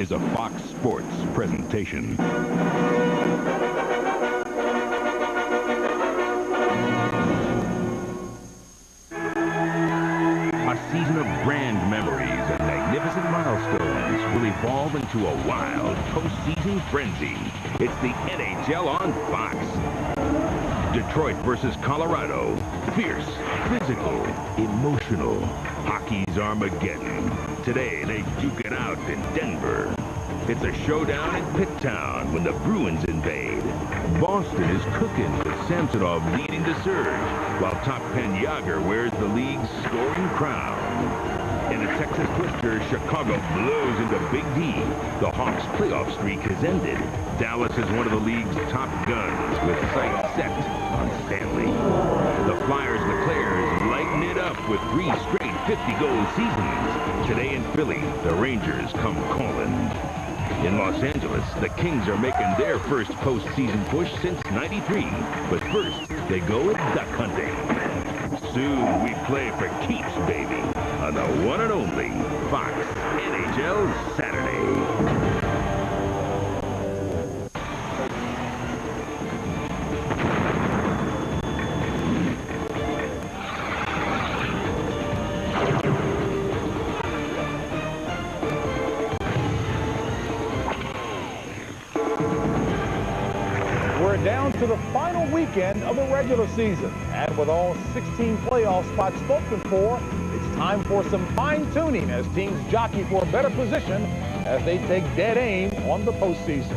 is a Fox Sports presentation. A season of grand memories and magnificent milestones will evolve into a wild postseason frenzy. It's the NHL on Fox. Detroit versus Colorado. Fierce, physical, emotional. Hockey's Armageddon. Today, they duke it out in Denver. It's a showdown in Pitt-Town when the Bruins invade. Boston is cooking with Samsonov leading the surge, while top pen Yager wears the league's scoring crown. In a Texas twister, Chicago blows into Big D. The Hawks' playoff streak has ended. Dallas is one of the league's top guns with sights set on Stanley. The Flyers and the Clares lighten it up with 3 straight 50-goal seasons. Today in Philly, the Rangers come calling. In Los Angeles, the Kings are making their first postseason push since '93. But first, they go duck hunting. Soon we play for keeps, baby, on the one and only Fox NHL Saturday. Down to the final weekend of the regular season. And with all 16 playoff spots spoken for, it's time for some fine-tuning as teams jockey for a better position as they take dead aim on the postseason.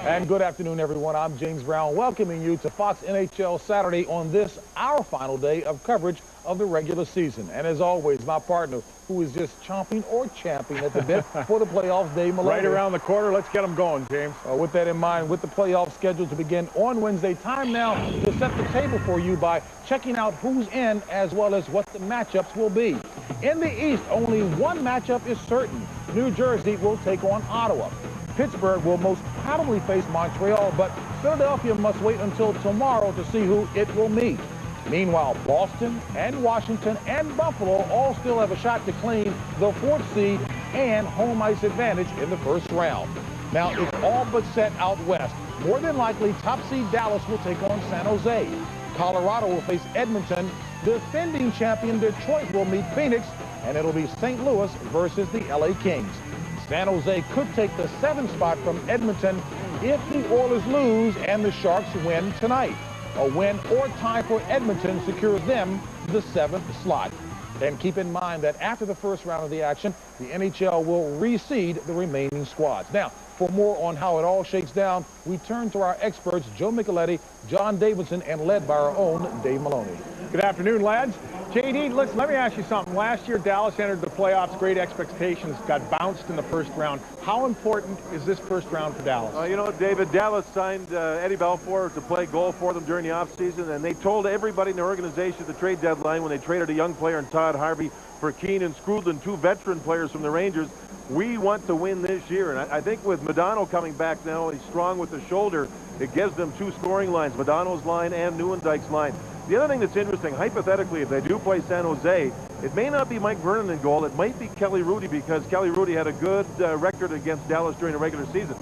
And good afternoon, everyone. I'm James Brown, welcoming you to Fox NHL Saturday on this, our final day of coverage of the regular season. And as always, my partner, who is just chomping or champing at the bit for the playoffs, Dave Maloney. Right around the corner. Let's get them going, James. With that in mind, with the playoffs scheduled to begin on Wednesday, time now to set the table for you by checking out who's in as well as what the matchups will be. In the East, only one matchup is certain. New Jersey will take on Ottawa. Pittsburgh will most probably face Montreal, but Philadelphia must wait until tomorrow to see who it will meet. Meanwhile, Boston and Washington and Buffalo all still have a shot to claim the 4th seed and home ice advantage in the first round. Now, it's all but set out west. More than likely, top seed Dallas will take on San Jose. Colorado will face Edmonton. Defending champion Detroit will meet Phoenix, and it'll be St. Louis versus the LA Kings. San Jose could take the 7th spot from Edmonton if the Oilers lose and the Sharks win tonight. A win or tie for Edmonton secures them the 7th slot. And keep in mind that after the first round of the action, the NHL will reseed the remaining squads. Now, for more on how it all shakes down, we turn to our experts, Joe Micheletti, John Davidson, and led by our own Dave Maloney. Good afternoon, lads. JD, listen, let me ask you something. Last year, Dallas entered the playoffs, great expectations, got bounced in the first round. How important is this first round for Dallas? You know, David, Dallas signed Eddie Balfour to play goal for them during the offseason, and they told everybody in the organization at the trade deadline when they traded a young player in Todd Harvey for Keenan Skrudland, 2 veteran players from the Rangers, we want to win this year. And I think with Modano coming back now, he's strong with the shoulder, it gives them 2 scoring lines, Modano's line and Nieuwendyke's line. The other thing that's interesting, hypothetically, if they do play San Jose, it may not be Mike Vernon in goal. It might be Kelly Hrudey, because Kelly Hrudey had a good record against Dallas during the regular season.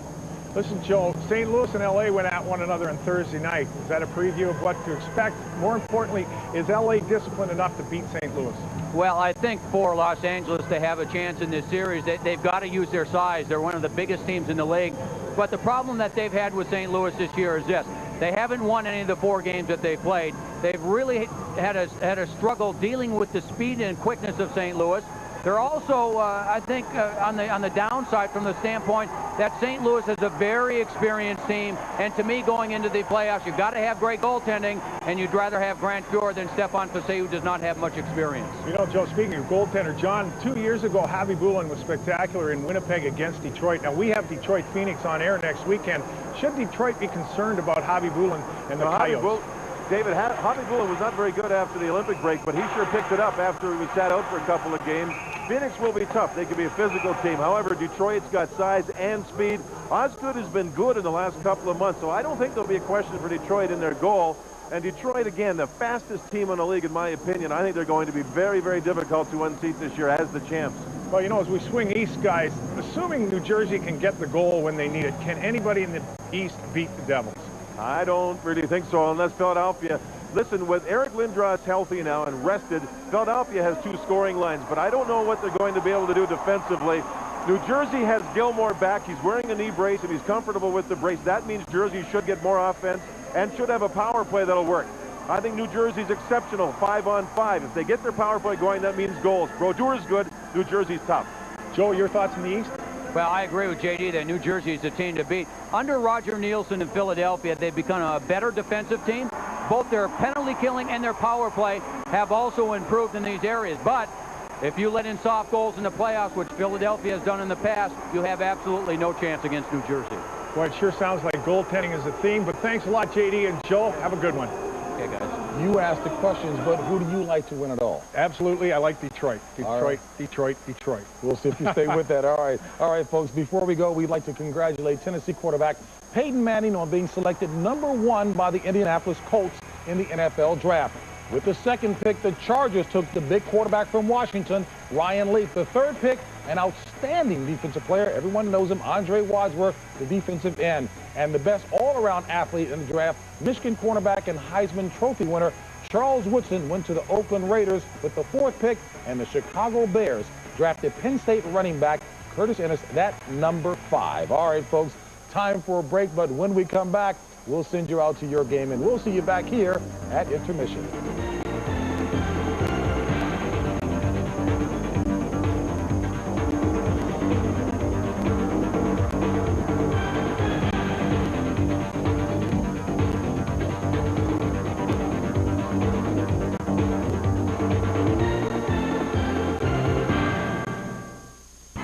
Listen, Joe, St. Louis and L.A. went at one another on Thursday night. Is that a preview of what to expect? More importantly, is L.A. disciplined enough to beat St. Louis? Well, I think for Los Angeles to have a chance in this series, they've got to use their size. They're one of the biggest teams in the league. But the problem that they've had with St. Louis this year is this. They haven't won any of the 4 games that they've played. They've really had a struggle dealing with the speed and quickness of St. Louis. They're also, I think, on the downside from the standpoint that St. Louis is a very experienced team. And to me, going into the playoffs, you've got to have great goaltending, and you'd rather have Grant Fuhr than Stefan Fasse, who does not have much experience. You know, Joe, speaking of goaltender, John, 2 years ago, Javi Bulin was spectacular in Winnipeg against Detroit. Now, we have Detroit-Phoenix on air next weekend. Should Detroit be concerned about Javi Bulin and the Coyotes? David, Javi Bulin was not very good after the Olympic break, but he sure picked it up after he was sat out for a couple of games. Phoenix will be tough. They can be a physical team. However, Detroit's got size and speed. Osgood has been good in the last couple of months, so I don't think there'll be a question for Detroit in their goal. And Detroit, again, the fastest team in the league, in my opinion. I think they're going to be very, very difficult to unseat this year as the champs. Well, you know, as we swing east, guys, assuming New Jersey can get the goal when they need it, can anybody in the East beat the Devils? I don't really think so, unless Philadelphia. Listen, with Eric Lindros healthy now and rested, Philadelphia has 2 scoring lines, but I don't know what they're going to be able to do defensively. New Jersey has Gilmore back. He's wearing a knee brace, and he's comfortable with the brace. That means Jersey should get more offense and should have a power play that'll work. I think New Jersey's exceptional, 5-on-5. If they get their power play going, that means goals. Brodeur is good. New Jersey's tough. Joe, your thoughts in the East? Well, I agree with JD that New Jersey is the team to beat. Under Roger Nielsen in Philadelphia, they've become a better defensive team. Both their penalty killing and their power play have also improved in these areas. But if you let in soft goals in the playoffs, which Philadelphia has done in the past, you have absolutely no chance against New Jersey. Well, it sure sounds like goaltending is a theme, but thanks a lot, JD and Joe. Have a good one. Okay, guys. You asked the questions, but who do you like to win it all? Absolutely, I like Detroit. Right. Detroit. We'll see if you stay with that. All right, folks. Before we go, we'd like to congratulate Tennessee quarterback Peyton Manning on being selected #1 by the Indianapolis Colts in the NFL draft. With the second pick, the Chargers took the big quarterback from Washington, Ryan Leaf. The third pick, an outstanding defensive player. Everyone knows him, Andre Wadsworth, the defensive end. And the best all-around athlete in the draft, Michigan cornerback and Heisman Trophy winner, Charles Woodson, went to the Oakland Raiders with the fourth pick, and the Chicago Bears drafted Penn State running back Curtis Ennis, that #5. All right, folks, time for a break, but when we come back, we'll send you out to your game, and we'll see you back here at intermission.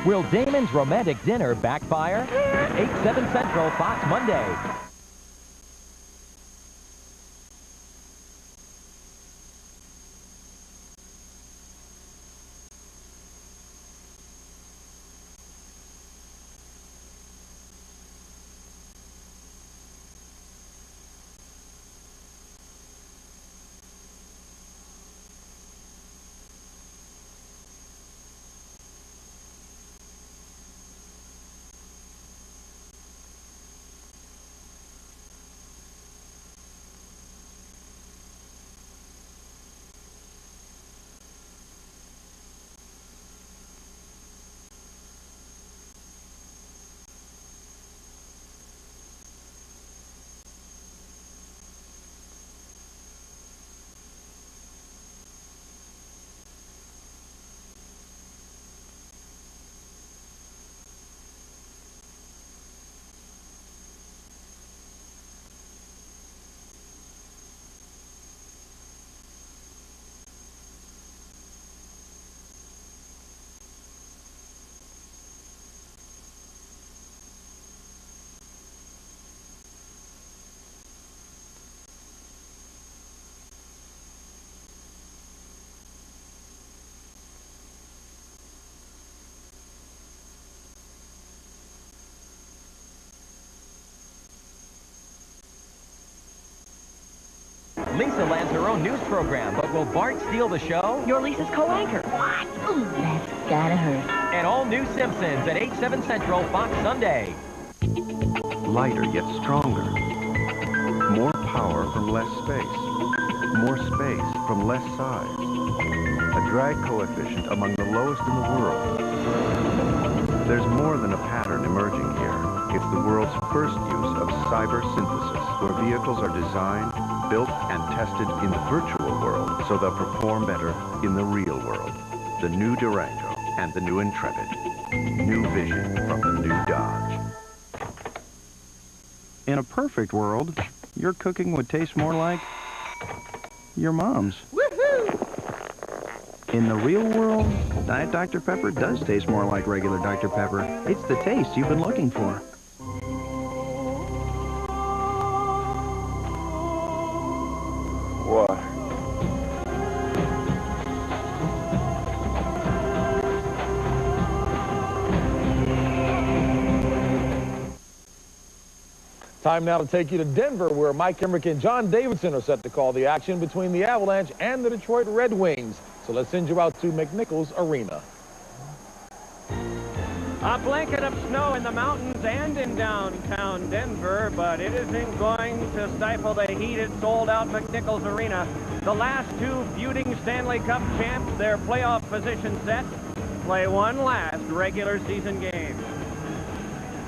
Will Damon's romantic dinner backfire? 8/7 Central, Fox Monday. Lisa lands her own news program, but will Bart steal the show? You're Lisa's co-anchor. What? Ooh, that's gotta hurt. And all new Simpsons at 8/7 Central, Fox Sunday. Lighter yet stronger. More power from less space. More space from less size. A drag coefficient among the lowest in the world. There's more than a pattern emerging here. It's the world's first use of cyber synthesis, where vehicles are designed, built, and tested in the virtual world so they'll perform better in the real world. The new Durango and the new Intrepid. New vision from the new Dodge. In a perfect world, your cooking would taste more like your mom's. Woohoo! In the real world, Diet Dr. Pepper does taste more like regular Dr. Pepper. It's the taste you've been looking for. What? Time now to take you to Denver, where Mike Emmerich and John Davidson are set to call the action between the Avalanche and the Detroit Red Wings. So let's send you out to McNichols Arena. A blanket of snow in the mountains and in downtown Denver, but it isn't going to stifle the heat at sold-out McNichols Arena. The last two feuding Stanley Cup champs, their playoff position set, play one last regular season game.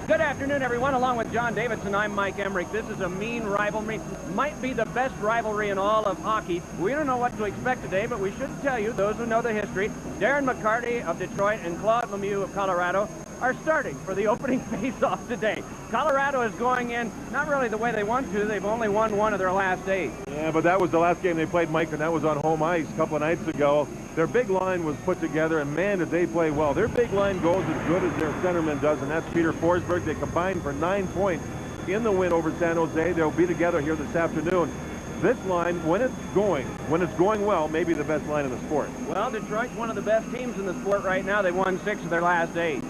Good afternoon, everyone. Along with John Davidson, I'm Mike Emmerich. This is a mean rivalry. Might be the best rivalry in all of hockey. We don't know what to expect today, but we should tell you, those who know the history, Darren McCarty of Detroit and Claude Lemieux of Colorado are starting for the opening face-off today. Colorado is going in, not really the way they want to. They've only won one of their last 8. Yeah, but that was the last game they played, Mike, and that was on home ice a couple of nights ago. Their big line was put together, and man, did they play well. Their big line goes as good as their centerman does, and that's Peter Forsberg. They combined for 9 points in the win over San Jose. They'll be together here this afternoon. This line, when it's going well, may be the best line in the sport. Well, Detroit's one of the best teams in the sport right now. They won 6 of their last 8.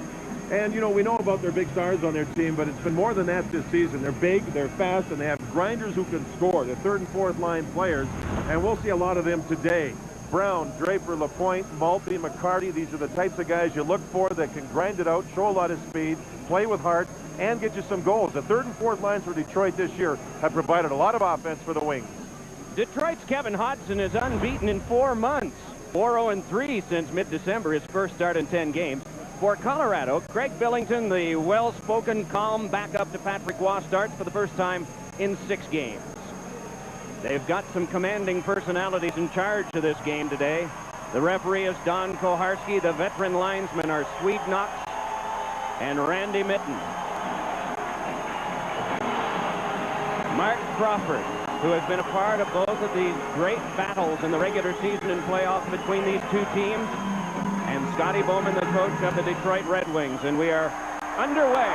And, you know, we know about their big stars on their team, but it's been more than that this season. They're big, they're fast, and they have grinders who can score. They're third and fourth line players, and we'll see a lot of them today. Brown, Draper, Lapointe, Maltby, McCarty, these are the types of guys you look for that can grind it out, show a lot of speed, play with heart, and get you some goals. The third and fourth lines for Detroit this year have provided a lot of offense for the Wings. Detroit's Kevin Hodgson is unbeaten in 4 months. 4-0-3 since mid-December, his first start in 10 games. For Colorado, Craig Billington, the well-spoken, calm backup to Patrick Waugh, starts for the first time in 6 games. They've got some commanding personalities in charge of this game today. The referee is Don Koharski. The veteran linesmen are Swede Knox and Randy Mitten. Mark Crawford, who has been a part of both of these great battles in the regular season and playoffs between these two teams, and Scotty Bowman, the coach of the Detroit Red Wings, and we are underway.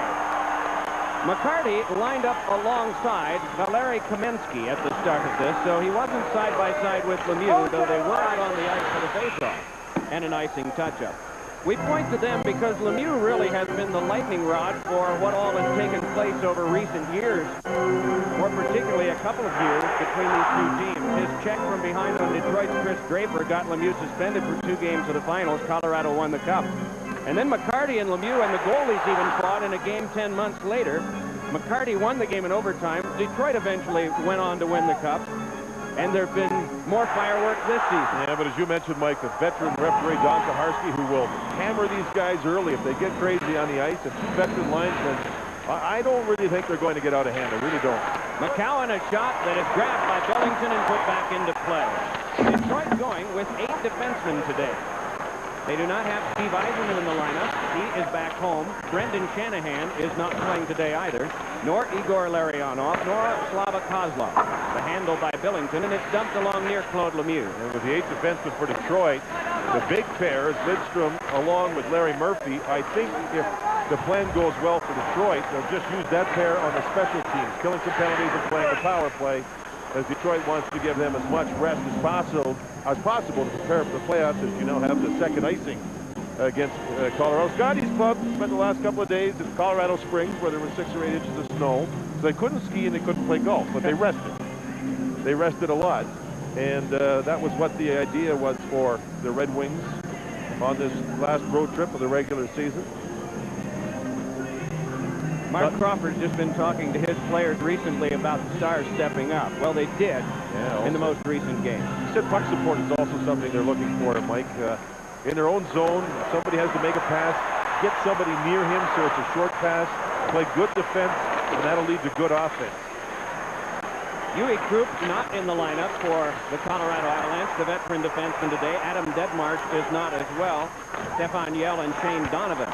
McCarty lined up alongside Valeri Kamensky at the start of this, so he wasn't side-by-side with Lemieux, though they were out on the ice for the face-off and an icing touch-up. We point to them because Lemieux really has been the lightning rod for what all has taken place over recent years, or particularly a couple of years between these two teams. His check from behind on Detroit's Chris Draper got Lemieux suspended for 2 games of the finals. Colorado won the cup. And then McCarty and Lemieux and the goalies even fought in a game 10 months later. McCarty won the game in overtime. Detroit eventually went on to win the cup. And there have been more fireworks this season. Yeah, but as you mentioned, Mike, the veteran referee Don Koharski, who will hammer these guys early if they get crazy on the ice, and 2 veteran linesmen, I don't really think they're going to get out of hand. I really don't. McCowan, a shot that is grabbed by Billington and put back into play. Detroit going with 8 defensemen today. They do not have Steve Eiserman in the lineup. He is back home. Brendan Shanahan is not playing today either, nor Igor Larionov, nor Slava Kozlov. The handle by Billington, and it's dumped along near Claude Lemieux. And with the 8 defensemen for Detroit, the big pair is Lidstrom along with Larry Murphy. I think if the plan goes well for Detroit, they'll just use that pair on the special teams, killing some penalties and playing the power play, as Detroit wants to give them as much rest as possible to prepare for the playoffs, as you now have the second icing against Colorado. Scotty's club spent the last couple of days in Colorado Springs, where there was 6 or 8 inches of snow, so they couldn't ski and they couldn't play golf, but they rested. They rested a lot, and that was what the idea was for the Red Wings on this last road trip of the regular season. Mark Crawford's just been talking to his players recently about the Stars stepping up. Well, they did in the most recent game. He said puck support is also something they're looking for, Mike. In their own zone, somebody has to make a pass, get somebody near him so it's a short pass, play good defense, and that'll lead to good offense. Huey Krupp not in the lineup for the Colorado Avalanche, the veteran defenseman today. Adam Detmarsh is not as well. Stefan Yell and Shane Donovan.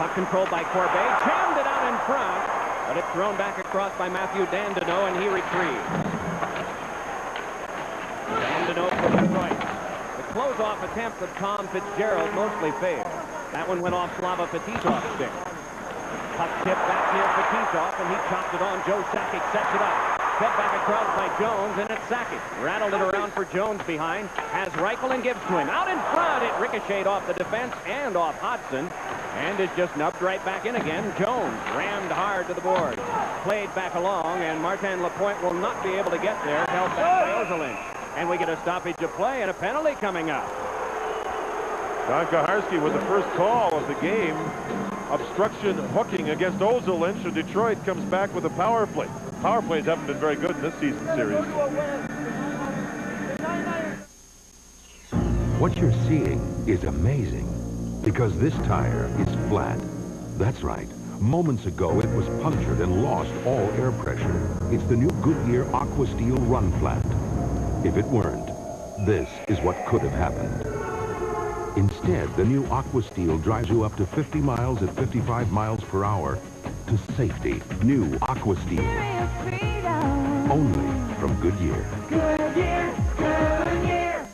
Puck controlled by Corbet, jammed it out in front, but it's thrown back across by Matthew Dandino, and he retrieves. Dandino for Detroit. The close-off attempt of Tom Fitzgerald mostly failed. That one went off Slava Fetisov's stick. Puck tipped back near Fetisov, and he chopped it on. Joe Sakic sets it up. Fed back across by Jones, and it's Sakic. Rattled it around for Jones behind. Has Reichel and gives to him. Out in front, it ricocheted off the defense and off Hodgson. And is just nubbed right back in again. Jones rammed hard to the board. Played back along, and Martin Lapointe will not be able to get there. Held back by Ozelin. And we get a stoppage of play and a penalty coming up. Don Kaharski with the first call of the game. Obstruction hooking against Ozelinch, and Detroit comes back with a power play. Power plays haven't been very good in this season series. What you're seeing is amazing because this tire is flat. That's right. Moments ago, it was punctured and lost all air pressure. It's the new Goodyear Aqua Steel Run Flat. If it weren't, this is what could have happened. Instead, the new Aqua Steel drives you up to 50 miles at 55 miles per hour to safety. New Aqua Steel. Only from Goodyear. Goodyear, Goodyear.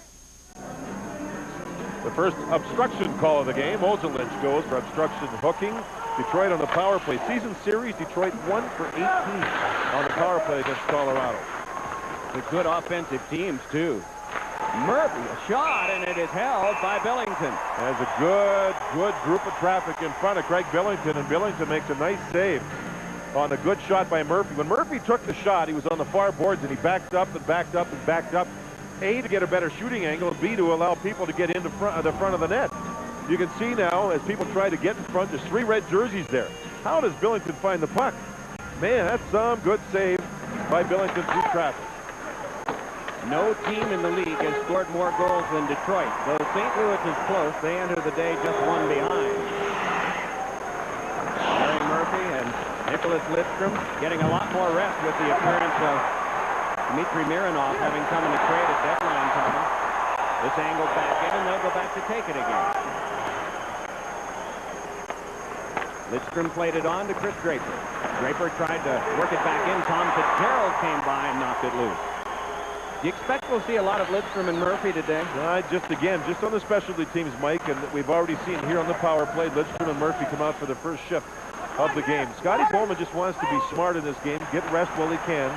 The first obstruction call of the game. Ozelinch goes for obstruction hooking. Detroit on the power play. Season series, Detroit 1 for 18 on the power play against Colorado. The good offensive teams, too. Murphy, a shot, and it is held by Billington. Has a good group of traffic in front of Craig Billington, and Billington makes a nice save on a good shot by Murphy. When Murphy took the shot, he was on the far boards, and he backed up and backed up and backed up. A, to get a better shooting angle, and B, to allow people to get into the front of the net. You can see now, as people try to get in front, there's 3 red jerseys there. How does Billington find the puck? Man, that's some good save by Billington through traffic. No team in the league has scored more goals than Detroit. Though St. Louis is close, they enter the day just 1 behind. Larry Murphy and Nicholas Lidstrom getting a lot more rest with the appearance of Dmitry Mironov having come in to trade at deadline time. This angled back in, and they'll go back to take it again. Lidstrom played it on to Chris Draper. Draper tried to work it back in. Tom Fitzgerald came by and knocked it loose. Do you expect we'll see a lot of Lidstrom and Murphy today? Just on the specialty teams, Mike, and we've already seen here on the power play, Lidstrom and Murphy come out for the first shift of the game. Scotty Bowman just wants to be smart in this game, get rest while he can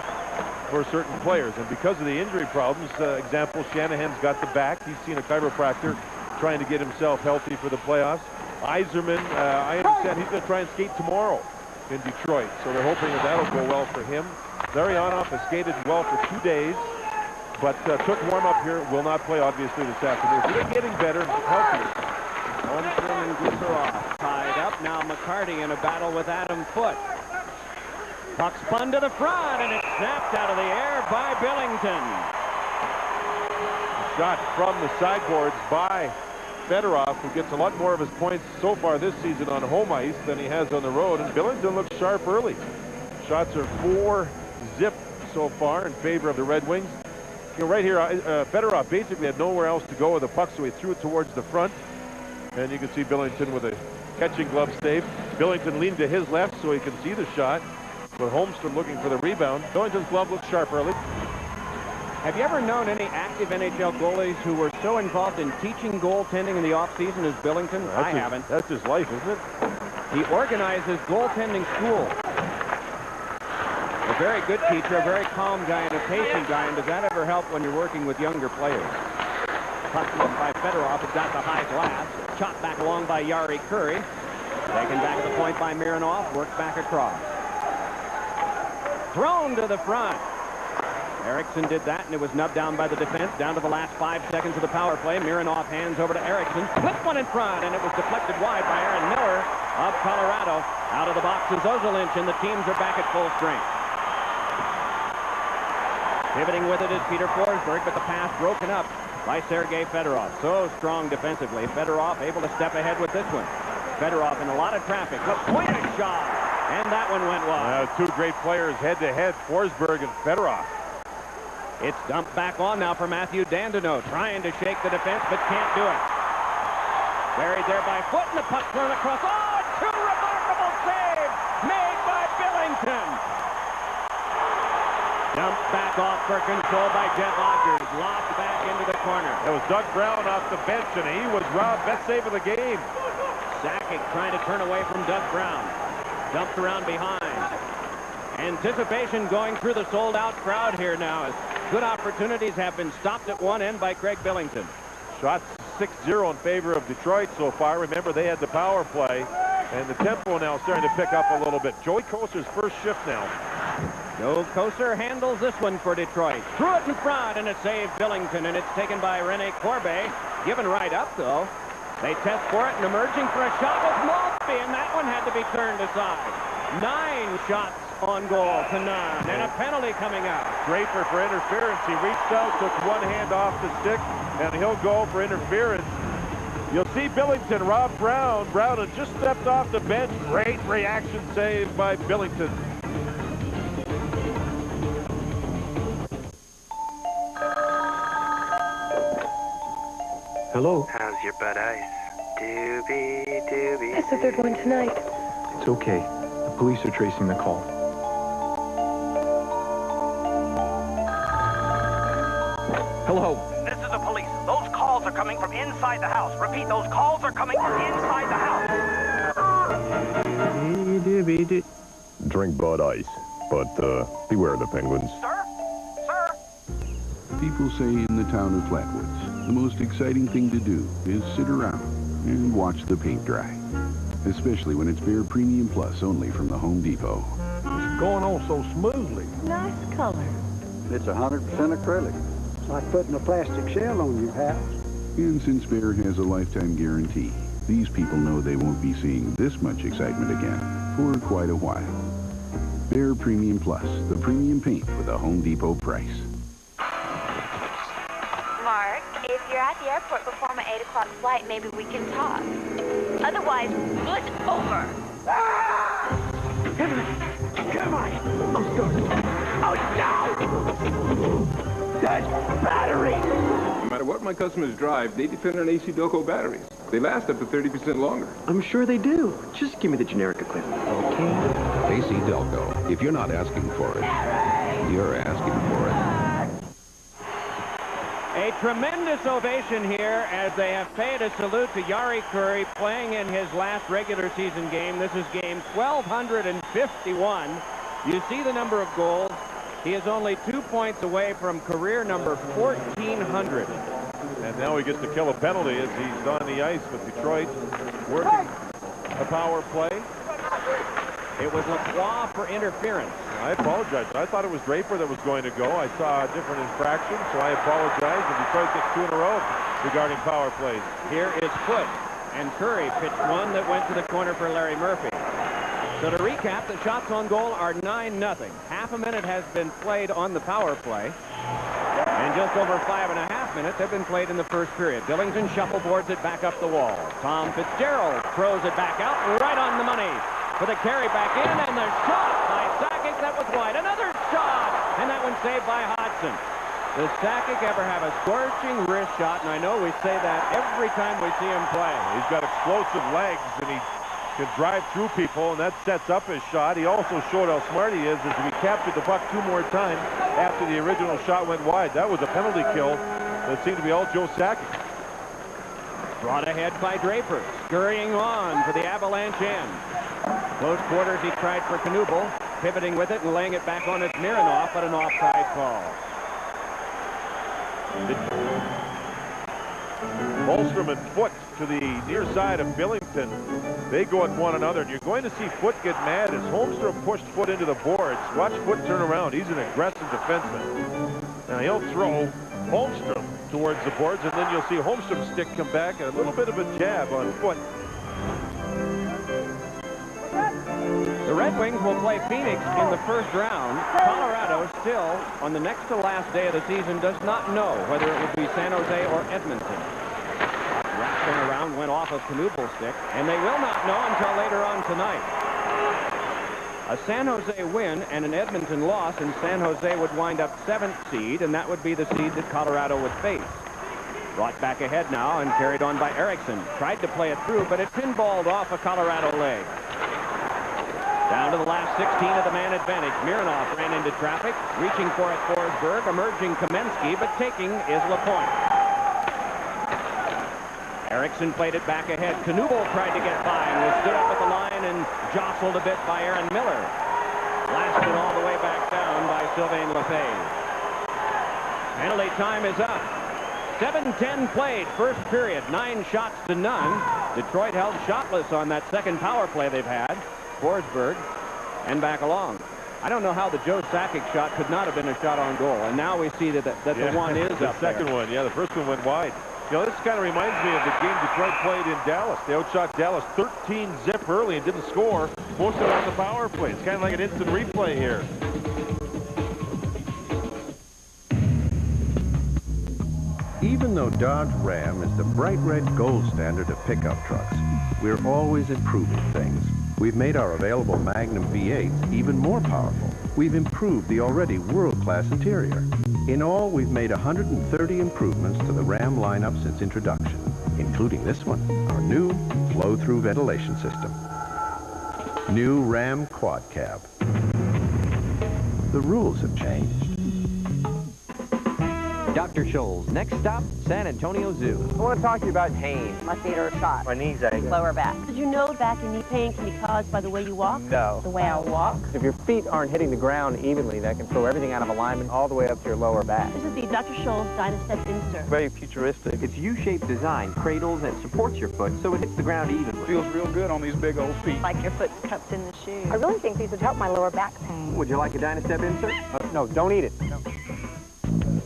for certain players. And because of the injury problems, example, Shanahan's got the back. He's seen a chiropractor trying to get himself healthy for the playoffs. Iserman, I understand he's going to try and skate tomorrow in Detroit, so they're hoping that that'll go well for him. Larionov has skated well for 2 days, but took warm-up here, will not play, obviously, this afternoon. He's getting better and healthier. Holmstrom and Gusarov tied up. Now McCarty in a battle with Adam Foote. Puck spun to the front, and it's snapped out of the air by Billington. Shot from the sideboards by Fedorov, who gets a lot more of his points so far this season on home ice than he has on the road, and Billington looks sharp early. Shots are 4-zip so far in favor of the Red Wings. You know, right here, Fedorov basically had nowhere else to go with the puck, so he threw it towards the front. And you can see Billington with a catching glove save. Billington leaned to his left so he can see the shot, but Holmstrom looking for the rebound. Billington's glove looks sharp early. Have you ever known any active NHL goalies who were so involved in teaching goaltending in the offseason as Billington? I haven't. That's his life, isn't it? He organizes goaltending school. A very good teacher, a very calm guy, and a patient guy. And does that ever help when you're working with younger players? Puck up by Fedorov. It's got the high glass. Shot back along by Yari Curry. Taken back to the point by Mironov. Worked back across. Thrown to the front. Eriksson did that, and it was nubbed down by the defense. Down to the last 5 seconds of the power play. Mironov hands over to Eriksson. Flipped one in front, and it was deflected wide by Aaron Miller of Colorado. Out of the box is Ozelinch, and the teams are back at full strength. Pivoting with it is Peter Forsberg, but the pass broken up by Sergei Fedorov. So strong defensively. Fedorov able to step ahead with this one. Fedorov in a lot of traffic. A pointed shot, and that one went wide. 2 great players head-to-head, Forsberg and Fedorov. It's dumped back on now for Matthew Dandino, trying to shake the defense, but can't do it. Buried there by Foote, and the puck thrown across. Oh, 2 remarkable saves made by Billington. Dumped back off for control by Jeff Odgers. Lobbed back into the corner. It was Doug Brown off the bench, and he was robbed. Best save of the game. Sakic trying to turn away from Doug Brown. Dumped around behind. Anticipation going through the sold-out crowd here now, as good opportunities have been stopped at one end by Craig Billington. Shots 6-0 in favor of Detroit so far. Remember, they had the power play, and the tempo now starting to pick up a little bit. Joey Koser's first shift now. Joe Koser handles this one for Detroit. Threw it in front, and it saved Billington, and it's taken by Rene Corbe. Given right up, though. They test for it, and emerging for a shot was Maltby, and that one had to be turned aside. 9 shots on goal to none, and a penalty coming out. Draper for interference. He reached out, took one hand off the stick, and he'll go for interference. You'll see Billington, Rob Brown. Brown had just stepped off the bench. Great reaction save by Billington. Hello. How's your butt ice? Doobie. I said they're going tonight. It's okay. The police are tracing the call. Hello. This is the police. Those calls are coming from inside the house. Repeat, those calls are coming from inside the house. Drink Bud Ice, but beware the penguins. Sir? Sir? People say in the town of Flatwoods, the most exciting thing to do is sit around and watch the paint dry. Especially when it's Behr Premium Plus only from the Home Depot. It's going on so smoothly. Nice color. It's 100% acrylic. It's like putting a plastic shell on your house. And since Behr has a lifetime guarantee, these people know they won't be seeing this much excitement again for quite a while. Behr Premium Plus, the premium paint with a Home Depot price. Mark, if you're at the airport before my 8 o'clock flight, maybe we can talk. Otherwise, it's over. Come on! I'm starting. Oh, no! That's battery! No matter what my customers drive, they depend on AC Delco batteries. They last up to 30% longer. I'm sure they do. Just give me the generic equipment, okay? AC Delco. If you're not asking for it, you're asking for it. A tremendous ovation here as they have paid a salute to Yari Curry playing in his last regular season game. This is game 1251. You see the number of goals. He is only 2 points away from career number 1,400. And now he gets to kill a penalty as he's on the ice with Detroit, working a power play. It was Lacroix for interference. I apologize. I thought it was Draper that was going to go. I saw a different infraction, so I apologize. And Detroit gets 2 in a row regarding power plays. Here is Foote, and Curry pitched one that went to the corner for Larry Murphy. So to recap, the shots on goal are 9-0. Half a minute has been played on the power play. And just over 5.5 minutes have been played in the first period. Billington shuffleboards it back up the wall. Tom Fitzgerald throws it back out right on the money. For the carry back in, and the shot by Sakic, that was wide. Another shot, and that one saved by Hodgson. Does Sakic ever have a scorching wrist shot? And I know we say that every time we see him play. He's got explosive legs, and he can drive through people, and that sets up his shot. He also showed how smart he is as he captured the puck 2 more times after the original shot went wide. That was a penalty kill that seemed to be all Joe Sakic. Brought ahead by Draper, scurrying on for the Avalanche end. Close quarters, he tried for Knuble, pivoting with it and laying it back on its Mironov, but an offside call. Holmstrom and Foote to the near side of Billington. They go at one another, and you're going to see Foote get mad as Holmstrom pushed Foote into the boards. Watch Foote turn around. He's an aggressive defenseman. Now he'll throw Holmstrom towards the boards, and then you'll see Holmstrom's stick come back and a little bit of a jab on Foote. The Red Wings will play Phoenix in the first round. Colorado still, on the next to last day of the season, does not know whether it would be San Jose or Edmonton. Wrapping around went off of Knubel's stick, and they will not know until later on tonight. A San Jose win and an Edmonton loss, and San Jose would wind up 7th seed, and that would be the seed that Colorado would face. Brought back ahead now and carried on by Erickson. Tried to play it through, but it pinballed off a Colorado leg. Down to the last 16 of the man advantage. Mironov ran into traffic, reaching for it Forsberg, emerging Kamensky, but taking is LaPointe. Erickson played it back ahead. Knuble tried to get by and was stood up at the line and jostled a bit by Aaron Miller. Blasted all the way back down by Sylvain Lefebvre. Penalty time is up. 7:10 played, first period, 9 shots to none. Detroit held shotless on that second power play they've had. Forsberg and back along. I don't know how the Joe Sakic shot could not have been a shot on goal, and now we see that the one is the up second there. one. Yeah, the first one went wide. You know, this kind of reminds me of the game Detroit played in Dallas. They outshot Dallas 13-zip early and didn't score. Most of it on the power play. It's kind of like an instant replay here. Even though Dodge Ram is the bright red gold standard of pickup trucks, we're always improving things. We've made our available Magnum V8s even more powerful. We've improved the already world-class interior. In all, we've made 130 improvements to the Ram lineup since introduction, including this one, our new flow-through ventilation system. New Ram Quad Cab. The rules have changed. Dr. Scholl's next stop, San Antonio Zoo. I want to talk to you about pain. My feet are shot. My knees ache. Lower back. Did you know back and knee pain can be caused by the way you walk? No. The way I walk? If your feet aren't hitting the ground evenly, that can throw everything out of alignment all the way up to your lower back. This is the Dr. Scholl's Dynastep insert. Very futuristic. Its U-shaped design cradles and supports your foot so it hits the ground evenly. Feels real good on these big old feet. Like your foot's cupped in the shoe. I really think these would help my lower back pain. Would you like a Dynastep insert? No, don't eat it. No.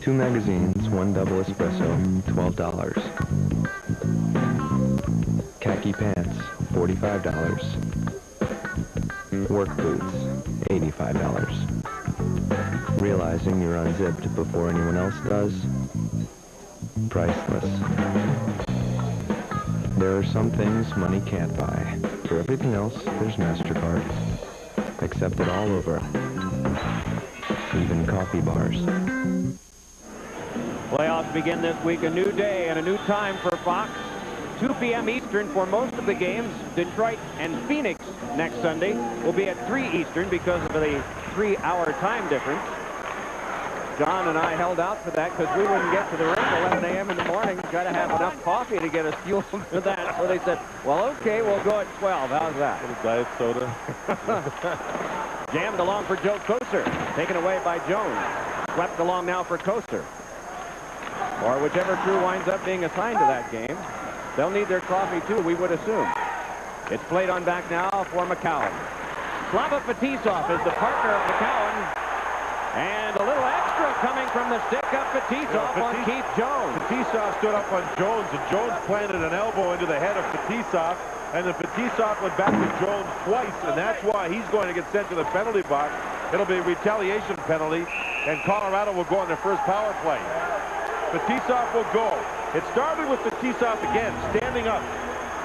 2 magazines, 1 double espresso, $12. Khaki pants, $45. Work boots, $85. Realizing you're unzipped before anyone else does? Priceless. There are some things money can't buy. For everything else, there's MasterCard. Accepted all over. Even coffee bars. Playoffs begin this week, a new day and a new time for Fox. 2 p.m. Eastern for most of the games. Detroit and Phoenix next Sunday will be at 3 Eastern because of the 3-hour time difference. John and I held out for that because we wouldn't get to the rink 11 a.m. in the morning. Got to have enough coffee to get us fueled for that. So they said, well, okay, we'll go at 12. How's that? A little diet soda. Jammed along for Joe Koser. Taken away by Jones. Swept along now for Koser. Or whichever crew winds up being assigned to that game. They'll need their coffee, too, we would assume. It's played on back now for McCowan. Slava Fetisov is the partner of McCowan. And a little extra coming from the stick of Fetisov on Keith Jones. Fetisov stood up on Jones, and Jones planted an elbow into the head of Fetisov. And then Fetisov went back to Jones twice, and that's why he's going to get sent to the penalty box. It'll be a retaliation penalty, and Colorado will go on their first power play. Fetisov will go. It started with Fetisov again, standing up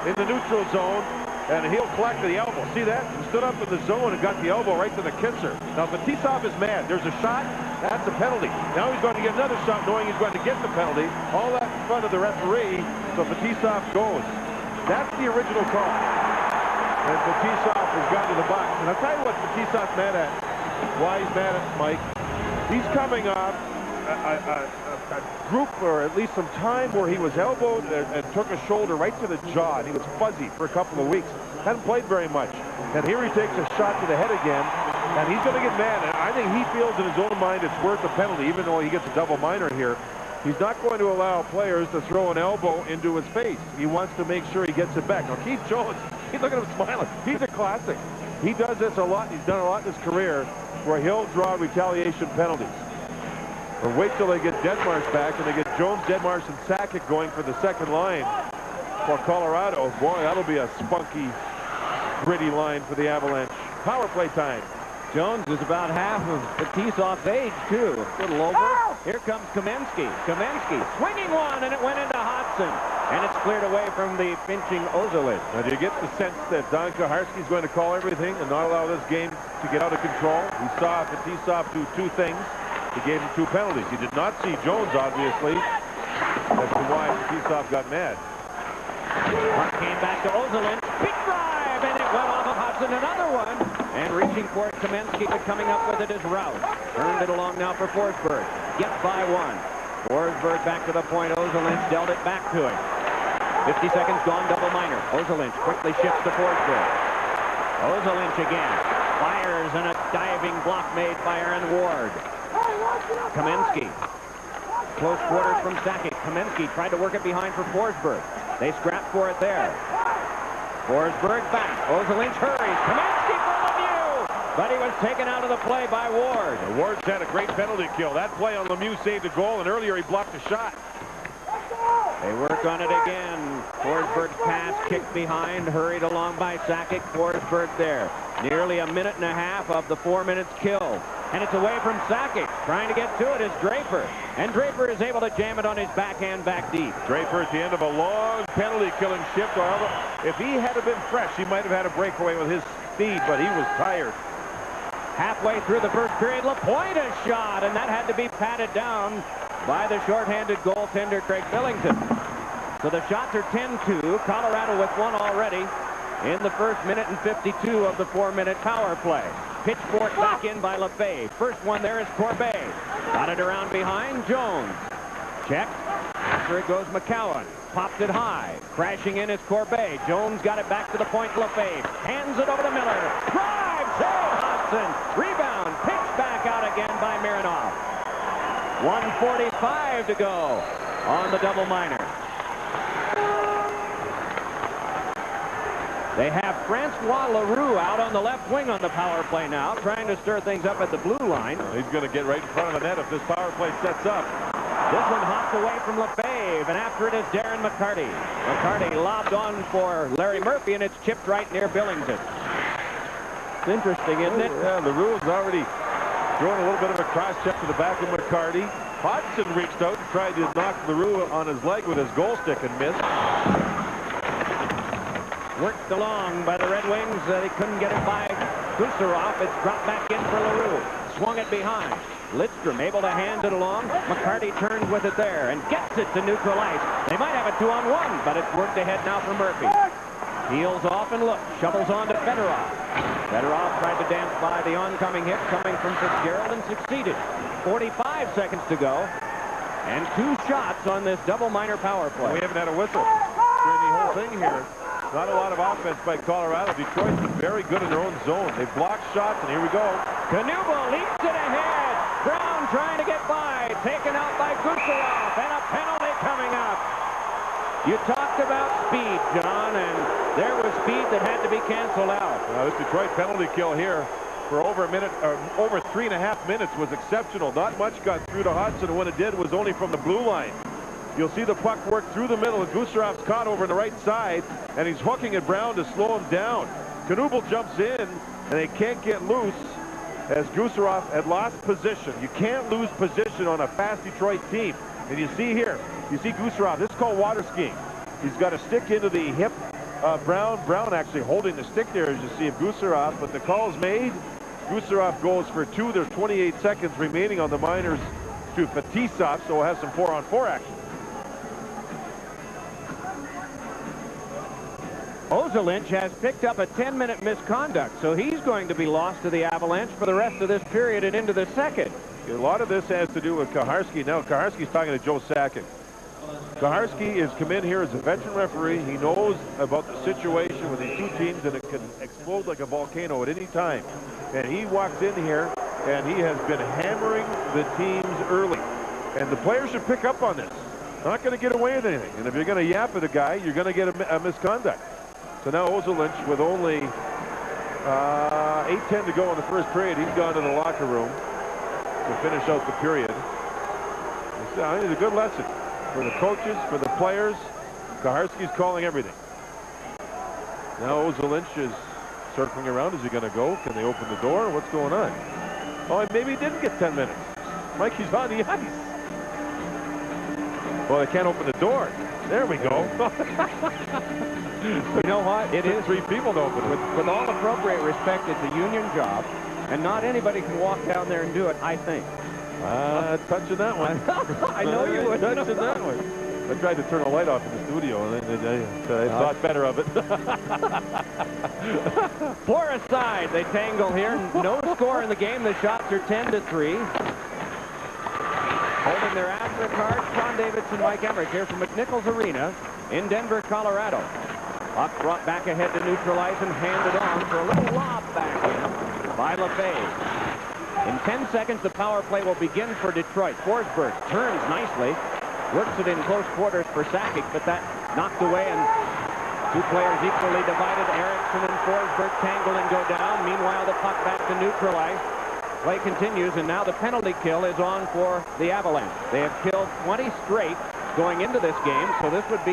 in the neutral zone, and he'll collect the elbow. See that? He stood up in the zone and got the elbow right to the kisser. Now, Fetisov is mad. There's a shot. That's a penalty. Now he's going to get another shot knowing he's going to get the penalty. All that in front of the referee, so Fetisov goes. That's the original call. And Fetisov has gone to the box. And I'll tell you what Fetisov's mad at. Why he's mad at Mike. He's coming off a group, or at least some time, where he was elbowed and took a shoulder right to the jaw, and he was fuzzy for a couple of weeks. Hadn't played very much. And here he takes a shot to the head again, and he's going to get mad. And I think he feels in his own mind it's worth a penalty, even though he gets a double minor here. He's not going to allow players to throw an elbow into his face. He wants to make sure he gets it back. Now, Keith Jones, look at him smiling. He's a classic. He does this a lot. He's done a lot in his career where he'll draw retaliation penalties. Or wait till they get Deadmarsh back, and they get Jones, Deadmarsh, and Sakic going for the second line for Colorado. Boy, that'll be a spunky, gritty line for the Avalanche. Power play time. Jones is about half of Fetisov's age, too. A little over. Here comes Kamensky. Kamensky swinging one, and it went into Hodson. And it's cleared away from the pinching Ozolin. Now, do you get the sense that Don Koharski's going to call everything and not allow this game to get out of control? We saw Fetisov do 2 things. He gave him 2 penalties. He did not see Jones, obviously. That's why Fetisov got mad. Puck came back to Ozolin. Big drive, and it went off of Hodson. Another one. And reaching for it, Kamensky, but coming up with it is Rouse. Turned it along now for Forsberg. Gets by 1. Forsberg back to the point. Ozolin dealt it back to him. 50 seconds gone, double minor. Ozolin quickly shifts to Forsberg. Ozolin again. Fires, and a diving block made by Aaron Ward. Kamensky. Close quarters from Sakic. Kamensky tried to work it behind for Forsberg. They scrapped for it there. Forsberg back. Ozolin hurries. Kamensky for Lemieux. But he was taken out of the play by Ward. Ward's had a great penalty kill. That play on Lemieux saved a goal, and earlier he blocked a shot. They work on it again. Forsberg's pass kicked behind, hurried along by Sakic. Forsberg there. Nearly a minute and a half of the 4 minutes kill. And it's away from Sakic. Trying to get to it is Draper. And Draper is able to jam it on his backhand back deep. Draper at the end of a long penalty-killing shift. If he had been fresh, he might have had a breakaway with his speed, but he was tired. Halfway through the first period, LaPointe a shot, and that had to be patted down by the shorthanded goaltender, Craig Billington. So the shots are 10-2. Colorado with one already in the first minute and 52 of the 4-minute power play. Pitchfork back in by Lefebvre. First one there is Corbet. Got it around behind. Jones. Check. After it goes McCowan. Popped it high. Crashing in is Corbet. Jones got it back to the point. Lefebvre hands it over to Miller. Drive. Save Hudson. Rebound. Pitched back out again by Mironov. 1:45 to go on the double minor. They have Francois Leroux out on the left wing on the power play now, trying to stir things up at the blue line. He's going to get right in front of the net if this power play sets up. This one hops away from Lefebvre, and after it is Darren McCarty. McCarty lobbed on for Larry Murphy, and it's chipped right near Billington. It's interesting, isn't it? Yeah, Leroux is already throwing a little bit of a cross check to the back of McCarty. Hodgson reached out and tried to knock Leroux on his leg with his goal stick and missed. Worked along by the Red Wings. They couldn't get it by Gusarov. It's dropped back in for Leroux. Swung it behind. Lidstrom able to hand it along. McCarty turns with it there and gets it to neutral ice. They might have a 2-on-1, but it's worked ahead now for Murphy. Peels off and looks. Shovels on to Fedorov. Fedorov tried to dance by the oncoming hit coming from Fitzgerald and succeeded. 45 seconds to go. And 2 shots on this double minor power play. We haven't had a whistle during the whole thing here. Not a lot of offense by Colorado. Detroit's been very good in their own zone. They blocked shots, and here we go. Knuble leaps it ahead. Brown trying to get by. Taken out by Gusarov, and a penalty coming up. You talked about speed, John, and there was speed that had to be canceled out. This Detroit penalty kill here for over a minute, or over 3.5 minutes was exceptional. Not much got through to Hudson, and when it did, it was only from the blue line. You'll see the puck work through the middle, and Gusarov's caught over on the right side, and he's hooking at Brown to slow him down. Knuble jumps in, and they can't get loose as Gusarov had lost position. You can't lose position on a fast Detroit team. And you see here, you see Gusarov. This is called water skiing. He's got a stick into the hip. Brown actually holding the stick there, as you see, of Gusarov, but the call's made. Gusarov goes for 2. There's 28 seconds remaining on the minors to Fetisov, so we'll have some 4-on-4 action. Ozelinch has picked up a 10-minute misconduct, so he's going to be lost to the Avalanche for the rest of this period and into the second. A lot of this has to do with Kaharski. Now, Kaharski's talking to Joe Sakic. Kaharski has come in here as a veteran referee. He knows about the situation with these two teams, and it can explode like a volcano at any time. And he walks in here, and he has been hammering the teams early. And the players should pick up on this. Not going to get away with anything. And if you're going to yap at a guy, you're going to get a misconduct. So now Ozelinch, with only 8:10 to go in the first period, he's gone to the locker room to finish out the period. It's a good lesson for the coaches, for the players. Kaharski's calling everything. Now Ozelinch is circling around. Is he going to go? Can they open the door? What's going on? Oh, maybe he didn't get 10 minutes. Mike, he's on the ice. Well, they can't open the door. There we go. You know what? It is 3 people to open it. With all appropriate respect, it's a union job, and not anybody can walk down there and do it, I think. Touching that one. I know you would. Touching that one. I tried to turn a light off in the studio, and I thought better of it. 4 aside, they tangle here. No score in the game. The shots are 10-3. Holding their after cards, John Davidson, Mike Emmerich here from McNichols Arena in Denver, Colorado. Puck brought back ahead to neutralize and handed on for a little lob back in by Lefebvre. In 10 seconds, the power play will begin for Detroit. Forsberg turns nicely, works it in close quarters for Sakic, but that knocked away, and 2 players equally divided. Eriksson and Forsberg tangle and go down. Meanwhile, the puck back to neutralize. Play continues, and now the penalty kill is on for the Avalanche. They have killed 20 straight going into this game, so this would be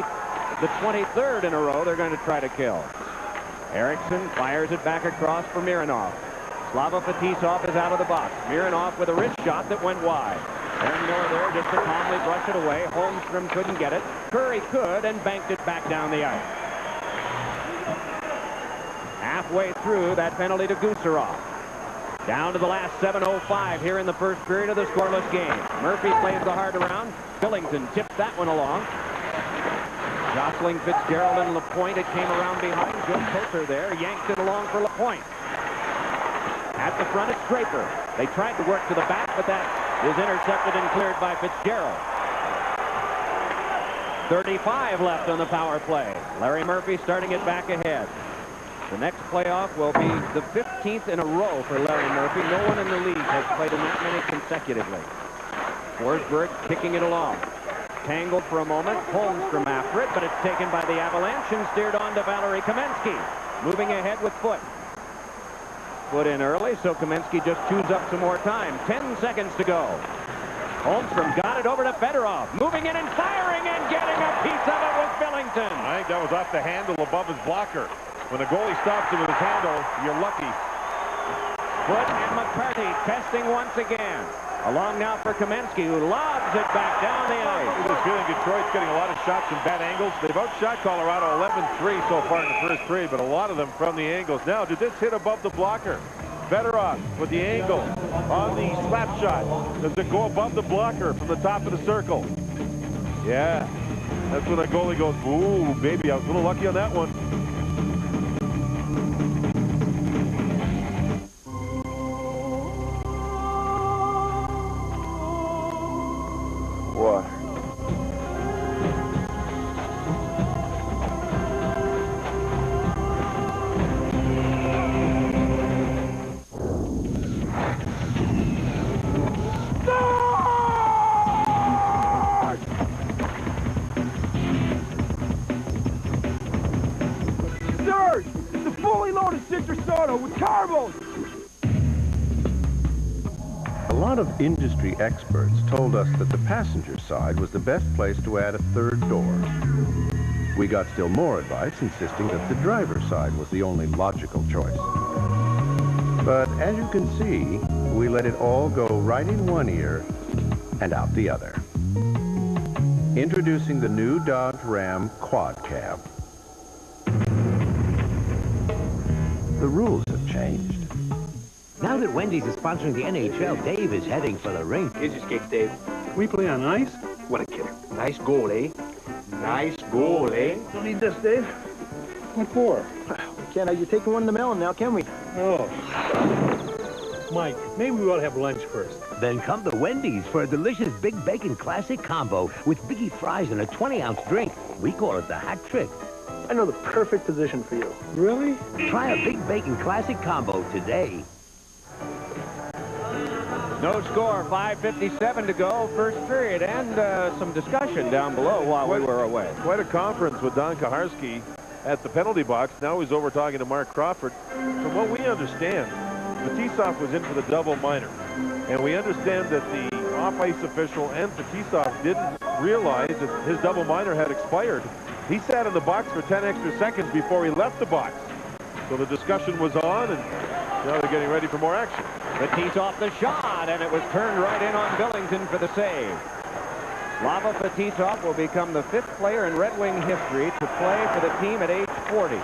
the 23rd in a row they're going to try to kill. Erickson fires it back across for Mironov. Slava Fetisov is out of the box. Mironov with a wrist shot that went wide. Aaron Miller there just to calmly brush it away. Holmstrom couldn't get it. Curry could and banked it back down the ice. Halfway through that penalty to Gusarov. Down to the last 7:05 here in the first period of the scoreless game. Murphy plays the hard around. Billington tips that one along. Jostling Fitzgerald and LaPointe. It came around behind. Joe Coulter there. Yanked it along for LaPointe. At the front, it's Draper. They tried to work to the back, but that is intercepted and cleared by Fitzgerald. 35 left on the power play. Larry Murphy starting it back ahead. The next playoff will be the 15th in a row for Larry Murphy. No one in the league has played in that many consecutively. Forsberg kicking it along. Tangled for a moment. Holmstrom after it, but it's taken by the Avalanche and steered on to Valerie Kamensky. Moving ahead with Foote. Foote in early, so Kamensky just chews up some more time. 10 seconds to go. Holmstrom got it over to Fedorov. Moving in and firing and getting a piece of it with Billington. I think that was off the handle above his blocker. When the goalie stops it with his handle, you're lucky. Foote and McCarthy testing once again. Along now for Kamensky, who lobs it back down the ice. It was feeling Detroit's getting a lot of shots from bad angles. They've outshot Colorado 11-3 so far in the first period, but a lot of them from the angles. Now, did this hit above the blocker? Fedorov with the angle on the slap shot. Does it go above the blocker from the top of the circle? Yeah. That's when the goalie goes, ooh, baby, I was a little lucky on that one. What? Sir, it's a fully loaded citrus soda with carbos. A lot of industry experts told us that the passenger side was the best place to add a third door. We got still more advice insisting that the driver's side was the only logical choice. But as you can see, we let it all go right in one ear and out the other. Introducing the new Dodge Ram Quad Cab. The rules have changed. Now that Wendy's is sponsoring the NHL, Dave is heading for the rink. Here's your skate, Dave. We play on ice? What a killer. Nice goal, eh? Nice goal, eh? Don't need this, Dave. What for? We can't have you taking one in the melon now, can we? Oh. Mike, maybe we ought to have lunch first. Then come to Wendy's for a delicious Big Bacon Classic Combo with biggie fries and a 20-ounce drink. We call it the hat trick. I know the perfect position for you. Really? Try a Big Bacon Classic Combo today. No score, 5:57 to go, first period, and some discussion down below while we were away. Quite a conference with Don Kaharski at the penalty box. Now he's over talking to Mark Crawford. From what we understand, Fetisov was in for the double minor. And we understand that the off-ice official and Fetisov didn't realize that his double minor had expired. He sat in the box for 10 extra seconds before he left the box. So the discussion was on, and now they're getting ready for more action. Fetisov the shot, and it was turned right in on Billington for the save. Slava Fetisov will become the 5th player in Red Wing history to play for the team at age 40.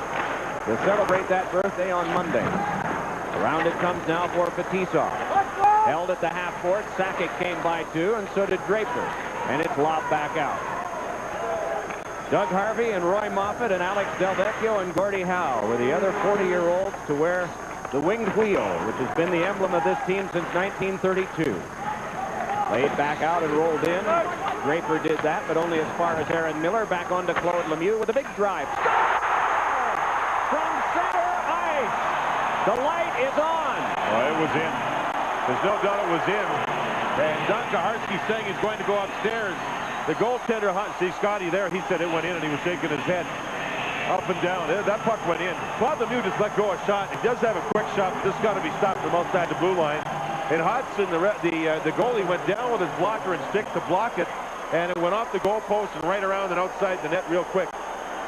He'll celebrate that birthday on Monday. Around it comes now for Fetisov. Held at the half court. Sakic came by too, and so did Draper. And it's lobbed back out. Doug Harvey and Roy Moffat and Alex Delvecchio and Gordie Howe were the other 40-year-olds to wear the winged wheel, which has been the emblem of this team since 1932. Laid back out and rolled in. Draper did that, but only as far as Aaron Miller. Back on to Claude Lemieux with a big drive. From center ice. The light is on. Well, it was in. There's no doubt it was in. And Don Kaharski saying he's going to go upstairs. The goaltender, see Scotty there, he said it went in, and he was shaking his head up and down. That puck went in. Claude Lemieux just let go a shot. He does have a quick shot, but this got to be stopped from outside the blue line. And Hodgson, the goalie, went down with his blocker and stick to block it. and it went off the goalpost and right around and outside the net real quick.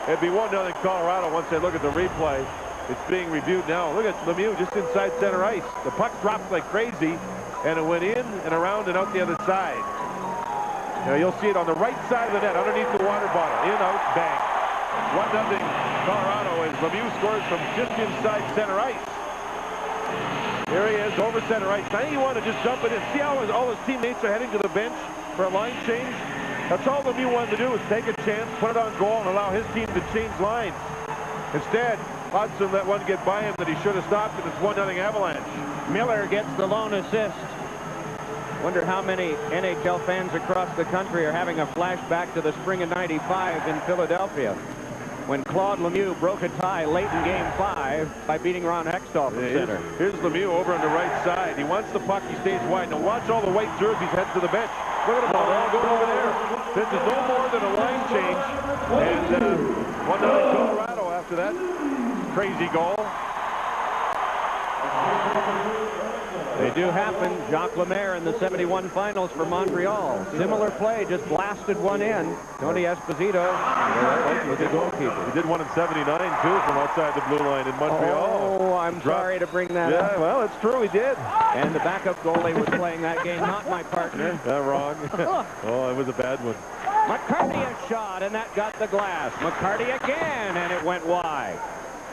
It'd be 1-0 Colorado once they look at the replay. It's being reviewed now. Look at Lemieux just inside center ice. The puck dropped like crazy, and it went in and around and out the other side. Now you'll see it on the right side of the net, underneath the water bottle. In, out, bang. 1-0 Colorado as Lemieux scores from just inside center ice. Here he is, over center ice. Now you want to just dump it in. See how all his teammates are heading to the bench for a line change? That's all Lemieux wanted to do, was take a chance, put it on goal, and allow his team to change lines. Instead, Hudson let one get by him that he should have stopped, and it's 1-0 Avalanche. Miller gets the lone assist. Wonder how many NHL fans across the country are having a flashback to the spring of '95 in Philadelphia, when Claude Lemieux broke a tie late in Game 5 by beating Ron Hextall from center. Here's Lemieux over on the right side. He wants the puck. He stays wide. Now watch all the white jerseys head to the bench. Look at them all going over there. This is no more than a line change. And 1-0 Colorado after that. Crazy goal. They do happen. Jacques Lemaire in the '71 finals for Montreal. Similar play, just blasted one in. Tony Esposito was the goalkeeper. He did one in '79 too from outside the blue line in Montreal. Oh, I'm sorry to bring that up. Yeah, well, it's true, he did. And the backup goalie was playing that game, not my partner. Wrong. Oh, it was a bad one. McCarty a shot, and that got the glass. McCarty again, and it went wide.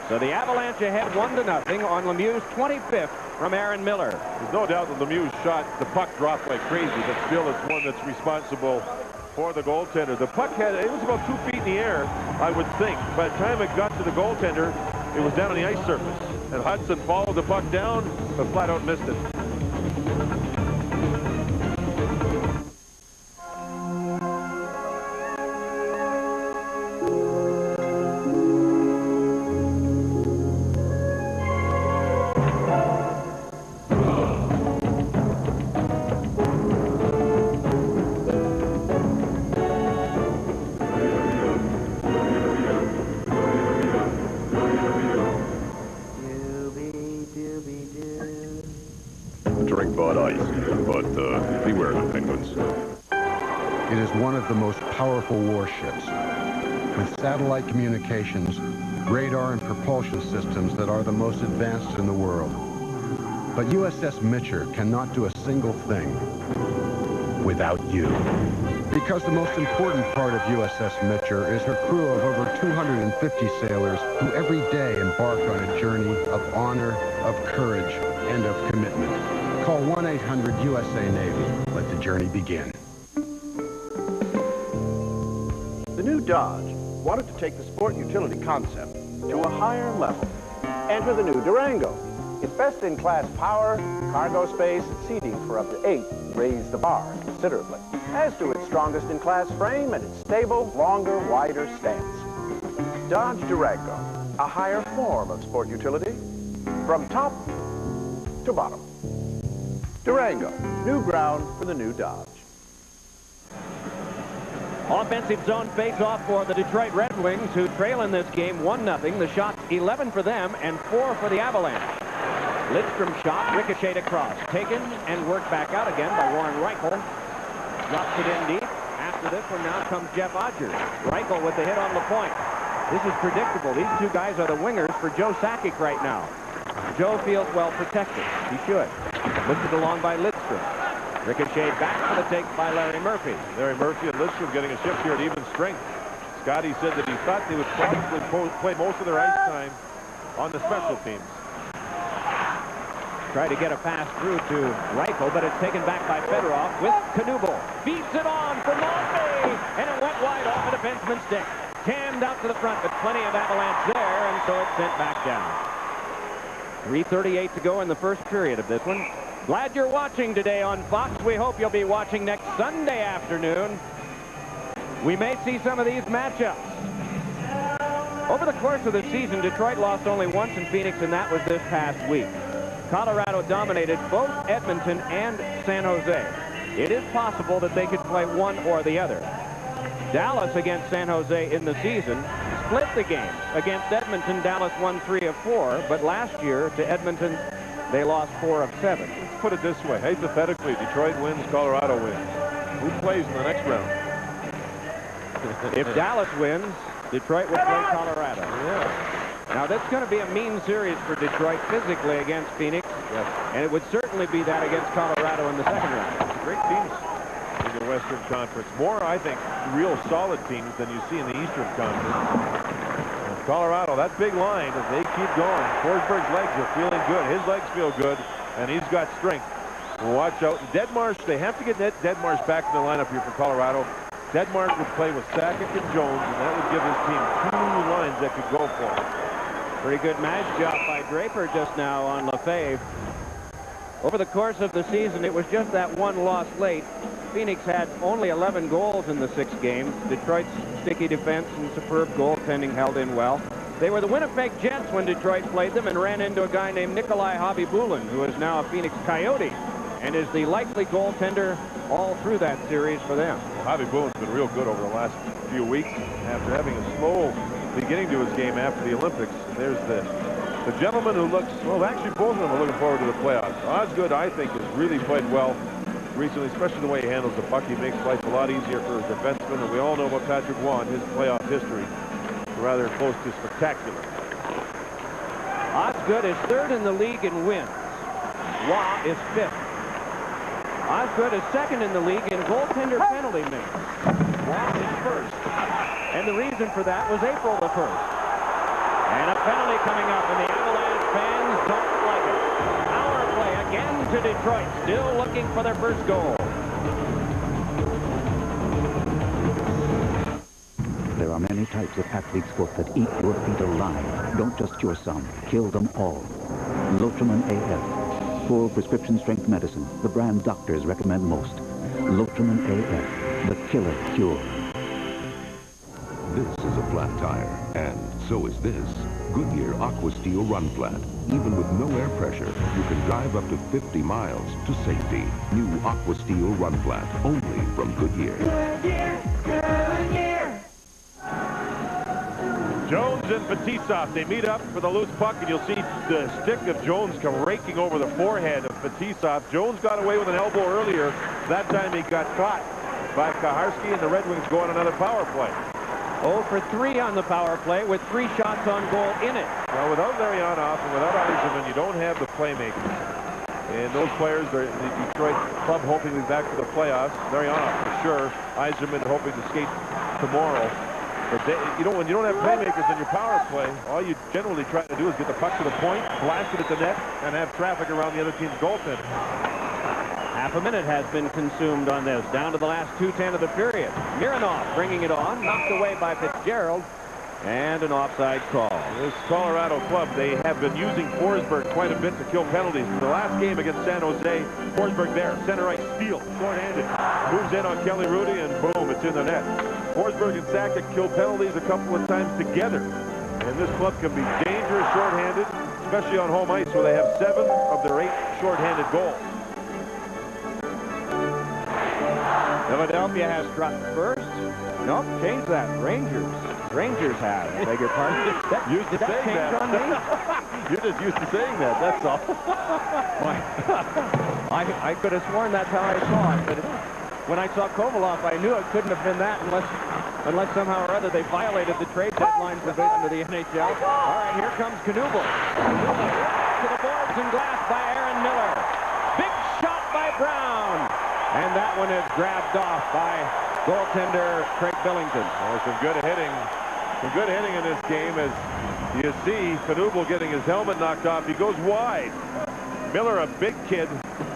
So the Avalanche ahead 1-0 on Lemieux's 25th from Aaron Miller. There's no doubt that Lemieux's shot, the puck dropped like crazy, but still it's one that's responsible for the goaltender. The puck it was about 2 feet in the air, I would think. By the time it got to the goaltender, it was down on the ice surface. And Hudson followed the puck down, but flat out missed it. Drink Bud Ice, but beware the penguins. It is one of the most powerful warships, with satellite communications, radar and propulsion systems that are the most advanced in the world. But USS Mitcher cannot do a single thing without you. Because the most important part of USS Mitcher is her crew of over 250 sailors who every day embark on a journey of honor, of courage, and of commitment. Call 1-800-USA-NAVY. Let the journey begin. The new Dodge wanted to take the sport utility concept to a higher level. Enter the new Durango. Its best-in-class power, cargo space, and seating for up to 8 raise the bar considerably, as do its strongest-in-class frame and its stable, longer, wider stance. Dodge Durango, a higher form of sport utility, from top to bottom. Durango, new ground for the new Dodge. Offensive zone face-off for the Detroit Red Wings, who trail in this game 1-0. The shots 11 for them and 4 for the Avalanche. Lidstrom shot, ricocheted across, taken and worked back out again by Warren Reichel. Drops it in deep. After this one now comes Jeff Odgers. Reichel with the hit on the point. This is predictable. These two guys are the wingers for Joe Sakic right now. Joe feels well protected. He should. Lifted along by Lidstrom. Ricocheted back for the take by Larry Murphy. Larry Murphy and Lidstrom getting a shift here at even strength. Scotty said that he thought they would probably play most of their ice time on the special teams. Tried to get a pass through to Reichel, but it's taken back by Fedorov with Knuble. Beats it on for Maltby, and it went wide off a defenseman's stick. Jammed out to the front, but plenty of Avalanche there, and so it's sent back down. 3:38 to go in the first period of this one. Glad you're watching today on Fox. We hope you'll be watching next Sunday afternoon. We may see some of these matchups. Over the course of the season, Detroit lost only once in Phoenix, and that was this past week. Colorado dominated both Edmonton and San Jose. It is possible that they could play one or the other. Dallas against San Jose in the season split the games. Against Edmonton, Dallas won 3 of 4, but last year to Edmonton, they lost 4 of 7. Let's put it this way. Hypothetically, Detroit wins, Colorado wins. Who plays in the next round? If Dallas wins, Detroit will play Colorado. Yeah. Now, that's going to be a mean series for Detroit physically against Phoenix. Yes. And it would certainly be that against Colorado in the second round. Great teams in the Western Conference. More, I think, real solid teams than you see in the Eastern Conference. And Colorado, that big line, if they keep going, Forsberg's legs are feeling good. His legs feel good, and he's got strength. Watch out. Deadmarsh, they have to get Deadmarsh back in the lineup here for Colorado. Deadmarsh would play with Sakic and Jones, and that would give his team 2 lines that could go for him. Pretty good match job by Draper just now on Lefebvre. Over the course of the season, it was just that one loss late. Phoenix had only 11 goals in the 6 games. Detroit's sticky defense and superb goaltending held in well. They were the Winnipeg Jets when Detroit played them and ran into a guy named Nikolai Khabibulin, who is now a Phoenix Coyote and is the likely goaltender all through that series for them. Khabibulin's been real good over the last few weeks after having a slow beginning to his game after the Olympics. There's the gentleman who looks, well, actually both of them are looking forward to the playoffs. Osgood, I think, has really played well recently, especially the way he handles the puck. He makes life a lot easier for his defensemen, and we all know about Patrick Waugh and his playoff history. Rather close to spectacular. Osgood is 3rd in the league in wins. Waugh is 5th. Osgood is 2nd in the league in goaltender penalty minutes. Waugh is 1st. And the reason for that was April the 1st. And a penalty coming up, and the Avalanche fans don't like it. Power play again to Detroit, still looking for their first goal. There are many types of athlete's foot that eat your feet alive. Don't just cure some, kill them all. Lotramin AF. Full prescription strength medicine, the brand doctors recommend most. Lotramin AF, the killer cure. This is a flat tire, and so is this. Goodyear Aqua Steel Run Flat. Even with no air pressure, you can drive up to 50 miles to safety. New Aqua Steel Run Flat, only from Goodyear. Goodyear, Goodyear. Jones and Fetisov, they meet up for the loose puck, and you'll see the stick of Jones come raking over the forehead of Fetisov. Jones got away with an elbow earlier. That time he got caught by Kaharski, and the Red Wings go on another power play. 0 for 3 on the power play with 3 shots on goal in it. Now, without Larionov and without Eiserman, you don't have the playmakers. And those players are the Detroit club hoping to be back for the playoffs. Larionov for sure. Eiserman hoping to skate tomorrow. But when you don't have playmakers in your power play, all you generally try to do is get the puck to the point, blast it at the net, and have traffic around the other team's goaltender. Half a minute has been consumed on this, down to the last 2:10 of the period. Mironov bringing it on, knocked away by Fitzgerald, and an offside call. This Colorado club, they have been using Forsberg quite a bit to kill penalties. In the last game against San Jose, Forsberg there, center right, steal, short-handed, moves in on Kelly Rudy, and boom, it's in the net. Forsberg and Sakic kill penalties a couple of times together. And this club can be dangerous short-handed, especially on home ice where they have 7 of their 8 short-handed goals. Philadelphia has struck first. Nope, change that. Rangers have. Beg your pardon. Used to saying that. On me? You're just used to saying that, that's all. I could have sworn that's how I saw it, but when I saw Kovalov, I knew it couldn't have been that unless somehow or other they violated the trade deadline provision of the NHL. All right, here comes Knuble. To the boards and glass by Aaron Miller. Big shot by Brown. And that one is grabbed off by goaltender Craig Billington. Some good hitting. Some good hitting in this game as you see Knuble getting his helmet knocked off. He goes wide. Miller, a big kid.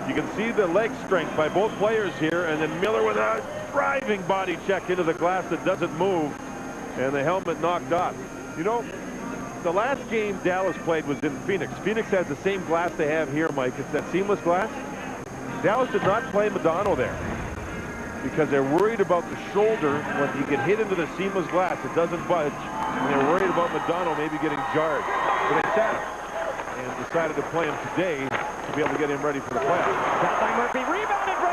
You can see the leg strength by both players here, and then Miller with a driving body check into the glass that doesn't move, and the helmet knocked off. You know, the last game Dallas played was in Phoenix. Phoenix has the same glass they have here, Mike. It's that seamless glass. Dallas did not play Madonna there because they're worried about the shoulder when you get hit into the seamless glass. It doesn't budge, and they're worried about Madonna maybe getting jarred. So they sat him and decided to play him today to be able to get him ready for the playoffs. Shot by Murphy, rebounded for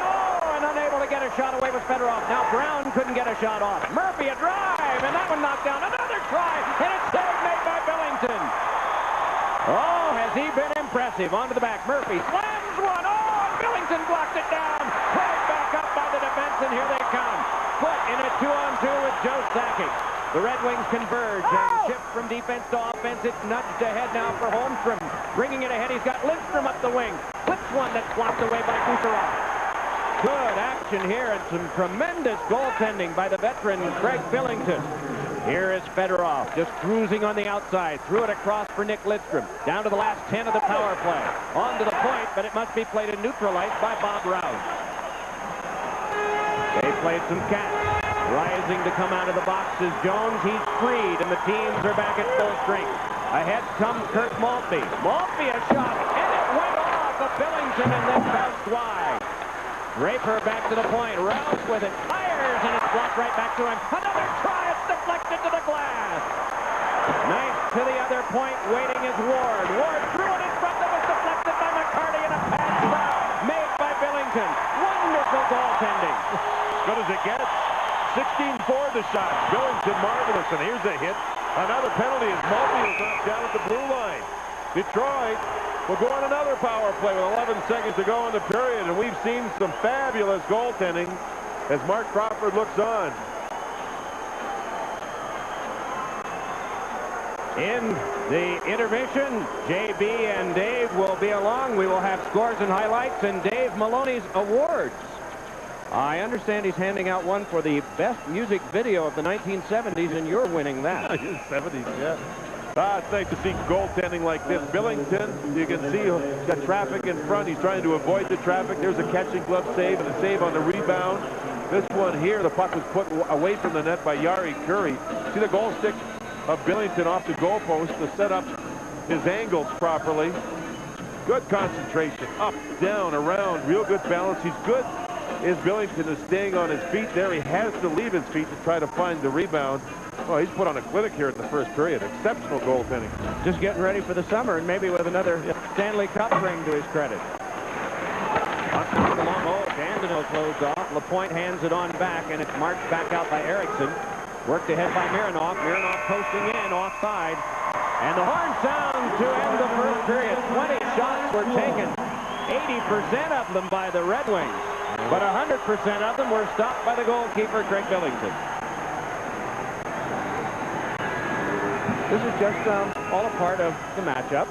and unable to get a shot away with Fedorov. Now Brown couldn't get a shot off. Murphy a drive, and that one knocked down. Another try, and it's save made by Billington. Oh, has he been impressive? Onto the back. Murphy slams one. Oh, and Billington blocked it down. Right back up by the defense, and here they come. Foot in it 2-on-2 with Joe Sakic. The Red Wings converge and shift from defense to offense. It's nudged ahead now for Holmstrom. Bringing it ahead, he's got Lindstrom up the wing. Flips one that's blocked away by Kucherov. Good action here and some tremendous goaltending by the veteran Craig Billington. Here is Fedorov just cruising on the outside. Threw it across for Nick Lidstrom. Down to the last 10 of the power play. On to the point, but it must be played in neutral ice by Bob Rouse. They played some catch. Rising to come out of the box is Jones. He's freed, and the teams are back at full strength. Ahead comes Kurt Maltby. Maltby a shot, and it went off of Billington and then bounced wide. Raper back to the point. Rouse with it. Fires, and it's blocked right back to him. Another try. It's deflected to the glass. Nice to the other point. Waiting is Ward. Ward threw it in front. That was deflected by McCarty, and a pad stop made by Billington. Wonderful goaltending. Good as it gets. 16-4 the shot. Billington marvelous, and here's a hit. Another penalty as Maltby is knocked down at the blue line. Detroit will go on another power play with 11 seconds to go in the period, and we've seen some fabulous goaltending as Mark Crawford looks on. In the intermission, JB and Dave will be along. We will have scores and highlights and Dave Maloney's awards. I understand he's handing out one for the best music video of the 1970s, and you're winning that. 70s, yeah. It's nice to see goaltending like this. Billington, you can see he's got traffic in front. He's trying to avoid the traffic. There's a catching glove save and a save on the rebound. This one here, the puck was put away from the net by Yari Curry. See the goal stick of Billington off the goalpost to set up his angles properly. Good concentration. Up, down, around. Real good balance. He's good. Is Billington is staying on his feet there. He has to leave his feet to try to find the rebound. Oh, he's put on a clinic here in the first period. Exceptional goaltending. Just getting ready for the summer, and maybe with another Stanley Cup ring to his credit. Oh, Dandeneau closed off. Lapointe hands it on back, and it's marched back out by Erickson. Worked ahead by Mironov. Mironov posting in offside. And the horn sound to end the first period. 20 shots were taken. 80% of them by the Red Wings. But 100% of them were stopped by the goalkeeper, Craig Billington. This is just all a part of the matchup.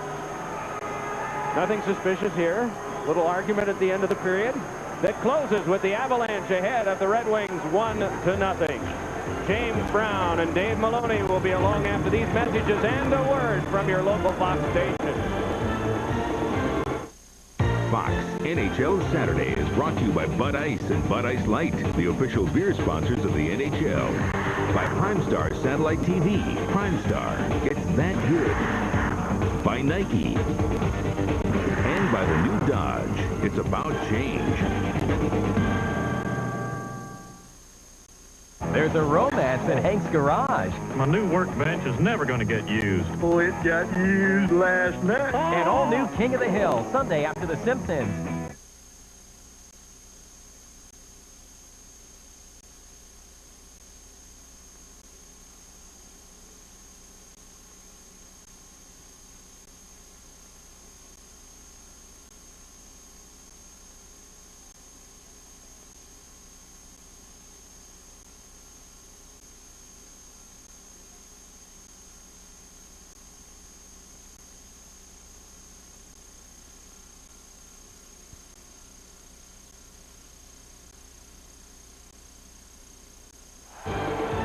Nothing suspicious here. Little argument at the end of the period that closes with the Avalanche ahead of the Red Wings 1-0. James Brown and Dave Maloney will be along after these messages and a word from your local Fox station. Fox NHL Saturday is brought to you by Bud Ice and Bud Ice Light, the official beer sponsors of the NHL. By Primestar Satellite TV. Primestar gets that good. By Nike. And by the new Dodge. It's about change. There's a romance in Hank's garage. My new workbench is never going to get used. Oh, it got used last night. An all-new King of the Hill, Sunday after The Simpsons.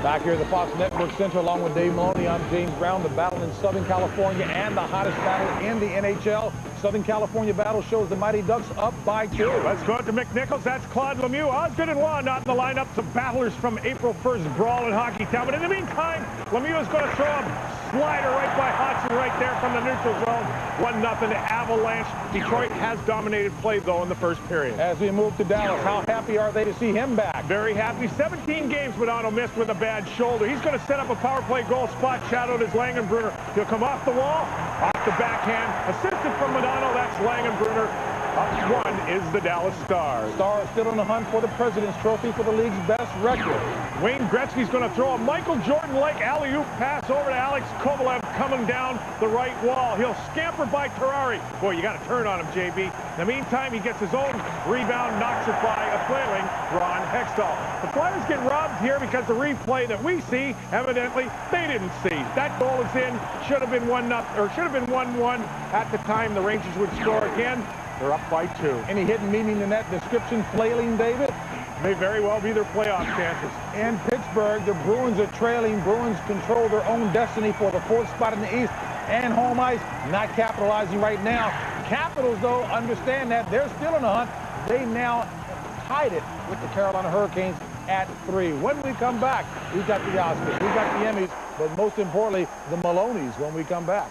Back here at the Fox Network Center along with Dave Maloney, I'm James Brown. The battle in Southern California and the hottest battle in the NHL. Southern California battle shows the Mighty Ducks up by 2. Let's go to McNichols. That's Claude Lemieux. Osgood and Waugh not in the lineup. Some battlers from April 1st brawl in Hockey Town. But in the meantime, Lemieux is going to throw a slider right by Hodgson right there from the neutral zone. 1-0 Avalanche. Detroit has dominated play, though, in the first period. As we move to Dallas, how happy are they to see him back? Very happy. 17 games Modano missed with a bad shoulder. He's going to set up a power play goal. Spot shadowed as Langenbrunner. He'll come off the wall, off the backhand. Assisted from Modano. That's Langenbrunner. Up one is the Dallas Stars. Stars still on the hunt for the President's Trophy for the league's best record. Wayne Gretzky's going to throw a Michael Jordan-like alley-oop pass over to Alex Kovalev. coming down the right wall. He'll scamper by Terrari. Boy, you got to turn on him, JB. In the meantime, he gets his own rebound, knocks it by a flailing Ron Hextall. The Flyers get robbed here because the replay that we see, evidently, they didn't see. That goal is in. Should have been 1-0, or should have been 1-1 at the time the Rangers would score again. They're up by 2. Any hidden meaning in that description, flailing, David? May very well be their playoff chances. In Pittsburgh, the Bruins are trailing. Bruins control their own destiny for the 4th spot in the East. And home ice, not capitalizing right now. Capitals, though, understand that. They're still in the hunt. They now tied it with the Carolina Hurricanes at 3. When we come back, we've got the Oscars, we've got the Emmys, but most importantly, the Maloneys when we come back.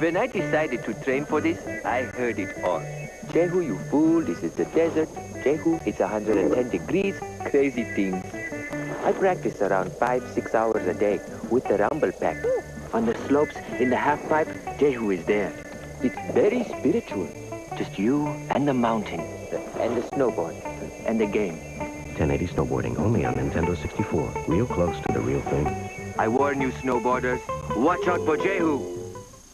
When I decided to train for this, I heard it all. Jehu, you fool, this is the desert. Jehu, it's 110 degrees, crazy things. I practice around 5-6 hours a day with the rumble pack. On the slopes, in the half pipe, Jehu is there. It's very spiritual. Just you and the mountain, and the snowboard, and the game. 1080 snowboarding, only on Nintendo 64. Real close to the real thing. I warn you, snowboarders, watch out for Jehu.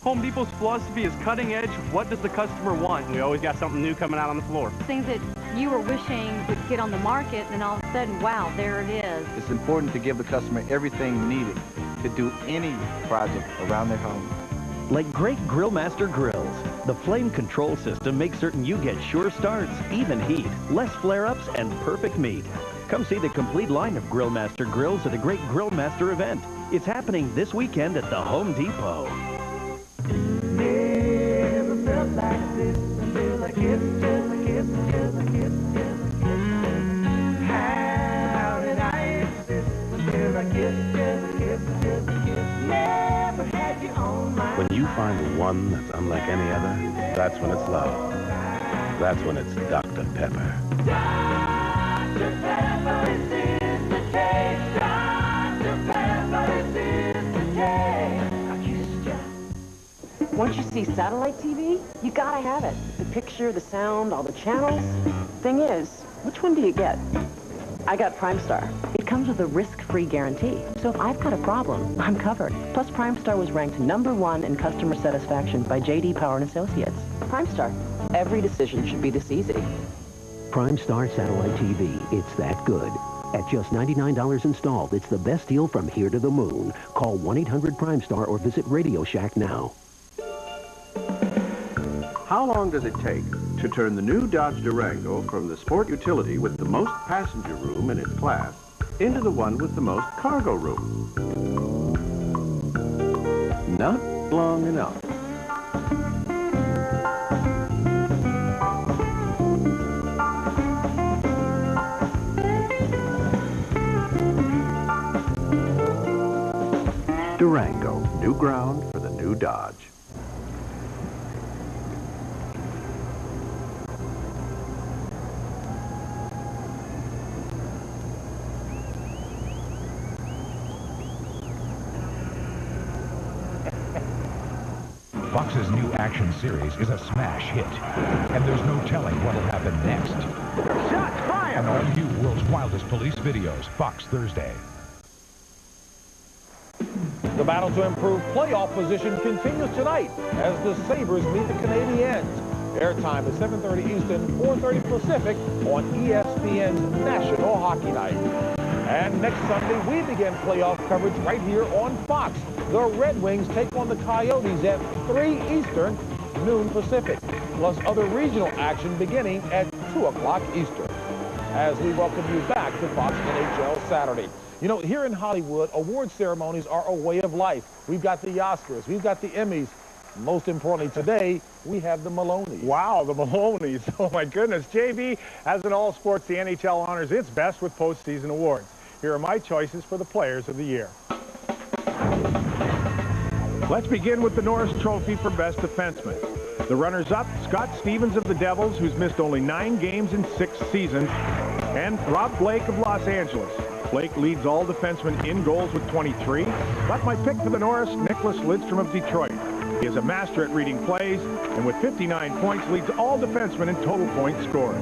Home Depot's philosophy is cutting edge. What does the customer want? We always got something new coming out on the floor. Things that you were wishing would get on the market, and all of a sudden, wow, there it is. It's important to give the customer everything needed to do any project around their home. Like great Grillmaster grills, the flame control system makes certain you get sure starts, even heat, less flare-ups, and perfect meat. Come see the complete line of Grillmaster grills at the Great Grillmaster event. It's happening this weekend at the Home Depot. Never felt like this until I kissed, just a kiss, just a kiss, just a kiss. How did I exist until I kissed, just a kiss, just a kiss. Never had you on my When you find the one that's unlike any other, that's when it's love. That's when it's Dr. Pepper. Dr. Pepper is the taste. Dr. Pepper is the taste. Once you see satellite TV, you gotta have it. The picture, the sound, all the channels. Thing is, which one do you get? I got Primestar. It comes with a risk-free guarantee. So if I've got a problem, I'm covered. Plus, Primestar was ranked #1 in customer satisfaction by J.D. Power & Associates. Primestar. Every decision should be this easy. Primestar Satellite TV. It's that good. At just $99 installed, it's the best deal from here to the moon. Call 1-800-PRIMESTAR or visit Radio Shack now. How long does it take to turn the new Dodge Durango from the sport utility with the most passenger room in its class into the one with the most cargo room? Not long enough. Durango, new ground for the new Dodge. Fox's new action series is a smash hit, and there's no telling what'll happen next. Shots fired! And all new World's Wildest Police Videos, Fox Thursday. The battle to improve playoff position continues tonight as the Sabres meet the Canadiens. Airtime is 7:30 Eastern, 4:30 Pacific on ESPN's National Hockey Night. And next Sunday, we begin playoff coverage right here on Fox. The Red Wings take on the Coyotes at 3 Eastern, noon Pacific, plus other regional action beginning at 2 o'clock Eastern. As we welcome you back to Fox NHL Saturday. You know, here in Hollywood, award ceremonies are a way of life. We've got the Oscars, we've got the Emmys. Most importantly today, we have the Maloneys. Wow, the Maloneys. Oh, my goodness. JB, as in all sports, the NHL honors its best with postseason awards. Here are my choices for the Players of the Year. Let's begin with the Norris Trophy for Best Defenseman. The runners-up, Scott Stevens of the Devils, who's missed only 9 games in 6 seasons. and Rob Blake of Los Angeles. Blake leads all defensemen in goals with 23, but my pick for the Norris, Nicholas Lidstrom of Detroit. He is a master at reading plays, and with 59 points, leads all defensemen in total points scored.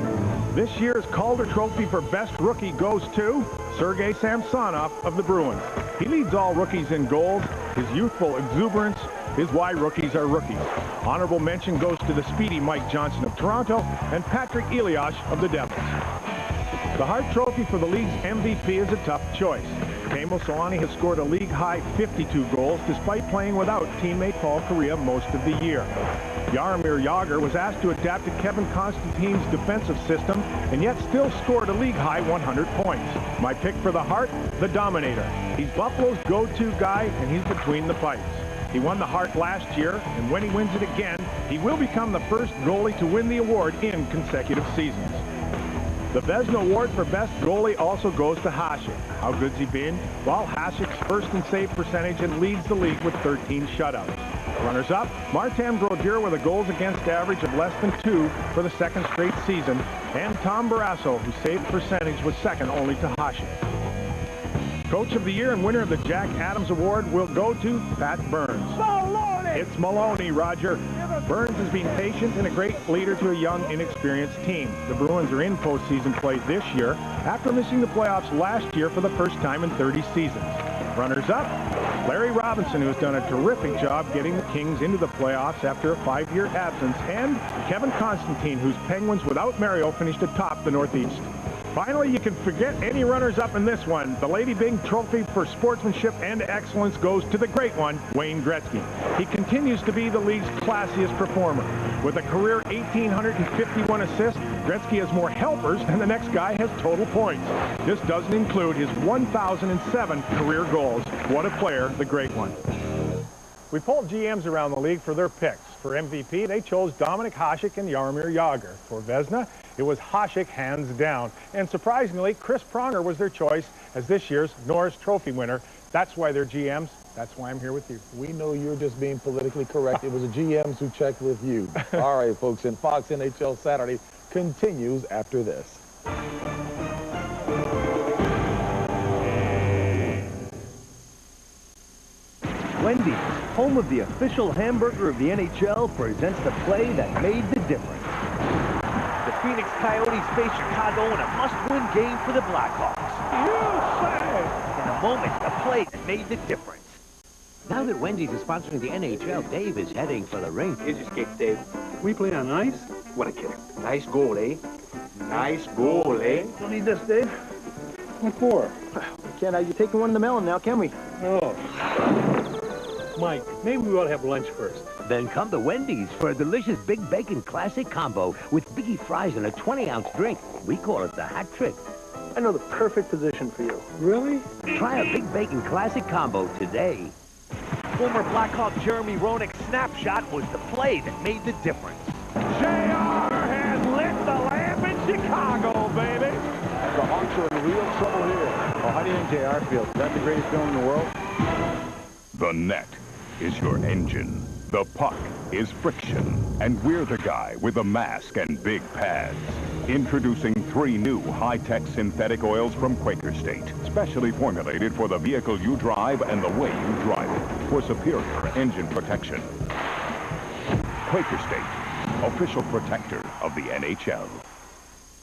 This year's Calder Trophy for Best Rookie goes to Sergei Samsonov of the Bruins. He leads all rookies in goals, his youthful exuberance is why rookies are rookies. Honorable mention goes to the speedy Mike Johnson of Toronto and Patrick Elias of the Devils. The Hart Trophy for the league's MVP is a tough choice. Teemu Selanne has scored a league-high 52 goals despite playing without teammate Paul Kariya most of the year. Jaromir Jagr was asked to adapt to Kevin Constantine's defensive system and yet still scored a league-high 100 points. My pick for the Hart, the Dominator. He's Buffalo's go-to guy, and he's between the pipes. He won the Hart last year, and when he wins it again, he will become the first goalie to win the award in consecutive seasons. The Vezina Award for Best Goalie also goes to Hasek. How good's he been? Well, Hasek's first in save percentage and leads the league with 13 shutouts. Runners-up, Martin Brodeur with a goals against average of less than 2 for the second straight season, and Tom Barrasso, whose save percentage was second only to Hasek. Coach of the Year and winner of the Jack Adams Award will go to Pat Burns. Maloney! It's Maloney, Roger. Burns has been patient and a great leader to a young, inexperienced team. The Bruins are in postseason play this year after missing the playoffs last year for the first time in 30 seasons. Runners-up, Larry Robinson, who has done a terrific job getting the Kings into the playoffs after a 5-year absence, and Kevin Constantine, whose Penguins without Mario finished atop the Northeast. Finally, you can forget any runners-up in this one. The Lady Byng Trophy for Sportsmanship and Excellence goes to the great one, Wayne Gretzky. He continues to be the league's classiest performer. With a career 1,851 assists, Gretzky has more helpers than the next guy has total points. This doesn't include his 1,007 career goals. What a player, the great one. We polled GMs around the league for their picks. For MVP, they chose Dominik Hasek and Jaromir Jagr. For Vezina, it was Hasek hands down. And surprisingly, Chris Pronger was their choice as this year's Norris Trophy winner. That's why they're GMs. That's why I'm here with you. We know you're just being politically correct. It was the GMs who checked with you. All right, folks, and Fox NHL Saturday continues after this. Wendy's, home of the official hamburger of the NHL, presents the play that made the difference. The Phoenix Coyotes face Chicago in a must-win game for the Blackhawks. In a moment, the play that made the difference. Now that Wendy's is sponsoring the NHL, Dave is heading for the rink. Here's your skate, Dave. We play on ice? What a killer. Nice goal, eh? Nice goal, eh? Don't need this, Dave. What for? We can't have you taking one in the melon now, can we? Oh. Mike, maybe we ought to have lunch first. Then come to Wendy's for a delicious Big Bacon Classic Combo with Biggie fries and a 20-ounce drink. We call it the hat trick. I know the perfect position for you. Really? Try a Big Bacon Classic Combo today. Former Blackhawk Jeremy Roenick's snapshot was the play that made the difference. JR has lit the lamp in Chicago, baby. The Hawks are in real trouble here. Oh, how do you think JR feels? Is that the greatest film in the world? The net is your engine. The puck is friction. And we're the guy with the mask and big pads. Introducing 3 new high-tech synthetic oils from Quaker State. Specially formulated for the vehicle you drive and the way you drive it. For superior engine protection. Quaker State, official protector of the NHL.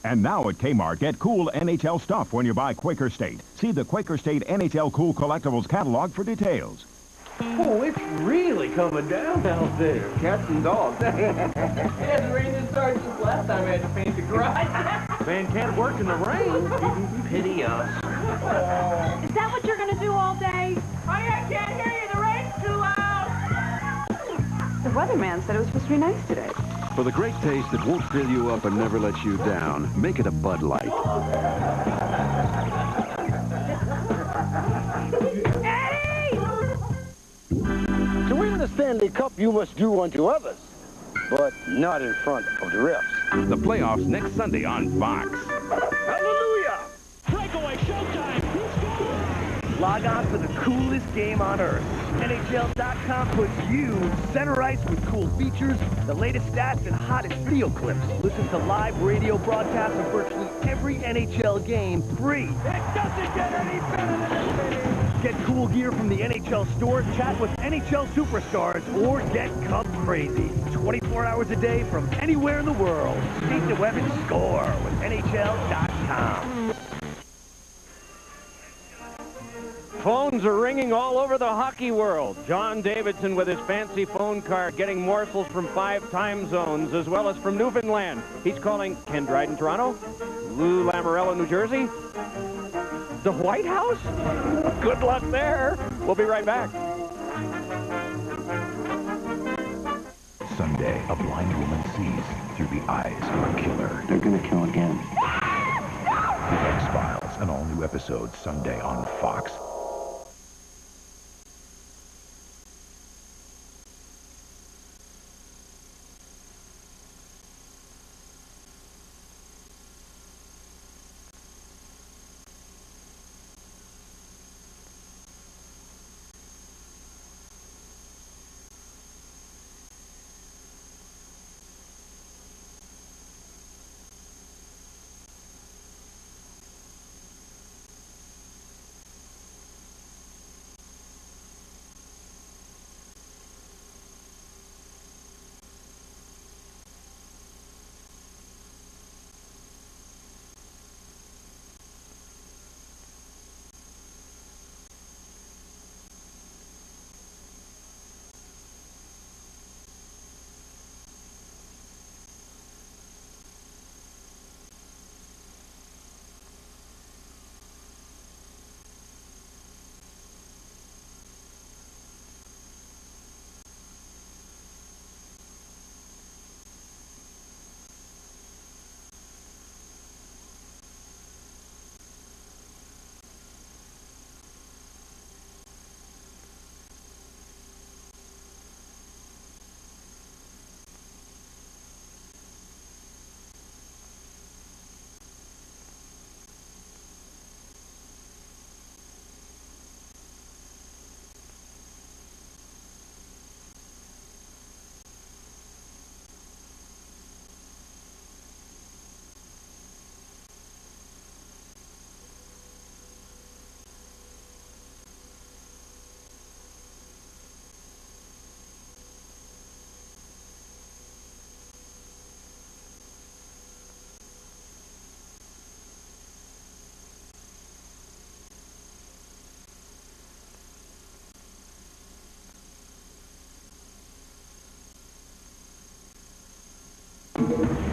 And now at Kmart, get cool NHL stuff when you buy Quaker State. See the Quaker State NHL Cool Collectibles catalog for details. Oh, it's really coming down out there. Cats and dogs. It hasn't rained this hard since last time I had to paint the garage. Van can't work in the rain. Pity us. Is that what you're going to do all day? Honey, I can't hear you. The rain's too loud. The weatherman said it was supposed to be nice today. For the great taste that won't fill you up and never let you down, make it a Bud Light. To win the Stanley Cup, you must do unto others, but not in front of the refs. The playoffs next Sunday on Fox. Hallelujah! Breakaway showtime. Who scores? Log on for the coolest game on earth. NHL.com puts you center ice with cool features, the latest stats, and hottest video clips. Listen to live radio broadcasts of virtually every NHL game free. It doesn't get any better than this. Get cool gear from the NHL store, chat with NHL superstars, or get Cub crazy. 24 hours a day from anywhere in the world. Skate the web and score with NHL.com. Phones are ringing all over the hockey world. John Davidson with his fancy phone card getting morsels from 5 time zones as well as from Newfoundland. He's calling Ken Dryden, Toronto, Lou Lamoriello, New Jersey, the White House? Good luck there. We'll be right back. Sunday, a blind woman sees through the eyes of a killer. They're gonna kill again. The X-Files, an all-new episode Sunday on Fox.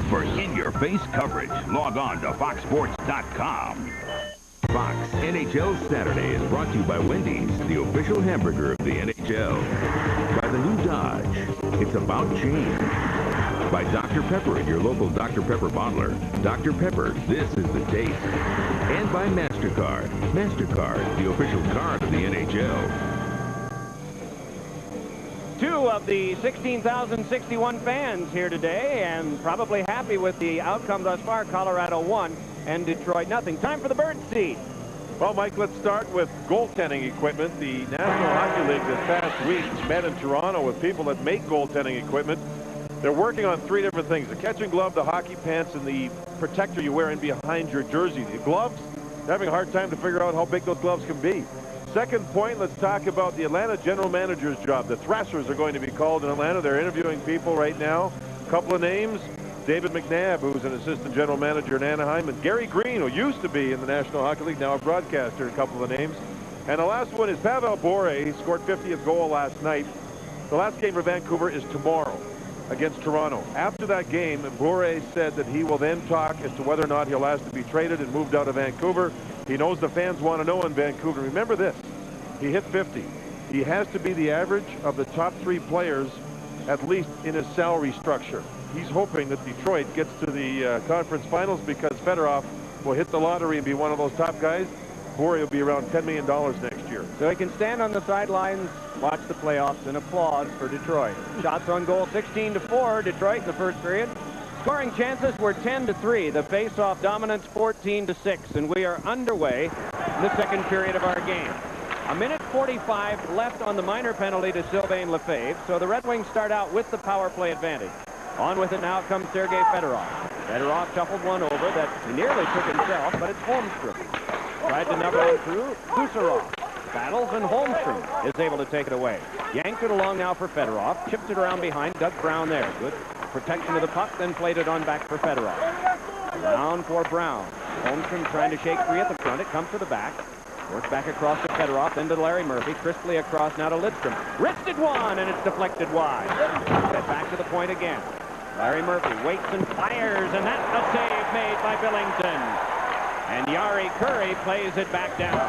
For in-your-face coverage, log on to foxsports.com. Fox NHL Saturday is brought to you by Wendy's, the official hamburger of the NHL. By the new Dodge, it's about change. By Dr. Pepper and your local Dr. Pepper bottler. Dr. Pepper, this is the taste. And by MasterCard. MasterCard, the official card of the NHL. 2 of the 16,061 fans here today, and probably happy with the outcome thus far. Colorado 1 and Detroit nothing. Time for the bird seed. Well, Mike, let's start with goaltending equipment. The National Hockey League this past week met in Toronto with people that make goaltending equipment. They're working on 3 different things: the catching glove, the hockey pants, and the protector you wear in behind your jersey. The gloves, they're having a hard time to figure out how big those gloves can be. Second point, let's talk about the Atlanta general manager's job. The Thrashers are going to be called in Atlanta. They're interviewing people right now. A couple of names: David McNabb, who's an assistant general manager in Anaheim, and Gary Green, who used to be in the National Hockey League, now a broadcaster. A couple of names. And the last one is Pavel Bure. He scored 50th goal last night. The last game for Vancouver is tomorrow against Toronto. After that game, Bure said that he will then talk as to whether or not he'll ask to be traded and moved out of Vancouver. He knows the fans want to know in Vancouver. Remember this: he hit 50. He has to be the average of the top 3 players, at least in his salary structure. He's hoping that Detroit gets to the conference finals because Fedorov will hit the lottery and be one of those top guys. Bure will be around $10 million next year. So he can stand on the sidelines, watch the playoffs, and applause for Detroit. Shots on goal 16-4, Detroit in the first period. Scoring chances were 10-3. The face-off dominance 14-6, and we are underway in the second period of our game. A minute 45 left on the minor penalty to Sylvain Lefebvre, so the Red Wings start out with the power play advantage. On with it now comes Sergei Fedorov. Fedorov shuffled one over that he nearly took himself, but it's Holmstrom. Tried to nub on through. Gusarov battles, and Holmstrom is able to take it away. Yanked it along now for Fedorov. Chips it around behind. Doug Brown there. Good protection of the puck, then played it on back for Fedorov. Brown for Brown. Holmstrom trying to shake free at the front. It comes to the back. Works back across to Fedorov, then to Larry Murphy. Crisply across now to Lidstrom. Wristed one, and it's deflected wide. Get back to the point again. Larry Murphy waits and fires, and that's a save made by Billington. And Yari Curry plays it back down.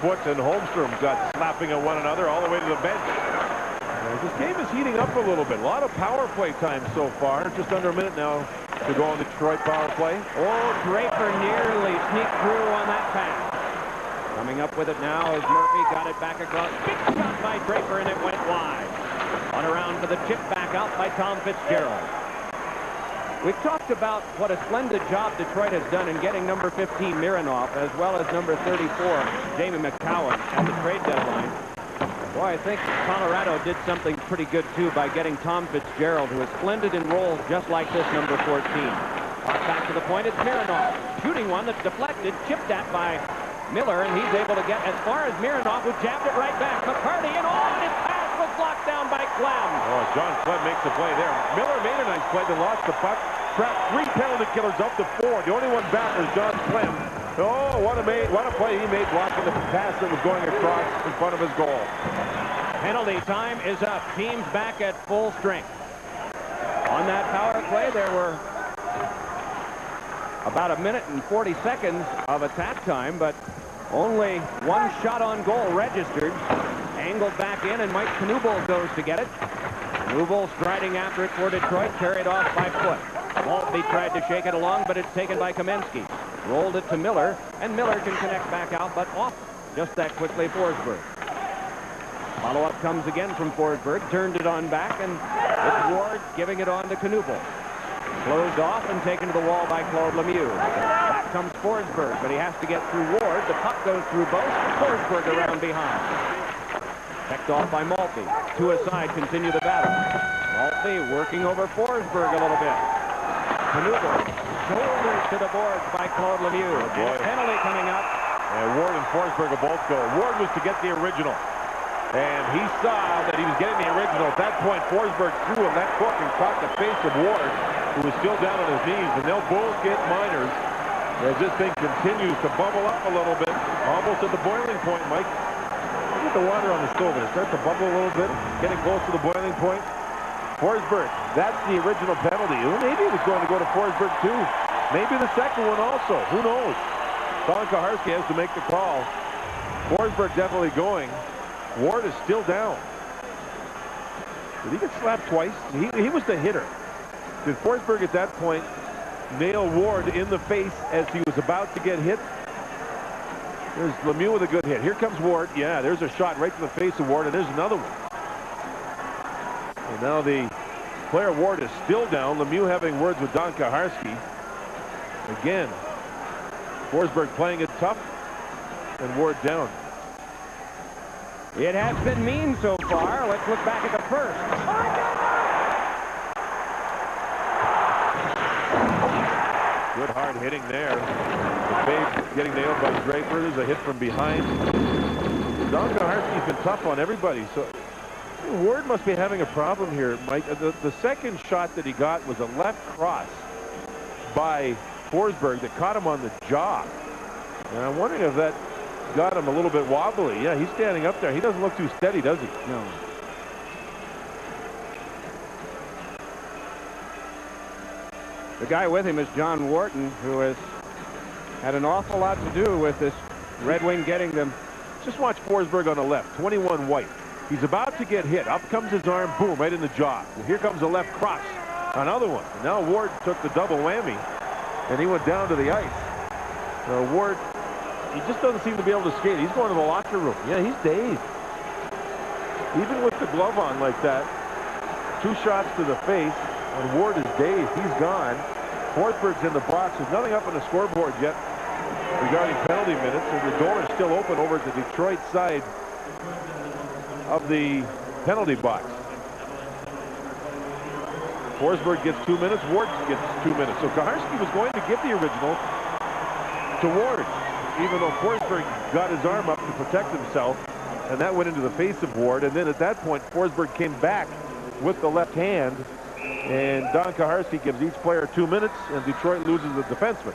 Foots and Holmstrom got slapping at one another all the way to the bench. This game is heating up a little bit. A lot of power play time so far. Just under a minute now to go on the Detroit power play. Oh, Draper nearly sneaked through on that pass. Coming up with it now is Murphy. Got it back across. Big shot by Draper, and it went wide. On around for the chip back out by Tom Fitzgerald. We've talked about what a splendid job Detroit has done in getting number 15 Mironov, as well as number 34 Jamie McCowan at the trade deadline. Boy, I think Colorado did something pretty good too by getting Tom Fitzgerald, who is splendid in roles just like this number 14. Back to the point, it's Mironov shooting one that's deflected, chipped at by Miller, and he's able to get as far as Mironov, who jabbed it right back. McCarty, and his pass was blocked down by Clem. Oh, John Clem makes the play there. Miller made a nice play, then lost the puck. Trapped 3 penalty killers up to 4. The only one back was John Clem. Oh, what a play he made, blocking the pass that was going across in front of his goal. Penalty time is up. Teams back at full strength. On that power play, there were about a minute and 40 seconds of attack time, but only one shot on goal registered. Angled back in, and Mike Knuble goes to get it. Knuble striding after it for Detroit, carried off by Foot. Maltby tried to shake it along, but it's taken by Kamensky. Rolled it to Miller, and Miller can connect back out, but off just that quickly Forsberg. Follow-up comes again from Forsberg, turned it on back, and it's Ward giving it on to Knuble. Closed off and taken to the wall by Claude Lemieux. Back comes Forsberg, but he has to get through Ward. The puck goes through both. Forsberg around behind. Checked off by Maltby. Two aside, continue the battle. Maltby working over Forsberg a little bit. Knuble, shoulders to the boards by Claude Lemieux. And a penalty coming up. And Ward and Forsberg are both go. Ward was to get the original. And he saw that he was getting the original. At that point, Forsberg threw a left hook and caught the face of Ward, who was still down on his knees. And they'll both get minors as this thing continues to bubble up a little bit. Almost at the boiling point, Mike. Look at the water on the stove. It starts to bubble a little bit, getting close to the boiling point. Forsberg, that's the original penalty. Maybe it was going to go to Forsberg too. Maybe the second one also. Who knows? Don Kaharski has to make the call. Forsberg definitely going. Ward is still down. Did he get slapped twice? He was the hitter. Did Forsberg at that point nail Ward in the face as he was about to get hit? There's Lemieux with a good hit. Here comes Ward. Yeah, there's a shot right to the face of Ward, and there's another one. And now the player Ward is still down. Lemieux having words with Don Kaharski. Again, Forsberg playing it tough, and Ward down. It has been mean so far. Let's look back at the first. Good hard hitting there. Lefebvre getting nailed by Draper. There's a hit from behind. Don Kaharski's been tough on everybody. So Ward must be having a problem here, Mike. The second shot that he got was a left cross by Forsberg that caught him on the jaw. And I'm wondering if that got him a little bit wobbly. Yeah, he's standing up there. He doesn't look too steady, does he? No. The guy with him is John Wharton, who has had an awful lot to do with this Red Wing getting them. Just watch Forsberg on the left, 21 white. He's about to get hit. Up comes his arm, boom, right in the jaw. Well, here comes a left cross. Another one. And now Ward took the double whammy, and he went down to the ice. Ward, he just doesn't seem to be able to skate. He's going to the locker room. Yeah, he's dazed. Even with the glove on like that, 2 shots to the face, and Ward is dazed. He's gone. Forsberg's in the box. There's nothing up on the scoreboard yet. regarding penalty minutes, and the door is still open over at the Detroit side of the penalty box. Forsberg gets 2 minutes. Ward gets 2 minutes. So Kaharski was going to give the original to Ward, even though Forsberg got his arm up to protect himself, and that went into the face of Ward. And then at that point, Forsberg came back with the left hand, and Don Kaharski gives each player 2 minutes, and Detroit loses the defenseman.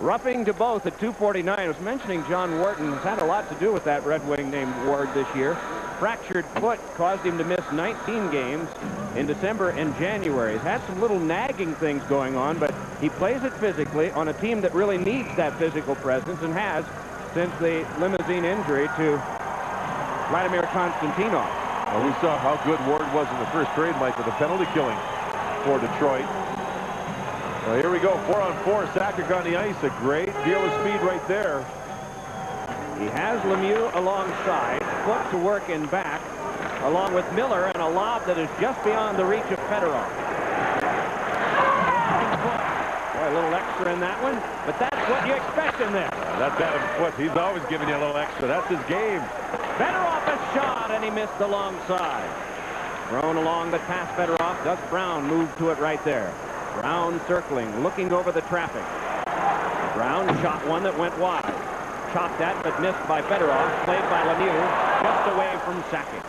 Roughing to both at 2:49. I was mentioning John Wharton has had a lot to do with that Red Wing named Ward this year. Fractured foot caused him to miss 19 games in December and January. He's had some little nagging things going on, but he plays it physically on a team that really needs that physical presence and has since the limousine injury to Vladimir Konstantinov. Well, we saw how good Ward was in the first period, Mike, with the penalty killing for Detroit. Well, here we go, 4-on-4. Sakic on the ice. A great deal of speed right there. He has Lemieux alongside, foot to work in back, along with Miller, and a lob that is just beyond the reach of Fedorov. Boy, a little extra in that one, but that's what you expect in this. That's Adam Foote. He's always giving you a little extra. That's his game. Fedorov a shot, and he missed the long side. Thrown along, but past Fedorov. Gus Brown moved to it right there. Brown circling, looking over the traffic. Brown shot one that went wide. Chopped at, but missed by Fedorov. Played by Lemieux, just away from Sakic.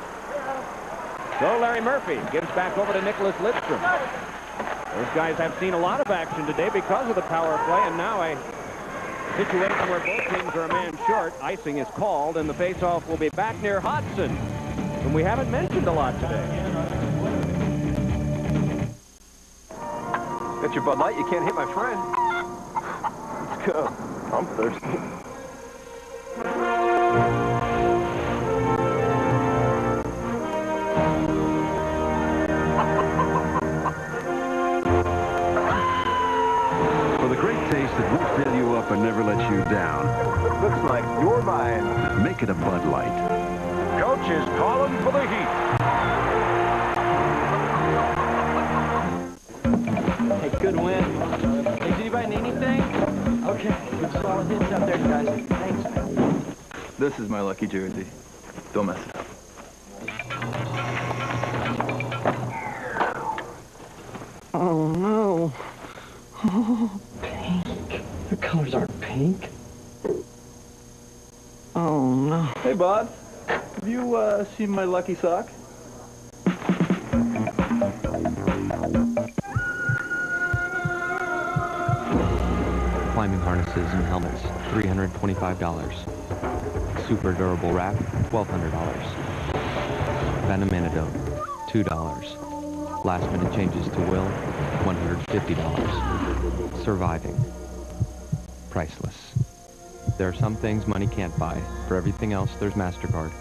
So Larry Murphy gives back over to Nicholas Lidstrom. Those guys have seen a lot of action today because of the power play, and now a situation where both teams are a man short. Icing is called, and the faceoff will be back near Hodgson, whom we haven't mentioned a lot today. Got your Bud Light, you can't hit my friend. Let's go. I'm thirsty. For the great taste that won't fill you up and never let you down. Looks like you're mine. Make it a Bud Light. Coach is calling for the Heat. Hey, good win. Hey, did anybody need anything? Okay, good solid hits out there, guys. Thanks, man. This is my lucky jersey. Don't mess it up. Oh, no. Oh, pink. The colors aren't pink. Oh, no. Hey, Bob. Have you seen my lucky sock? Climbing harnesses and helmets, $325. Super durable wrap, $1,200. Venom antidote, $2. Last minute changes to will, $150. Surviving, priceless. There are some things money can't buy. For everything else, there's MasterCard.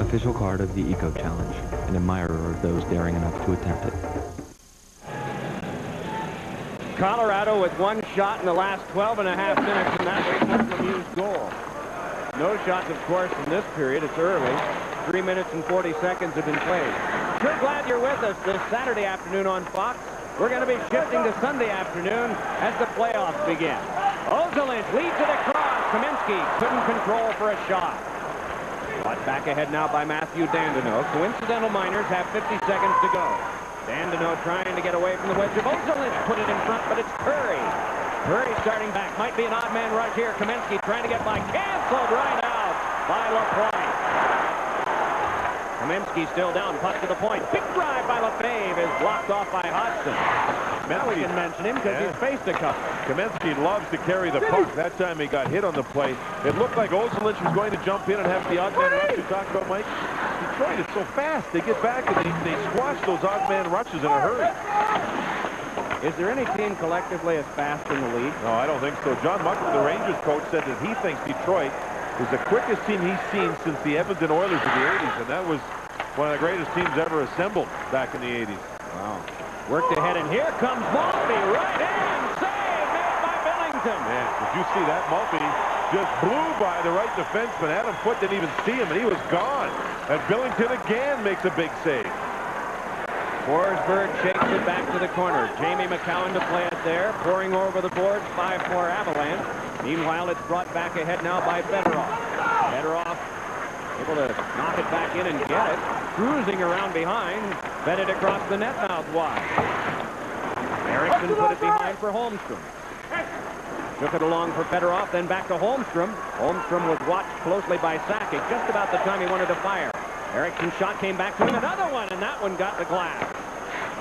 Official card of the Eco Challenge, an admirer of those daring enough to attempt it. Colorado with one shot in the last 12 and a half minutes, and that was Lemieux's goal. No shots, of course, in this period. It's early. 3 minutes and 40 seconds have been played. Sure glad you're with us this Saturday afternoon on Fox. We're going to be shifting to Sunday afternoon as the playoffs begin. Ozelin leads it across. Kaminsky couldn't control for a shot. Brought back ahead now by Matthew Dandino. Coincidental Miners have 50 seconds to go. Dandino trying to get away from the wedge of Ozelin. Put it in front, but it's Curry. Curry starting back. Might be an odd man rush here. Kaminsky trying to get by. Canceled right out by LaPointe. Kaminsky still down. Puck to the point. Big drive by Lefebvre is blocked off by Hodgson. Now we can mention him because he's faced a couple. Kaminsky loves to carry the puck. That time he got hit on the play. It looked like Ozelin was going to jump in and have the odd man rush you talked about, Mike. Detroit is so fast. They get back and they squash those odd man rushes in a hurry. Is there any team collectively as fast in the league? No, I don't think so. John Muckler, the Rangers coach, said that he thinks Detroit is the quickest team he's seen since the Edmonton Oilers of the 80s, and that was one of the greatest teams ever assembled back in the 80s. Wow. Worked ahead, and here comes Maltby. Right in. Save made by Billington. Man, did you see that? Maltby just blew by the right defenseman. Adam Foote didn't even see him, and he was gone. And Billington again makes a big save. Forsberg shakes it back to the corner. Jamie McCowan to play it there. Pouring over the boards, 5 more Avalanche. Meanwhile, it's brought back ahead now by Fedorov. Fedorov able to knock it back in and get it. Cruising around behind. Fed it across the net mouth wide. Eriksson put it behind for Holmstrom. Took it along for Fedorov, then back to Holmstrom. Holmstrom was watched closely by Sakic just about the time he wanted to fire. Eriksson's shot came back to him, another one, and that one got the glass.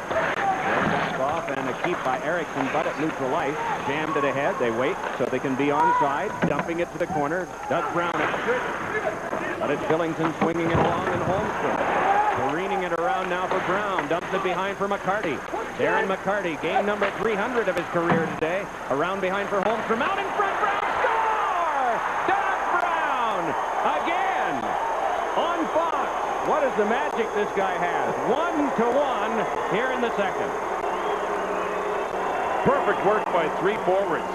Back off, and a keep by Eriksson, but at neutral ice. Jammed it ahead. They wait so they can be onside. Dumping it to the corner. Doug Brown after it. But it's Billington swinging it along, and Holmstrom careening it around now for Brown. Dumps it behind for McCarty. Darren McCarty, game number 300 of his career today. Around behind for Holmstrom. Out in front, Brown, score! Doug Brown, again, on Fox. What is the magic this guy has? 1-1 here in the second. Perfect work by 3 forwards.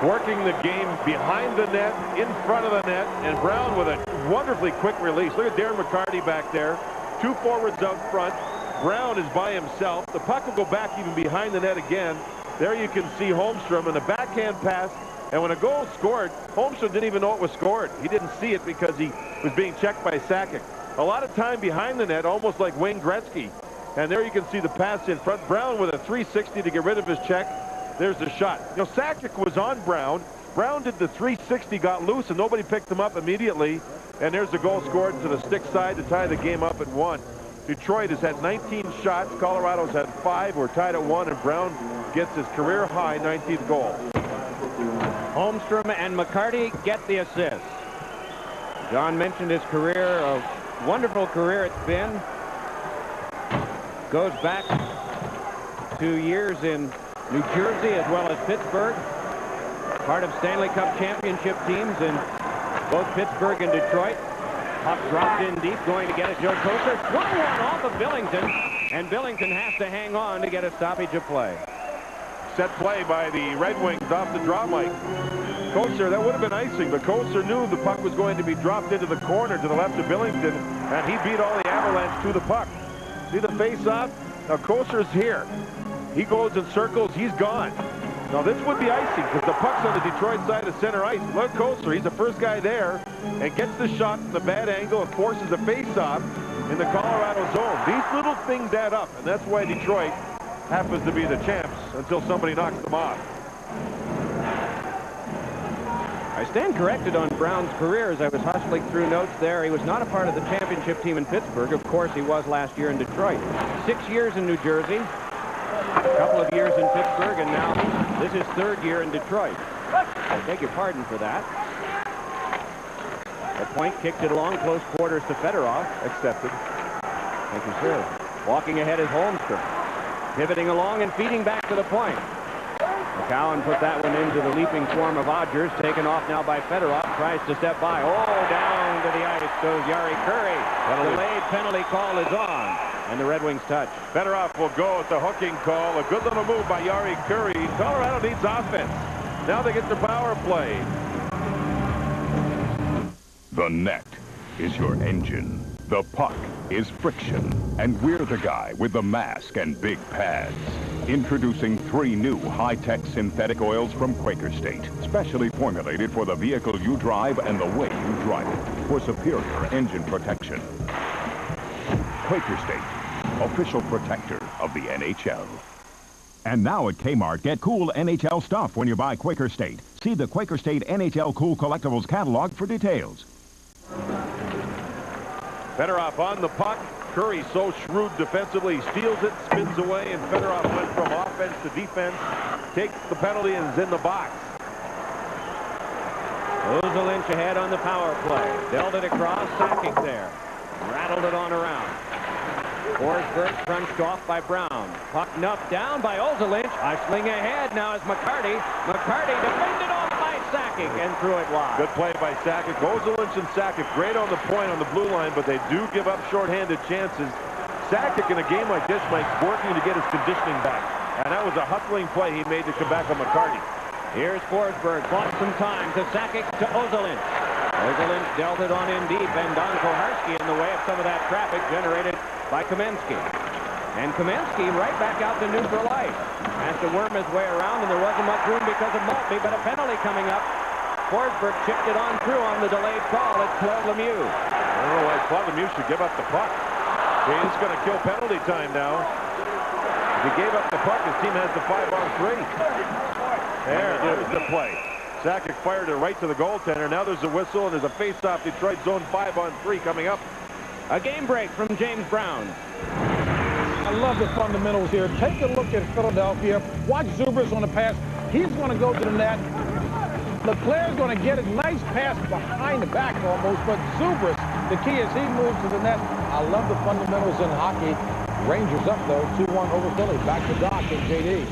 Working the game behind the net, in front of the net, and Brown with a wonderfully quick release. Look at Darren McCarty back there. 2 forwards out front. Brown is by himself. The puck will go back even behind the net again. There you can see Holmstrom, and the backhand pass. And when a goal is scored, Holmstrom didn't even know it was scored. He didn't see it because he was being checked by Sakic. A lot of time behind the net, almost like Wayne Gretzky. And there you can see the pass in front. Brown with a 360 to get rid of his check. There's the shot. You know, Sakic was on Brown. Brown did the 360, got loose, and nobody picked him up immediately. And there's the goal scored to the stick side to tie the game up at 1. Detroit has had 19 shots. Colorado's had 5. We're tied at 1, and Brown gets his career high 19th goal. Holmstrom and McCarty get the assist. John mentioned his career, a wonderful career it's been. Goes back to years in New Jersey as well as Pittsburgh. Part of Stanley Cup championship teams in both Pittsburgh and Detroit. Puck dropped in deep, going to get it. Joe Kocur swung one off of Billington, and Billington has to hang on to get a stoppage of play. Set play by the Red Wings off the draw, Mike. Kocur, that would have been icing, but Kocur knew the puck was going to be dropped into the corner to the left of Billington, and he beat all the Avalanche to the puck. See the face-off? Now Kocur's here. He goes in circles, he's gone. Now this would be icing because the puck's on the Detroit side of center ice. Look, Kocur, he's the first guy there and gets the shot from the bad angle and forces a face-off in the Colorado zone. These little things add up, and that's why Detroit happens to be the champs until somebody knocks them off. I stand corrected on Brown's career as I was hustling through notes there. He was not a part of the championship team in Pittsburgh. Of course, he was last year in Detroit. 6 years in New Jersey, a couple of years in Pittsburgh, and now this is 3rd year in Detroit. I beg your pardon for that. The point kicked it along close quarters to Fedorov. Accepted. Thank you, sir. Walking ahead is Holmstrom. Pivoting along and feeding back to the point. McCowan put that one into the leaping form of Odgers. Taken off now by Fedorov. Tries to step by. Oh, down to the ice goes Jari Kurri. Delayed penalty call is on. And the Red Wings touch. Fedorov will go at the hooking call. A good little move by Jari Kurri. Colorado needs offense. Now they get the power play. The net is your engine. The puck is friction. And we're the guy with the mask and big pads. Introducing 3 new high-tech synthetic oils from Quaker State. Specially formulated for the vehicle you drive and the way you drive it. For superior engine protection. Quaker State, official protector of the NHL. And now at Kmart, get cool NHL stuff when you buy Quaker State. See the Quaker State NHL Cool Collectibles catalog for details. Fedorov on the puck. Kurri so shrewd defensively, steals it, spins away, and Fedorov went from offense to defense, takes the penalty, and is in the box. Ozelinch ahead on the power play. Dealt it across, Sakic there. Rattled it on around. Forsberg crunched off by Brown. Puck knocked down by Ozelinch. Hustling ahead now is McCarty. McCarty defended off by Sakic and threw it wide. Good play by Sakic. Ozelinch and Sakic great on the point on the blue line, but they do give up shorthanded chances. Sakic in a game like this, Mike, working to get his conditioning back. And that was a hustling play he made to come back on McCarty. Here's Forsberg. Bought some time to Sakic to Ozelinch. Ozelinch dealt it on in deep, and Don Koharski in the way of some of that traffic generated by Kamensky. And Kamensky right back out to neutral ice. Has to worm his way around, and there wasn't much room because of Maltby, but a penalty coming up. Forsberg chipped it on through on the delayed call. It's Claude Lemieux. I don't know why Claude Lemieux should give up the puck. He's going to kill penalty time now. If he gave up the puck, his team has the 5-on-3. There's the play. Sakic fired it right to the goaltender. Now there's a whistle, and there's a face-off. Detroit zone 5-on-3 coming up. A game break from James Brown. I love the fundamentals here. Take a look at Philadelphia. Watch Zubris on the pass. He's going to go to the net. Leclerc's going to get a nice pass behind the back almost, but Zubris, the key is he moves to the net. I love the fundamentals in hockey. Rangers up, though, 2-1 over Philly. Back to Doc and JD.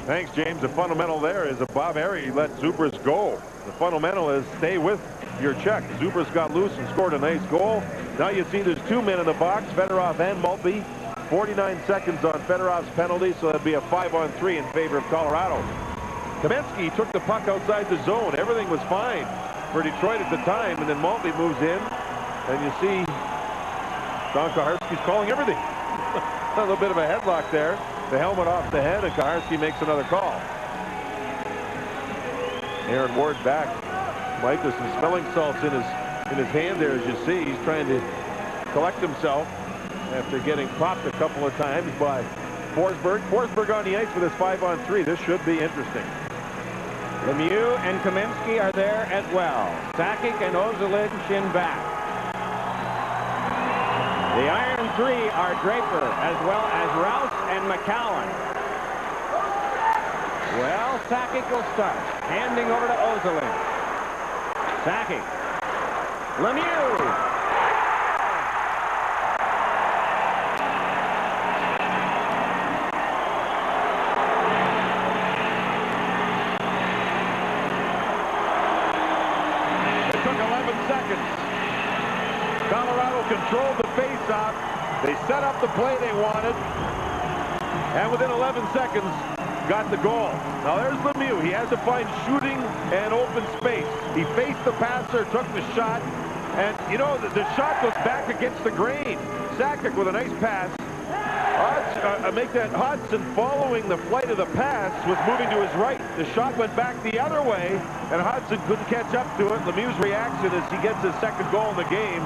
Thanks, James. The fundamental there is that Bob Harry let Zubris go. The fundamental is stay with your check. Zubris got loose and scored a nice goal. Now you see there's 2 men in the box, Fedorov and Maltby. 49 seconds on Fedorov's penalty, so it'd be a 5-on-3 in favor of Colorado. Kamensky took the puck outside the zone. Everything was fine for Detroit at the time, and then Maltby moves in, and you see Don Kaharski's calling everything. A little bit of a headlock there. The helmet off the head, and Kaharski makes another call. Aaron Ward back. Mike, with some smelling salts in his hand there, as you see. He's trying to collect himself after getting popped a couple of times by Forsberg. Forsberg on the ice with his 5-on-3. This should be interesting. Lemieux and Kamensky are there as well. Sakic and Ozilin in back. The Iron Three are Draper as well as Rouse and McCowan. Well, Sakic will start. Handing over to Ozilin. Sakic. Lemieux. Colorado controlled the face-off. They set up the play they wanted, and within 11 seconds, got the goal. Now there's Lemieux. He has to find shooting and open space. He faced the passer, took the shot, and you know the shot goes back against the grain. Sakic with a nice pass. Hodgson, following the flight of the pass, was moving to his right. The shot went back the other way, and Hodgson couldn't catch up to it. Lemieux's reaction as he gets his second goal in the game.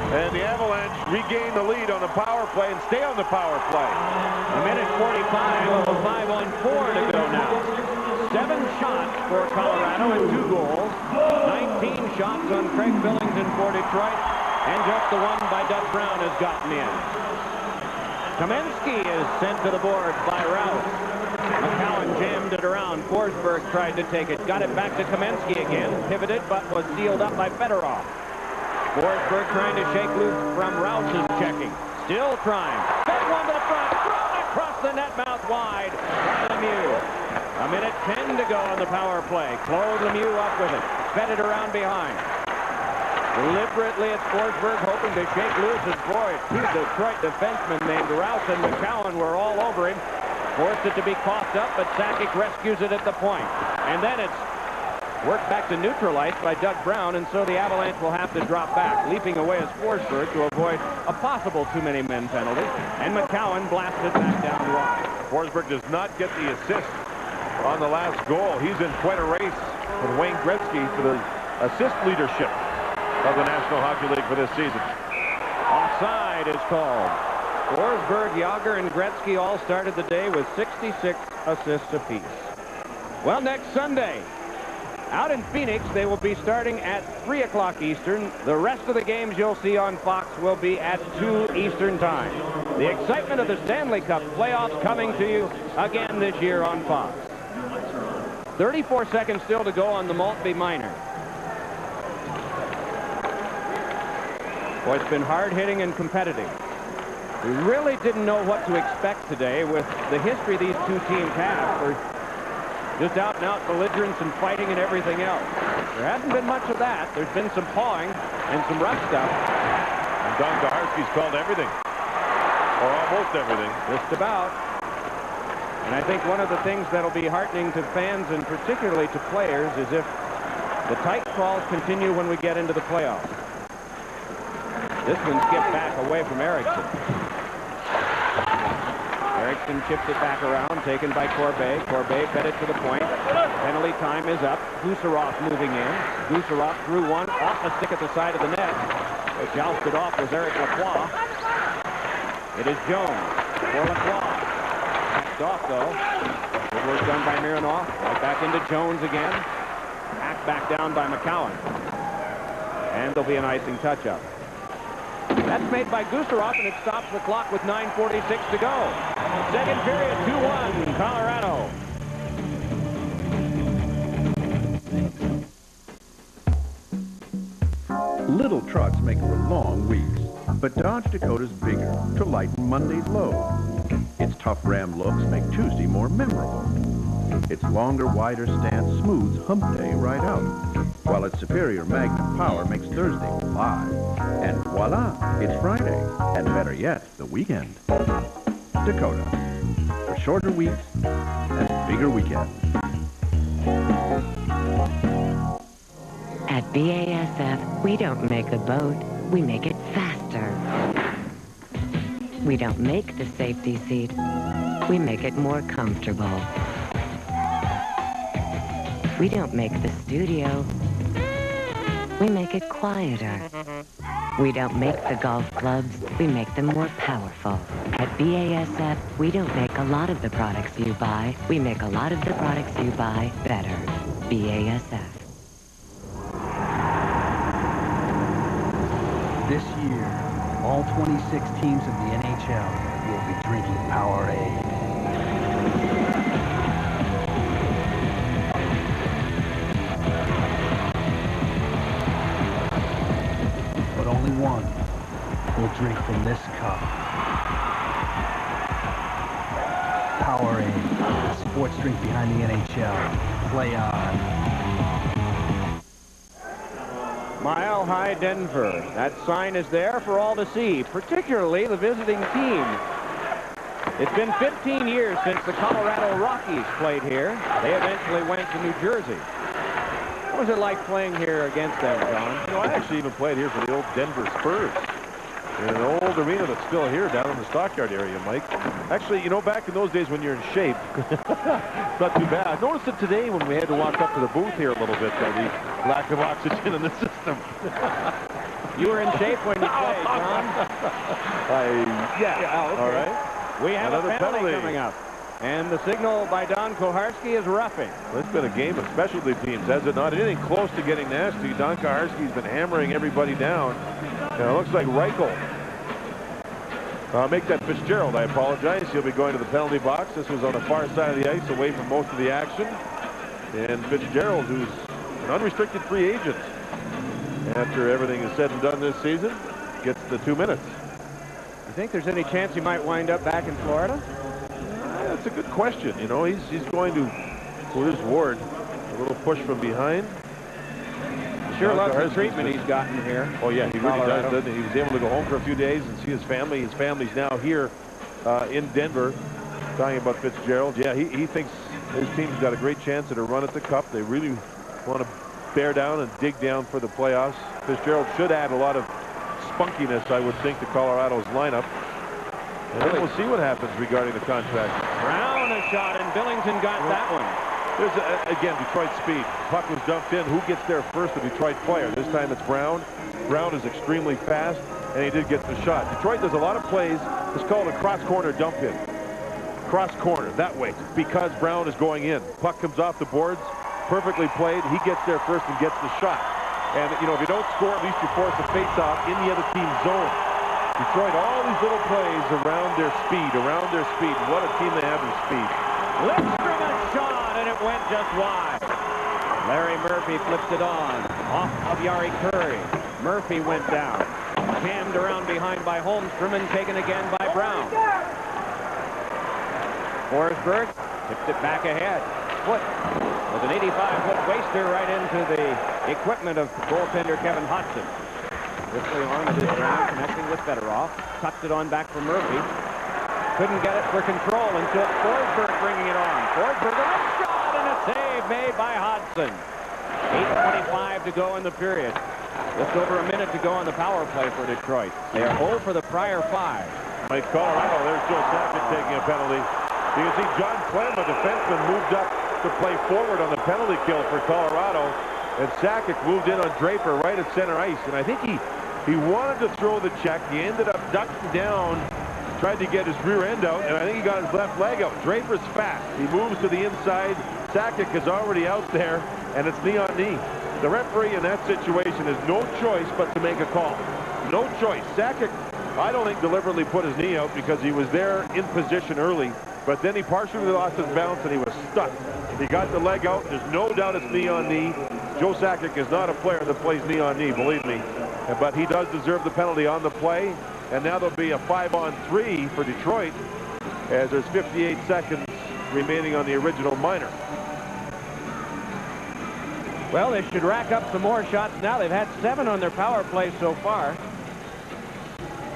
And the Avalanche regain the lead on the power play and stay on the power play. A minute 45, 5-on-4 to go now. 7 shots for Colorado and 2 goals. 19 shots on Craig Billington for Detroit. And just the one by Doug Brown has gotten in. Kamensky is sent to the board by Rouse. McCowan jammed it around. Forsberg tried to take it. Got it back to Kamensky again. Pivoted, but was sealed up by Fedorov. Forsberg trying to shake loose from Rouse's checking. Still trying. Fed one to the front. Thrown across the net mouth wide. Lemieux. A minute 10 to go on the power play. Claude Lemieux up with it. Fed it around behind. Deliberately, it's Forsberg hoping to shake loose his boys. 2 Detroit defensemen named Rouse and McCowan were all over him. Forced it to be coughed up, but Sakic rescues it at the point. And then it's worked back to neutral ice by Doug Brown, and so the Avalanche will have to drop back. Leaping away is Forsberg to avoid a possible too-many-men penalty. And McCowan blasted back down wide. Forsberg does not get the assist on the last goal. He's in quite a race with Wayne Gretzky for the assist leadership of the National Hockey League for this season. Offside is called. Forsberg, Yager, and Gretzky all started the day with 66 assists apiece. Well, next Sunday, out in Phoenix, they will be starting at 3 o'clock Eastern. The rest of the games you'll see on Fox will be at 2 Eastern time. The excitement of the Stanley Cup playoffs coming to you again this year on Fox. 34 seconds still to go on the Maltby minor. Boy, it's been hard-hitting and competitive. We really didn't know what to expect today with the history these two teams have for just out-and-out belligerence and fighting and everything else. There hasn't been much of that. There's been some pawing and some rough stuff. And Don Kaharski's called everything, or almost everything. Just about. And I think one of the things that'll be heartening to fans and particularly to players is if the tight calls continue when we get into the playoffs. This one skipped back away from Erickson. Erickson chips it back around, taken by Corbet. Corbet fed it to the point. Penalty time is up. Gusarov moving in. Gusarov threw one off a stick at the side of the net. They jousted off was Eric Lacroix. It is Jones for Lacroix. Backed off, though. Good work done by Mironov. Right back into Jones again. Hacked back down by McCowan. And there'll be an icing touch-up. That's made by Gusarov, and it stops the clock with 9:46 to go. Second period, 2-1, Colorado. Little trucks make for long weeks, but Dodge Dakota's bigger to lighten Monday's load. Its tough Ram looks make Tuesday more memorable. Its longer, wider stance smooths hump day right out, while its superior magnet power makes Thursday fly. And voila, it's Friday, and better yet, the weekend. Dakota, for shorter weeks and bigger weekends. At BASF, we don't make a boat, we make it faster. We don't make the safety seat, we make it more comfortable. We don't make the studio, we make it quieter. We don't make the golf clubs, we make them more powerful. At BASF, we don't make a lot of the products you buy, we make a lot of the products you buy better. BASF. This year, all 26 teams of the NHL will be drinking Powerade. But only one will drink from this cup. Powerade, the sports drink behind the NHL. Play on. Mile High Denver. That sign is there for all to see, particularly the visiting team. It's been 15 years since the Colorado Rockies played here. They eventually went to New Jersey. What was it like playing here against them, John? You know, I actually even played here for the old Denver Spurs. In an old arena that's still here down in the Stockyard area, Mike. Actually, you know, back in those days when you're in shape, not too bad. I noticed it today when we had to walk up to the booth here a little bit, by the lack of oxygen in the system. You were in shape when you played, John? Yeah. Okay. All right. We have Another a penalty coming up. And the signal by Don Koharski is roughing. Well, it's been a game of specialty teams, has it not? Anything close to getting nasty. Don Koharski's been hammering everybody down. And it looks like Reichel. Make that Fitzgerald, I apologize. He'll be going to the penalty box. This was on the far side of the ice, away from most of the action. And Fitzgerald, who's an unrestricted free agent, after everything is said and done this season, gets the 2 minutes. You think there's any chance he might wind up back in Florida? That's a good question. You know, he's going to Liz Ward. A little push from behind. Sure loves the treatment he's gotten here. Oh, yeah, he really Colorado. does, doesn't he? He was able to go home for a few days and see his family. His family's now here in Denver. Talking about Fitzgerald. Yeah, he thinks his team's got a great chance at a run at the Cup. They really want to bear down and dig down for the playoffs. Fitzgerald should add a lot of spunkiness, I would think, to Colorado's lineup. And then we'll see what happens regarding the contract. Brown a shot, and Billington got that one. There's, again, Detroit speed. Puck was dumped in. Who gets there first? The Detroit player. This time it's Brown. Brown is extremely fast, and he did get the shot. Detroit does a lot of plays. It's called a cross-corner dump-in. Cross-corner, that way, because Brown is going in. Puck comes off the boards, perfectly played. He gets there first and gets the shot. And, you know, if you don't score, at least you force a face-off in the other team's zone. Detroit, all these little plays around their speed, What a team they have in speed. Lidstrom a shot, and it went just wide. Larry Murphy flips it on, off of Yari Curry. Murphy went down, jammed around behind by Holmstrom and taken again by Brown. Forsberg tipped it back ahead. Foot with an 85-foot waster right into the equipment of goaltender Kevin Hodgson. Quickly on to Brown, connecting with Fedorov. Tucked it on back for Murphy. Couldn't get it for control until Forsberg bringing it on. Forsberg, a shot and a save made by Hodgson. 8:25 to go in the period. Just over a minute to go on the power play for Detroit. They are 0 for the prior 5. by Colorado. There's Joe Sakic taking a penalty. You can see John Clem, a defenseman, moved up to play forward on the penalty kill for Colorado. And Sakic moved in on Draper right at center ice. And I think he wanted to throw the check. He ended up ducking down, tried to get his rear end out, and I think he got his left leg out. Draper's fast. He moves to the inside. Sakic is already out there, and it's knee on knee. The referee in that situation has no choice but to make a call. No choice. Sakic, I don't think deliberately put his knee out because he was there in position early, but then he partially lost his balance and he was stuck. He got the leg out. There's no doubt it's knee on knee. Joe Sakic is not a player that plays knee on knee, believe me. But he does deserve the penalty on the play. And now there'll be a 5-on-3 for Detroit as there's 58 seconds remaining on the original minor. Well, they should rack up some more shots now. They've had 7 on their power play so far.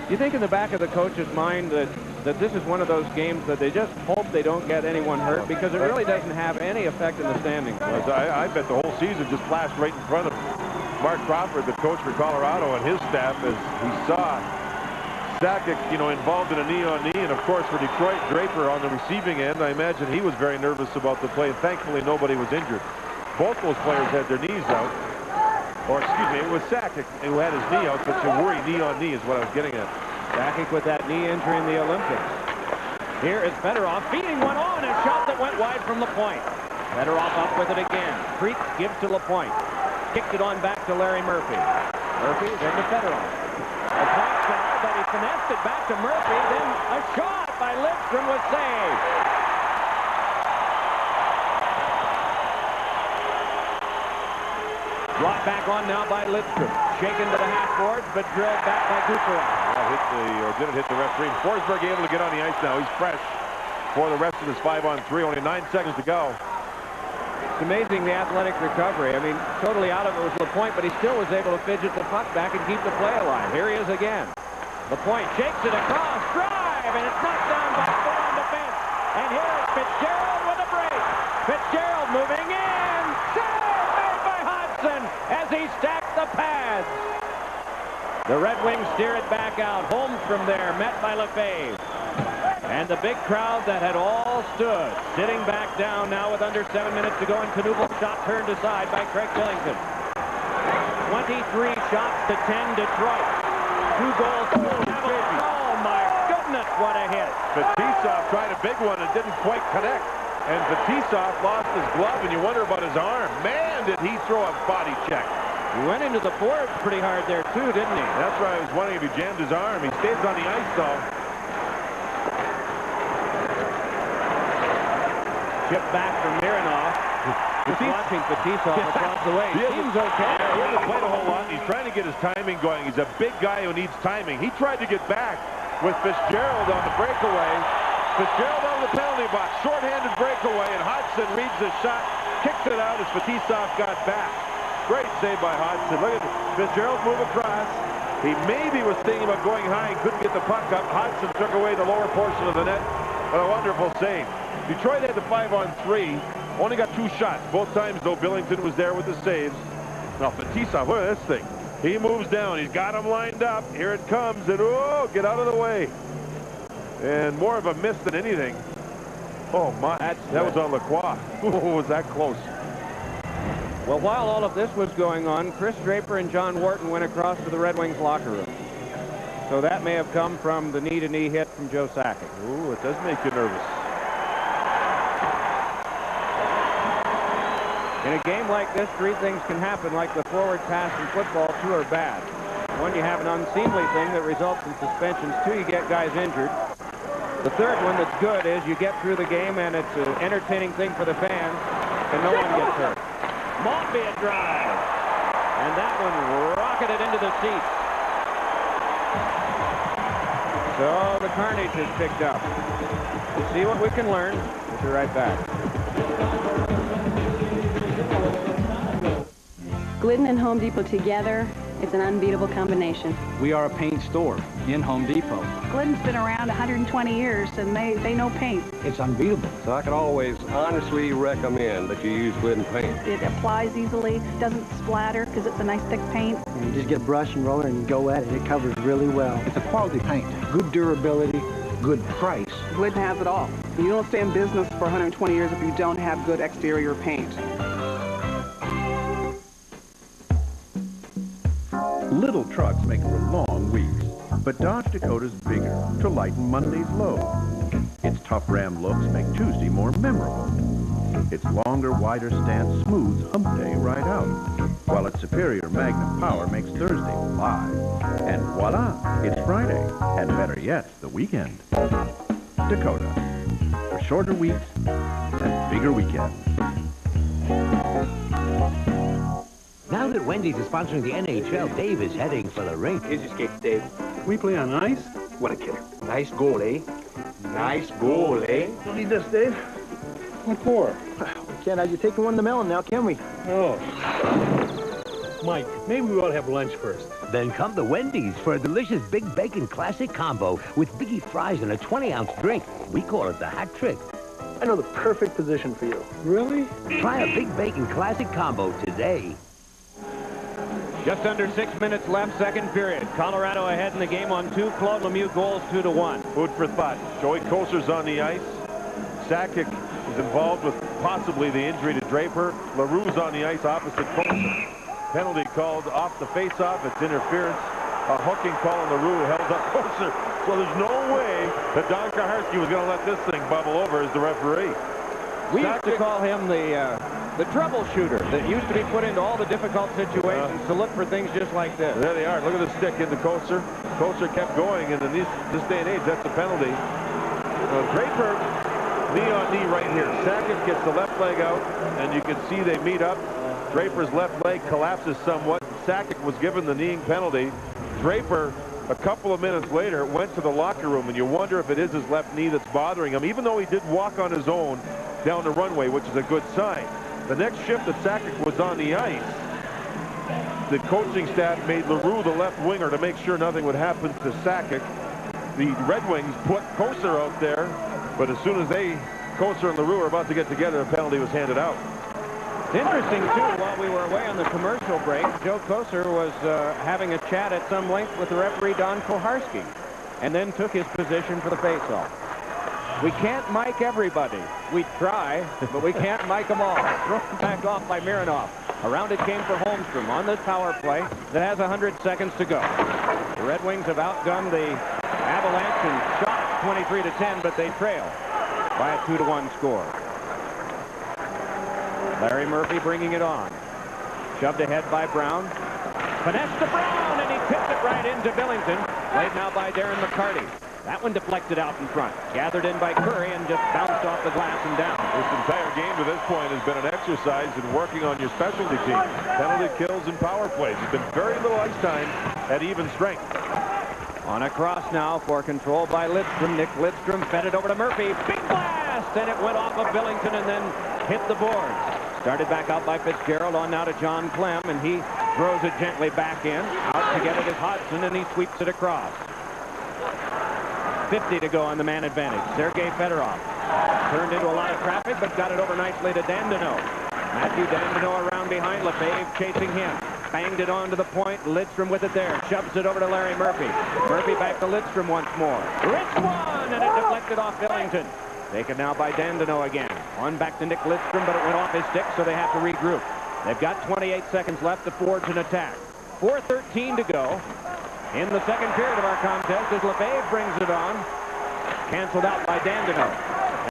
You think in the back of the coach's mind that this is one of those games that they just hope they don't get anyone hurt, because it really doesn't have any effect in the standings. I bet the whole season just flashed right in front of Mark Crawford, the coach for Colorado, and his staff, as he saw Sakic, involved in a knee-on-knee, and of course for Detroit, Draper on the receiving end. I imagine he was very nervous about the play, and thankfully nobody was injured. Both those players had their knees out. Or, excuse me, it was Sakic who had his knee out, but you worry knee-on-knee is what I was getting at. Sakic with that knee injury in the Olympics. Here is Fedorov feeding one on, a shot that went wide from LaPointe. Fedorov up with it again. Creek gives to LaPointe. Kicked it on back to Larry Murphy. Murphy, then to Fedorov. A point foul, but he finessed it back to Murphy. Then a shot by Lidstrom was saved. Brought back on now by Lidstrom. Shaken to the half boards, but drilled back by Kucherov. Didn't hit the referee. Forsberg able to get on the ice now. He's fresh for the rest of this 5-on-3. Only 9 seconds to go. It's amazing the athletic recovery. I mean, totally out of it was LaPointe, but he still was able to fidget the puck back and keep the play alive. Here he is again. LaPointe shakes it across, drive, and it's knocked down by 4 on defense. And here is Fitzgerald with a break. Fitzgerald moving in. Save made by Hodgson as he stacks the pads. The Red Wings steer it back out. Holmes from there, met by Lefebvre. And the big crowd that had all stood, sitting back down now with under 7 minutes to go, and Knubel's shot turned aside by Craig Billington. 23 shots to 10 Detroit. 2 goals to Oh my goodness, what a hit. Fetisov tried a big one and didn't quite connect. And Fetisov lost his glove, and you wonder about his arm. Man, did he throw a body check. He went into the boards pretty hard there too, didn't he? That's right. I was wondering if he jammed his arm. He stays on the ice though. Chip back from Mironov. Just watching Fetisov across the way. He seems okay. He hasn't played a whole lot. He's trying to get his timing going. He's a big guy who needs timing. He tried to get back with Fitzgerald on the breakaway. Fitzgerald out of the penalty box. Short-handed breakaway, and Hodgson reads the shot, kicks it out as Fetisov got back. Great save by Hodgson. Look at Fitzgerald move across. He maybe was thinking about going high and couldn't get the puck up. Hodgson took away the lower portion of the net. What a wonderful save. Detroit had the 5-on-3. Only got 2 shots. Both times, though, Billington was there with the saves. Now, Fetisov, look at this thing. He moves down. He's got him lined up. Here it comes. And, oh, get out of the way. And more of a miss than anything. Oh, my. That was on Lacroix. Oh, was that close. Well, while all of this was going on, Chris Draper and John Wharton went across to the Red Wings locker room. So that may have come from the knee-to-knee hit from Joe Sakic. Ooh, it does make you nervous. In a game like this, 3 things can happen, like the forward pass in football. 2 are bad. 1, you have an unseemly thing that results in suspensions. 2, you get guys injured. The third one that's good is you get through the game and it's an entertaining thing for the fans, and no one gets hurt. Maltby a drive. And that one rocketed into the seats. So the carnage is picked up. We'll see what we can learn. We'll be right back. Glidden and Home Depot together, it's an unbeatable combination. We are a paint store in Home Depot. Glidden's been around 120 years, and they know paint. It's unbeatable. So I can always honestly recommend that you use Glidden paint. It applies easily, doesn't splatter because it's a nice thick paint. And you just get a brush and roller and go at it. It covers really well. It's a quality paint. Good durability, good price. Glidden has it all. You don't stay in business for 120 years if you don't have good exterior paint. Little trucks make for long weeks, but Dodge Dakota's bigger to lighten Monday's load. Its tough Ram looks make Tuesday more memorable. Its longer, wider stance smooths Hump Day right out, while its superior Magnum power makes Thursday fly. And voila, it's Friday, and better yet, the weekend. Dakota, for shorter weeks and bigger weekends. Now that Wendy's is sponsoring the NHL, Dave is heading for the rink. Here's your skates, Dave. We play on ice? What a killer. Nice goal, eh? Nice goal, eh? Don't need this, Dave. What for? We can't have you taking one in the melon now, can we? Oh. Mike, maybe we ought to have lunch first. Then come to Wendy's for a delicious Big Bacon Classic Combo with Biggie fries and a 20-ounce drink. We call it the hat trick. I know the perfect position for you. Really? Try a Big Bacon Classic Combo today. Just under 6 minutes left, second period. Colorado ahead in the game on 2. Claude Lemieux goals 2-1. Food for thought. Joey Koser's on the ice. Sakic is involved with possibly the injury to Draper. LaRue's on the ice opposite Koser. Penalty called off the face-off. It's interference. A hooking call on LaRue held up Koser. So there's no way that Don Kaharski was going to let this thing bubble over as the referee. We used to call him the troubleshooter that used to be put into all the difficult situations to look for things just like this. There they are. Look at the stick into Koser. Koser kept going, and in this day and age, that's a penalty. Draper, knee on knee right here. Sakic gets the left leg out, and you can see they meet up. Draper's left leg collapses somewhat. Sakic was given the kneeing penalty. Draper, a couple of minutes later, went to the locker room, and you wonder if it is his left knee that's bothering him, even though he did walk on his own down the runway, which is a good sign. The next shift that Sakic was on the ice, the coaching staff made LaRue the left winger to make sure nothing would happen to Sakic. The Red Wings put Koser out there, but as soon as Koser and LaRue were about to get together, a penalty was handed out. It's interesting, too, while we were away on the commercial break, Joe Koser was having a chat at some length with the referee, Don Koharski, and then took his position for the faceoff. We can't mic everybody. We try, but we can't mic them all. Thrown back off by Mironov. Around it came for Holmstrom on this power play that has 100 seconds to go. The Red Wings have outgunned the Avalanche and shot 23-10, but they trail by a 2-1 score. Larry Murphy bringing it on. Shoved ahead by Brown. Finesse to Brown, and he tipped it right into Billington. Played now by Darren McCarty. That one deflected out in front. Gathered in by Curry and just bounced off the glass and down. This entire game to this point has been an exercise in working on your specialty teams. Penalty kills and power plays. There's been very little ice time at even strength. On a cross now for control by Lidstrom. Nick Lidstrom fed it over to Murphy. Big blast! And it went off of Billington and then hit the boards. Started back out by Fitzgerald, on now to John Clem, and he throws it gently back in. Out to get it is Hodgson, and he sweeps it across. 50 to go on the man advantage. Sergei Fedorov turned into a lot of traffic, but got it over nicely to Dandino. Matthew Dandino around behind. Lefebvre chasing him. Banged it on to the point. Lidstrom with it there. Shoves it over to Larry Murphy. Murphy back to Lidstrom once more. Rich one, and it deflected off Billington. Taken now by Dandino again. On back to Nick Lidstrom, but it went off his stick, so they have to regroup. They've got 28 seconds left to forge an attack. 4:13 to go in the second period of our contest as Lefebvre brings it on. Canceled out by Dandino.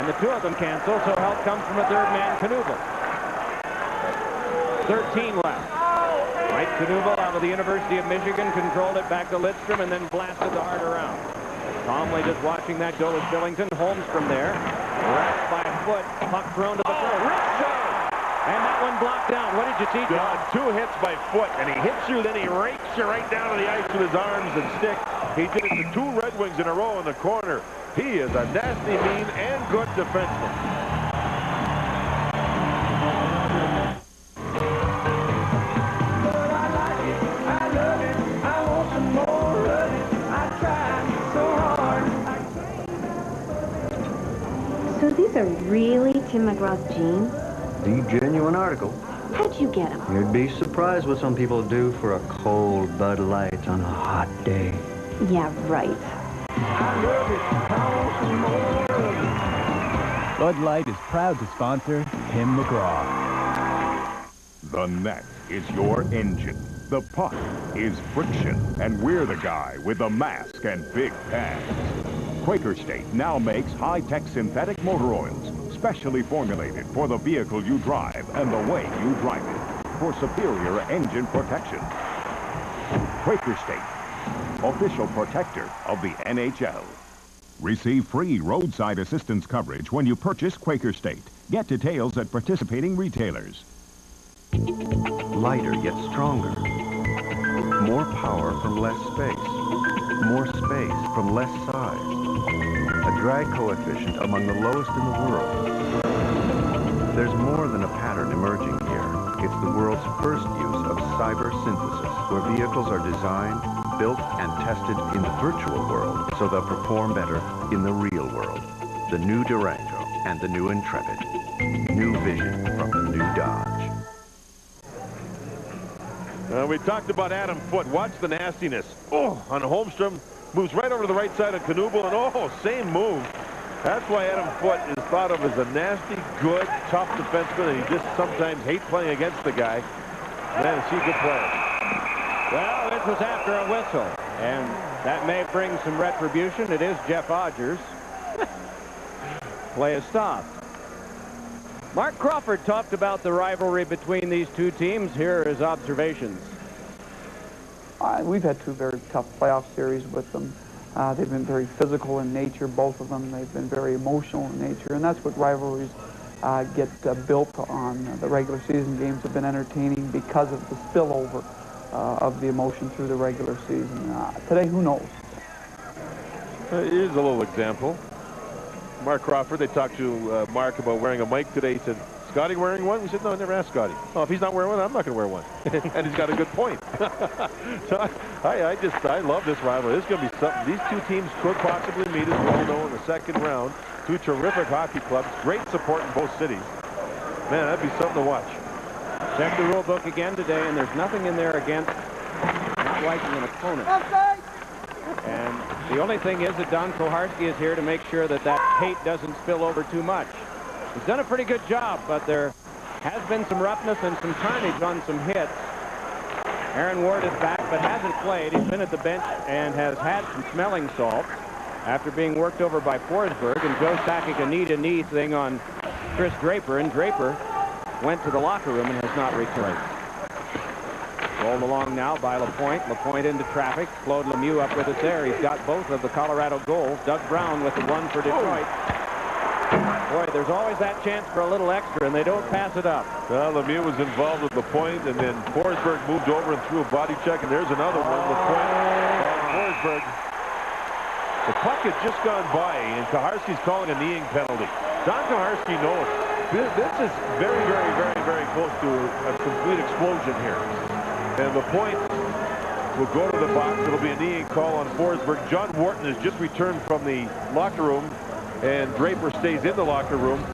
And the two of them cancel, so help comes from a third man, Knuble. 13 left. Mike Knuble out of the University of Michigan controlled it back to Lidstrom and then blasted the heart around. Calmly just watching that go is Billington. Holmstrom there. Wrapped by foot. Puck thrown to the floor. Rich shot! And that one blocked down. What did you see, John? Two hits by foot, and he hits you, then he rakes you right down to the ice with his arms and stick. He did it to two Red Wings in a row in the corner. He is a nasty, mean, and good defenseman. So these are really Tim McGraw's jeans? The genuine article. How'd you get them? You'd be surprised what some people do for a cold Bud Light on a hot day. Yeah, right. I love it. Bud Light is proud to sponsor Tim McGraw. The net is your engine. The puck is friction. And we're the guy with the mask and big pads. Quaker State now makes high-tech synthetic motor oils, specially formulated for the vehicle you drive and the way you drive it, for superior engine protection. Quaker State, official protector of the NHL. Receive free roadside assistance coverage when you purchase Quaker State. Get details at participating retailers. Lighter yet stronger. More power from less space. More space from less size. A drag coefficient among the lowest in the world. There's more than a pattern emerging here. It's the world's first use of cyber synthesis, where vehicles are designed, built, and tested in the virtual world so they'll perform better in the real world. The new Durango and the new Intrepid. New vision from the new Dodge. We talked about Adam Foote. Watch the nastiness. Oh, on Holmstrom. Moves right over to the right side of Knuble, and oh, same move. That's why Adam Foote is thought of as a nasty, good, tough defenseman, and he just sometimes hates playing against the guy. Man, is he a good player. Well, it was after a whistle, and that may bring some retribution. It is Jeff Odgers. Play is stopped. Mark Crawford talked about the rivalry between these two teams. Here are his observations. We've had two very tough playoff series with them. They've been very physical in nature, both of them. They've been very emotional in nature, and that's what rivalries get built on. The regular season games have been entertaining because of the spillover of the emotion through the regular season. Today, who knows? Here's a little example. Mark Crawford, they talked to Mark about wearing a mic today. He said, Scotty wearing one? We said, no, I never asked Scotty. Oh, if he's not wearing one, I'm not going to wear one. And he's got a good point. So I love this rivalry. This is going to be something. These two teams could possibly meet, as we all know, in the second round. Two terrific hockey clubs. Great support in both cities. Man, that'd be something to watch. Check the rule book again today, and there's nothing in there against not liking an opponent. And the only thing is that Don Koharski is here to make sure that that hate doesn't spill over too much. He's done a pretty good job, but there has been some roughness and some carnage on some hits. Aaron Ward is back, but hasn't played. He's been at the bench and has had some smelling salts after being worked over by Forsberg. And Joe Sakic a knee-to-knee thing on Chris Draper, and Draper went to the locker room and has not returned. Rolled along now by LaPointe. LaPointe into traffic. Claude Lemieux up with it there. He's got both of the Colorado goals. Doug Brown with the one for Detroit. Boy, there's always that chance for a little extra, and they don't pass it up. Well, Lemieux was involved with LaPointe, and then Forsberg moved over and threw a body check, and there's another one. LaPointe and Forsberg. The puck had just gone by, and Koharski's calling a kneeing penalty. Don Koharski knows this is very, very, very, very close to a complete explosion here. And LaPointe will go to the box. It'll be a kneeing call on Forsberg. John Wharton has just returned from the locker room, and Draper stays in the locker room.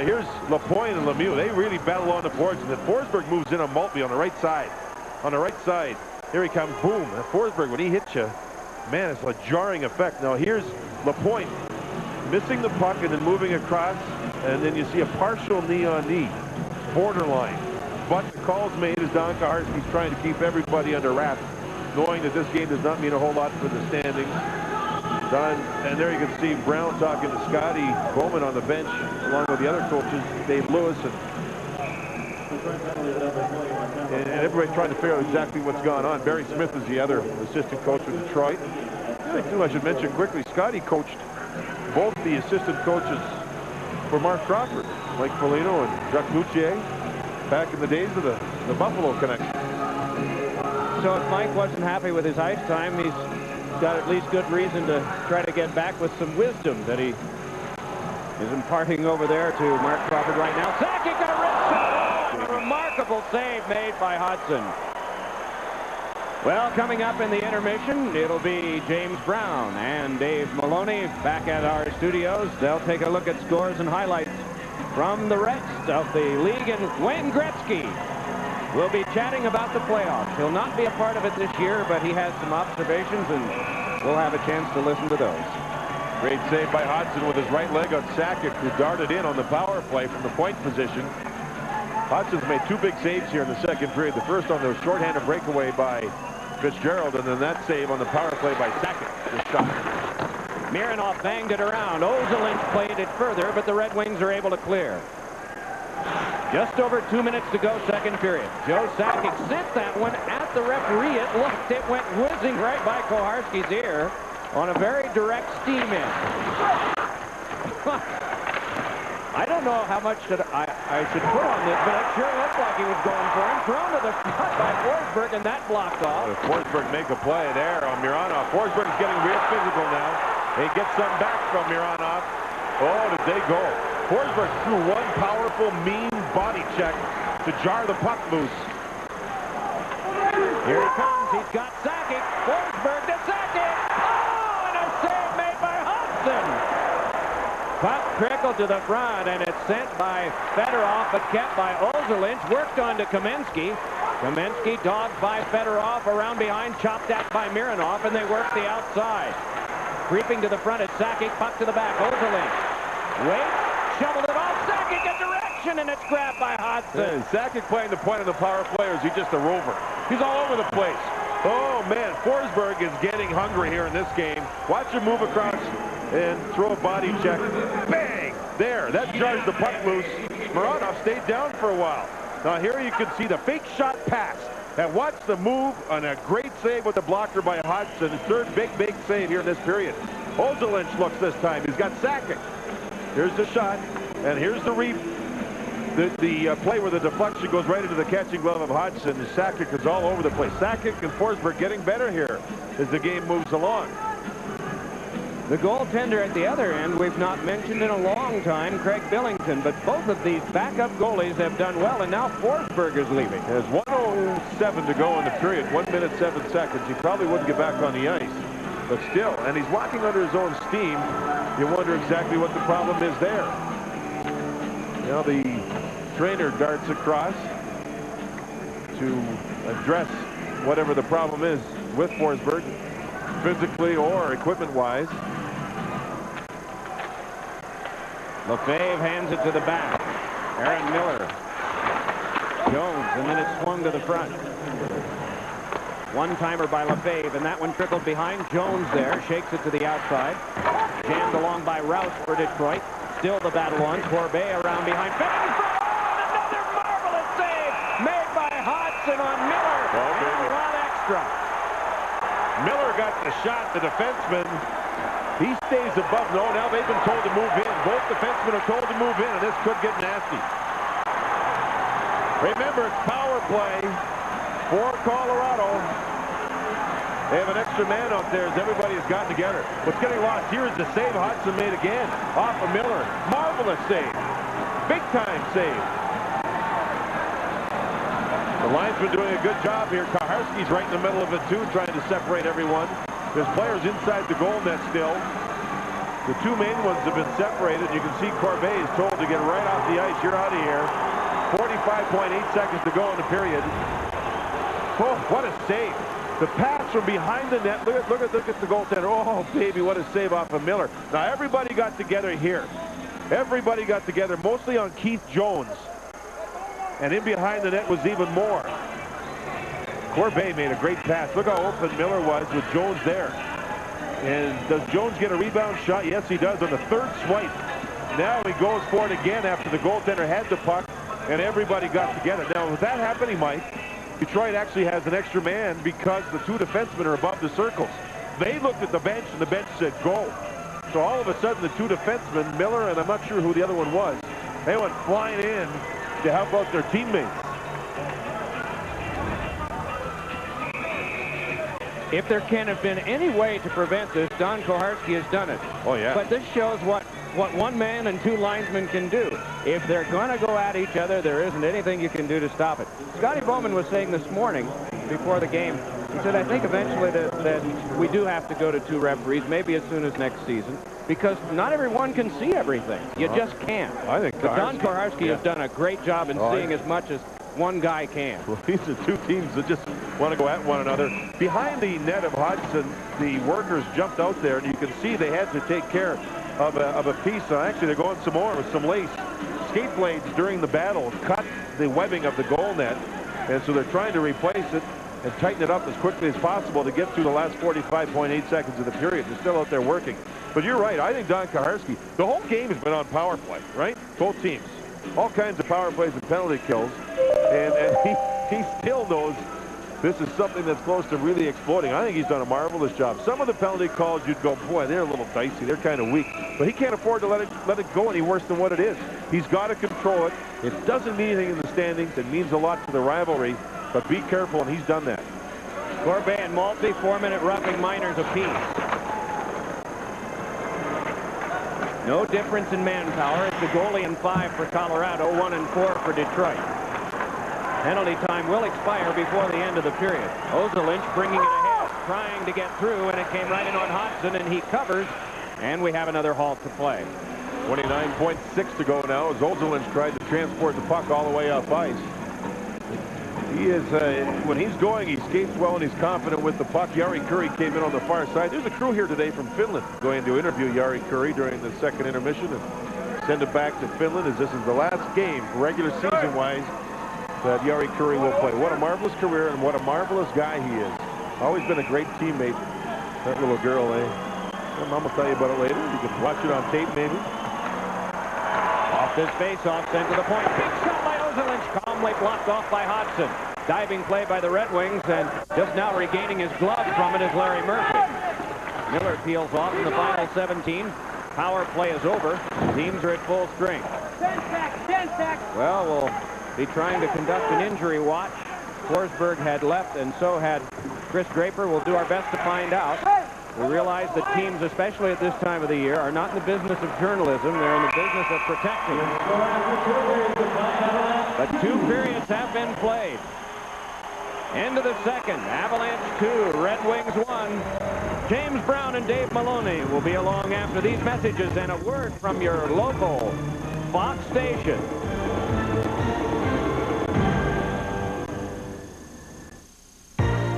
Here's LaPointe and Lemieux. They really battle on the boards, and then Forsberg moves in on Maltby on the right side. On the right side. Here he comes. Boom. And Forsberg, when he hits you, man, it's a jarring effect. Now here's LaPointe missing the puck and then moving across, and then you see a partial knee-on-knee. Borderline. But the call's made as Don Koharski's trying to keep everybody under wraps, knowing that this game does not mean a whole lot for the standings. Don, and there you can see Brown talking to Scotty Bowman on the bench, along with the other coaches, Dave Lewis, and everybody trying to figure out exactly what's gone on. Barry Smith is the other assistant coach with Detroit. I think, too, I should mention quickly, Scotty coached both the assistant coaches for Mark Crawford, Mike Foligno and Jacques Cloutier, back in the days of the Buffalo connection. So if Mike wasn't happy with his ice time, he's got at least good reason to try to get back with some wisdom that he is imparting over there to Mark Crawford right now. Sakic got a wrist shot. A remarkable save made by Hudson. Well, coming up in the intermission, it'll be James Brown and Dave Maloney back at our studios. They'll take a look at scores and highlights from the rest of the league. And Wayne Gretzky will be chatting about the playoffs. He'll not be a part of it this year, but he has some observations and we'll have a chance to listen to those. Great save by Hodgson with his right leg on Sakic, who darted in on the power play from the point position. Hodgson's made 2 big saves here in the second period. The first on the shorthanded breakaway by Fitzgerald, and then that save on the power play by Sakic. The shot. Mironov banged it around. Ozelinch played it further, but the Red Wings are able to clear. Just over 2 minutes to go, second period. Joe Sakic sent that one at the referee. It looked, it went whizzing right by Koharski's ear on a very direct steam in. I don't know how much I should put on this, but it sure looked like he was going for him. Thrown to the front by Forsberg, and that blocked off. Forsberg make a play there on Mironov. Forsberg's getting real physical now. They get some back from Mironov. Oh, did they go? Forsberg threw one powerful, mean body check to jar the puck loose. Here he comes. He's got Sakic. Forsberg to Sakic. Oh, and a save made by Hodgson. Puck trickled to the front, and it's sent by Fedorov, but kept by Ozelinch. Worked on to Kamensky. Kamensky dogged by Fedorov, around behind, chopped at by Mironov, and they work the outside. Creeping to the front, it's Sakic. Puck to the back. Ozelinch. Wait. Shoveled it off. Sakic a direction, and it's grabbed by Hodgson. Sakic playing the point of the power play, or is he just a rover? He's all over the place. Oh, man. Forsberg is getting hungry here in this game. Watch him move across and throw a body check. Bang! There. That jars the puck loose. Mironov stayed down for a while. Now, here you can see the fake shot pass. And watch the move on a great save with the blocker by Hodgson. His third big save here in this period. Ozelinch looks this time. He's got Sakic. Here's the shot, and here's the play where the deflection goes right into the catching glove of Hodgson. Sakic is all over the place. Sakic and Forsberg getting better here as the game moves along. The goaltender at the other end we've not mentioned in a long time, Craig Billington, but both of these backup goalies have done well, and now Forsberg is leaving. There's 1:07 to go in the period, 1 minute 7 seconds. He probably wouldn't get back on the ice, but still, and he's walking under his own steam. You wonder exactly what the problem is there. Now the trainer darts across to address whatever the problem is with Forsberg, physically or equipment-wise. Lefebvre hands it to the back. Aaron Miller. Jones, and then it's swung to the front. One-timer by Lefebvre, and that one trickled behind. Jones there, shakes it to the outside. Jammed along by Rouse for Detroit. Still the battle on. Corbet around behind. Another marvelous save made by Hodgson on Miller. A lot extra. Miller got the shot, the defenseman. He stays above. No, now they've been told to move in. Both defensemen are told to move in, and this could get nasty. Remember, it's power play for Colorado. They have an extra man out there as everybody has gotten together. What's getting lost here is the save Hodgson made again off of Miller. Marvelous save. Big-time save. The linesman doing a good job here. Koharski's right in the middle of it, too, trying to separate everyone. There's players inside the goal net still. The two main ones have been separated. You can see Corbet is told to get right off the ice. You're out of here. 45.8 seconds to go in the period. Oh, what a save. The pass from behind the net. Look at the goaltender. Oh, baby, what a save off of Miller. Now, everybody got together here. Everybody got together, mostly on Keith Jones. And in behind the net was even more. Corbet made a great pass. Look how open Miller was with Jones there. And does Jones get a rebound shot? Yes, he does on the third swipe. Now he goes for it again after the goaltender had the puck, and everybody got together. Now, with that happening, Mike, Detroit actually has an extra man because the two defensemen are above the circles. They looked at the bench, and the bench said, go. So all of a sudden, the two defensemen, Miller, and I'm not sure who the other one was, they went flying in to help out their teammates. If there can have been any way to prevent this, Don Koharski has done it. Oh, yeah. But this shows what one man and two linesmen can do. If they're going to go at each other, there isn't anything you can do to stop it. Scotty Bowman was saying this morning before the game, he said, I think eventually that we do have to go to two referees, maybe as soon as next season, because not everyone can see everything. You just can't. I think Don Koharski has done a great job in seeing as much as one guy can. Well, these are two teams that just want to go at one another. Behind the net of Hudson, the workers jumped out there, and you can see they had to take care of a piece. Actually, they're going some more with some lace. Skate blades during the battle cut the webbing of the goal net, and so they're trying to replace it and tighten it up as quickly as possible to get through the last 45.8 seconds of the period. They're still out there working. But you're right. I think Don Kaharski, the whole game has been on power play, right? Both teams. All kinds of power plays and penalty kills. And he still knows this is something that's close to really exploding. I think he's done a marvelous job. Some of the penalty calls, you'd go, boy, they're a little dicey. They're kind of weak. But he can't afford to let it go any worse than what it is. He's got to control it. It doesn't mean anything in the standings. It means a lot to the rivalry. But be careful, and he's done that. Corbet and Maltby, 4-minute roughing minors apiece. No difference in manpower. It's the goalie and 5 for Colorado, 1 and 4 for Detroit. Penalty time will expire before the end of the period. Ozelinch bringing it ahead, trying to get through, and it came right in on Hodgson, and he covers, and we have another halt to play. 29.6 to go now as Ozelinch tried to transport the puck all the way up ice. He is, when he's going, he skates well and he's confident with the puck. Jari Kurri came in on the far side. There's a crew here today from Finland going to interview Jari Kurri during the second intermission and send it back to Finland, as this is the last game, regular season-wise, that Jari Kurri will play. What a marvelous career and what a marvelous guy he is. Always been a great teammate. That little girl, eh? Well, Mom will tell you about it later. You can watch it on tape, maybe. Off this face-off, sent to the point. Big shot by Ozelinch, calmly blocked off by Hodgson. Diving play by the Red Wings, and just now regaining his glove from it is Larry Murphy. Miller peels off in the final 17. Power play is over. Teams are at full strength. 10 seconds. Well, we'll be trying to conduct an injury watch. Forsberg had left, and so had Chris Draper. We'll do our best to find out. We realize that teams, especially at this time of the year, are not in the business of journalism. They're in the business of protecting. But 2 periods have been played. End of the second. Avalanche 2, Red Wings 1. James Brown and Dave Maloney will be along after these messages and a word from your local Fox station.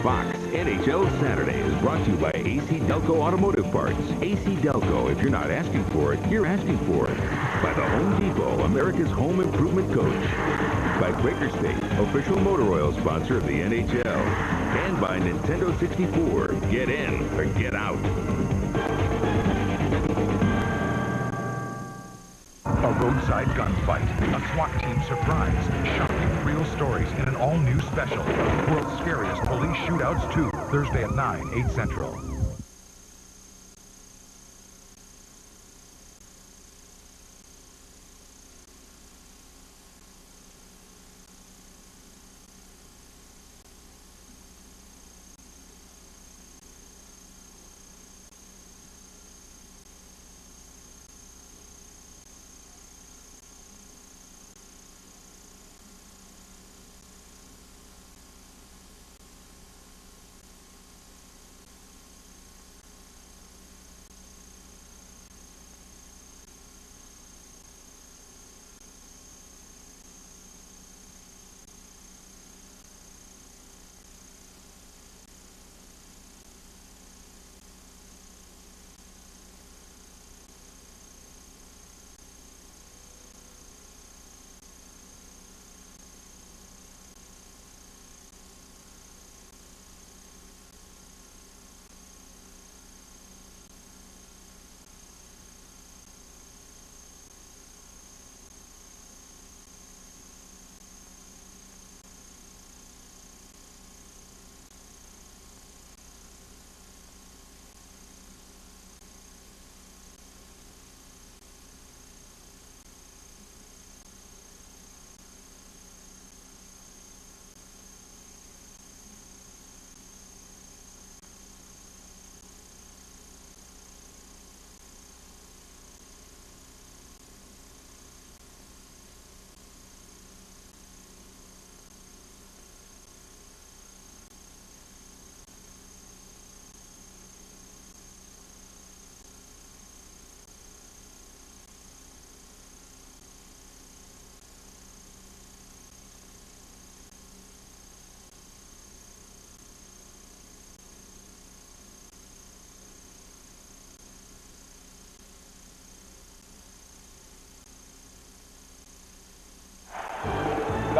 Fox NHL Saturday is brought to you by AC Delco Automotive Parts. AC Delco, if you're not asking for it, you're asking for it. By the Home Depot, America's home improvement coach. By Quaker State, official motor oil sponsor of the NHL. And by Nintendo 64. Get in or get out. A roadside gunfight, a SWAT team surprise, shocking real stories in an all-new special. World's Scariest Police Shootouts 2, Thursday at 9, 8 Central.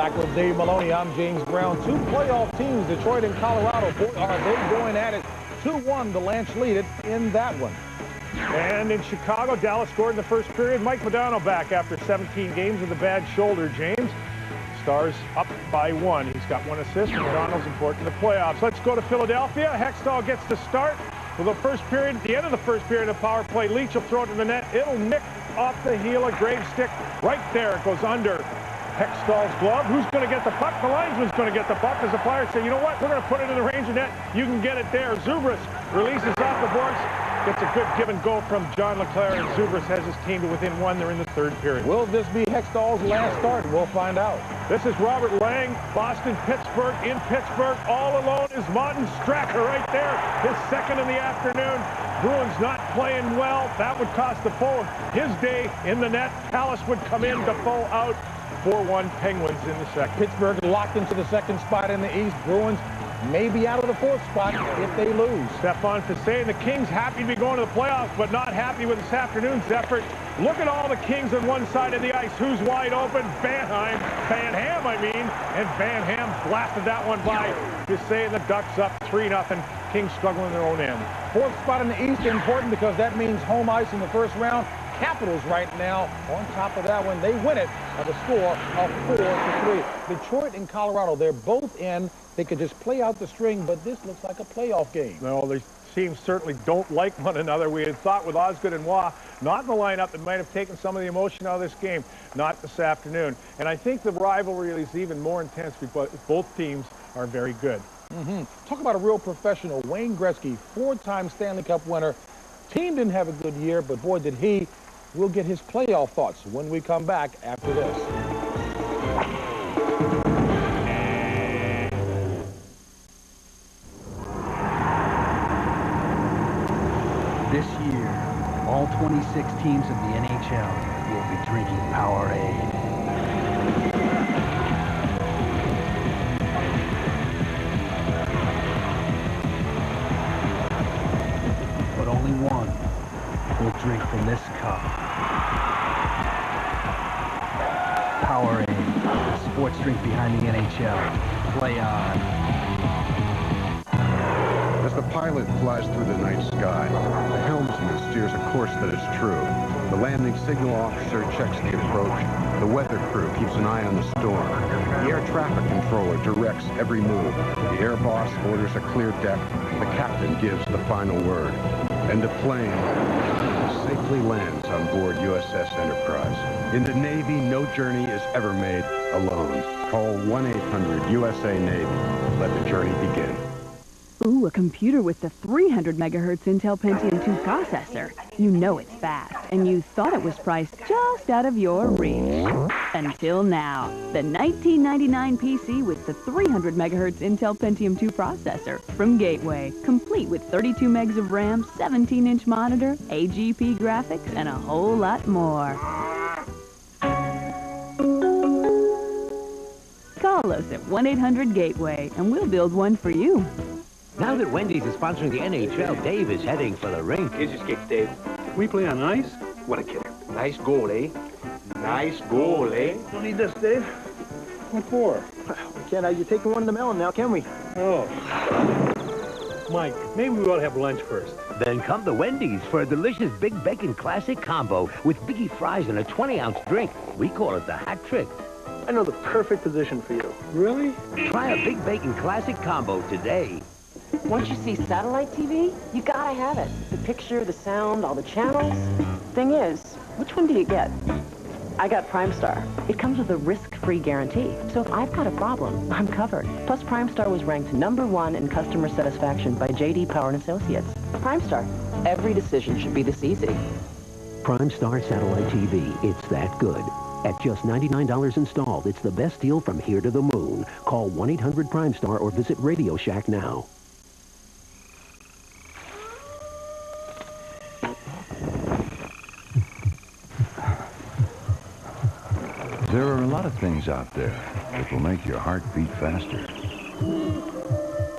Back with Dave Maloney, I'm James Brown. Two playoff teams, Detroit and Colorado. Boy, are they going at it. 2-1 to Lanch lead it in that one. And in Chicago, Dallas scored in the first period. Mike Modano back after 17 games with a bad shoulder, James. Stars up by 1. He's got 1 assist, and Modano's important in the playoffs. Let's go to Philadelphia. Hextall gets the start. Well, the first period, at the end of the first period of power play, Leach will throw it to the net. It'll nick off the heel of Graves' stick. Right there, it goes under Hextall's glove. Who's going to get the puck? The linesman's going to get the puck. As the Flyers say, you know what? We're going to put it in the range of net. You can get it there. Zubris releases off the boards. Gets a good give and go from John LeClaire, and Zubris has his team to within 1. They're in the third period. Will this be Hextall's last start? We'll find out. This is Robert Lang, Boston, Pittsburgh. In Pittsburgh, all alone is Martin Stracker right there. His second in the afternoon. Bruins not playing well. That would cost the Defoe his day in the net. Callis would come in, Defoe out. 4-1 Penguins in the second. Pittsburgh locked into the second spot in the East. Bruins maybe out of the fourth spot if they lose. Stefan Fiset and the Kings happy to be going to the playoffs, but not happy with this afternoon's effort. Look at all the Kings on one side of the ice. Who's wide open? Van Ham, I mean. And Van Ham blasted that one by Fiset, and the Ducks up 3-0. Kings struggling in their own end. Fourth spot in the East important because that means home ice in the first round. Capitals right now on top of that one. They win it by the score of 4-3. Detroit and Colorado, they're both in. They could just play out the string, but this looks like a playoff game. No, these teams certainly don't like one another. We had thought with Osgood and Waugh not in the lineup, that might have taken some of the emotion out of this game. Not this afternoon. And I think the rivalry is even more intense because both teams are very good. Talk about a real professional. Wayne Gretzky, 4-time Stanley Cup winner. Team didn't have a good year, but boy, did he. We'll get his playoff thoughts when we come back after this. This year, all 26 teams of the NHL will be drinking Powerade. But only one will drink from this cup. Powerade, the sports drink behind the NHL. Play on. As the pilot flies through the night sky, the helmsman steers a course that is true. The landing signal officer checks the approach. The weather crew keeps an eye on the storm. The air traffic controller directs every move. The air boss orders a clear deck. The captain gives the final word. And the plane safely lands on board USS Enterprise. In the Navy, no journey is ever made alone. Call 1-800-USA-NAVY. Let the journey begin. Ooh, a computer with the 300 megahertz Intel Pentium 2 processor. You know it's fast, and you thought it was priced just out of your reach. Until now. The 1999 PC with the 300 megahertz Intel Pentium 2 processor from Gateway. Complete with 32 megs of RAM, 17-inch monitor, AGP graphics, and a whole lot more. Call us at 1-800-GATEWAY, and we'll build one for you. Now that Wendy's is sponsoring the NHL, Dave is heading for the rink. Here's your skates, Dave. We play on ice? What a killer. Nice goal, eh? Nice goal, eh? Don't need this, Dave. What for? We can't. You're taking one in the melon now, can we? Oh. Mike, maybe we ought to have lunch first. Then come to Wendy's for a delicious Big Bacon Classic Combo with Biggie fries and a 20-ounce drink. We call it the hat trick. I know the perfect position for you. Really? Try a Big Bacon Classic Combo today. Once you see satellite TV, you gotta have it. The picture, the sound, all the channels. Thing is, which one do you get? I got Prime Star. It comes with a risk-free guarantee. So if I've got a problem, I'm covered. Plus, Prime Star was ranked #1 in customer satisfaction by J.D. Power & Associates. Prime Star. Every decision should be this easy. Prime Star Satellite TV. It's that good. At just $99 installed, it's the best deal from here to the moon. Call 1-800-PRIME-STAR or visit Radio Shack now. There are a lot of things out there that will make your heart beat faster.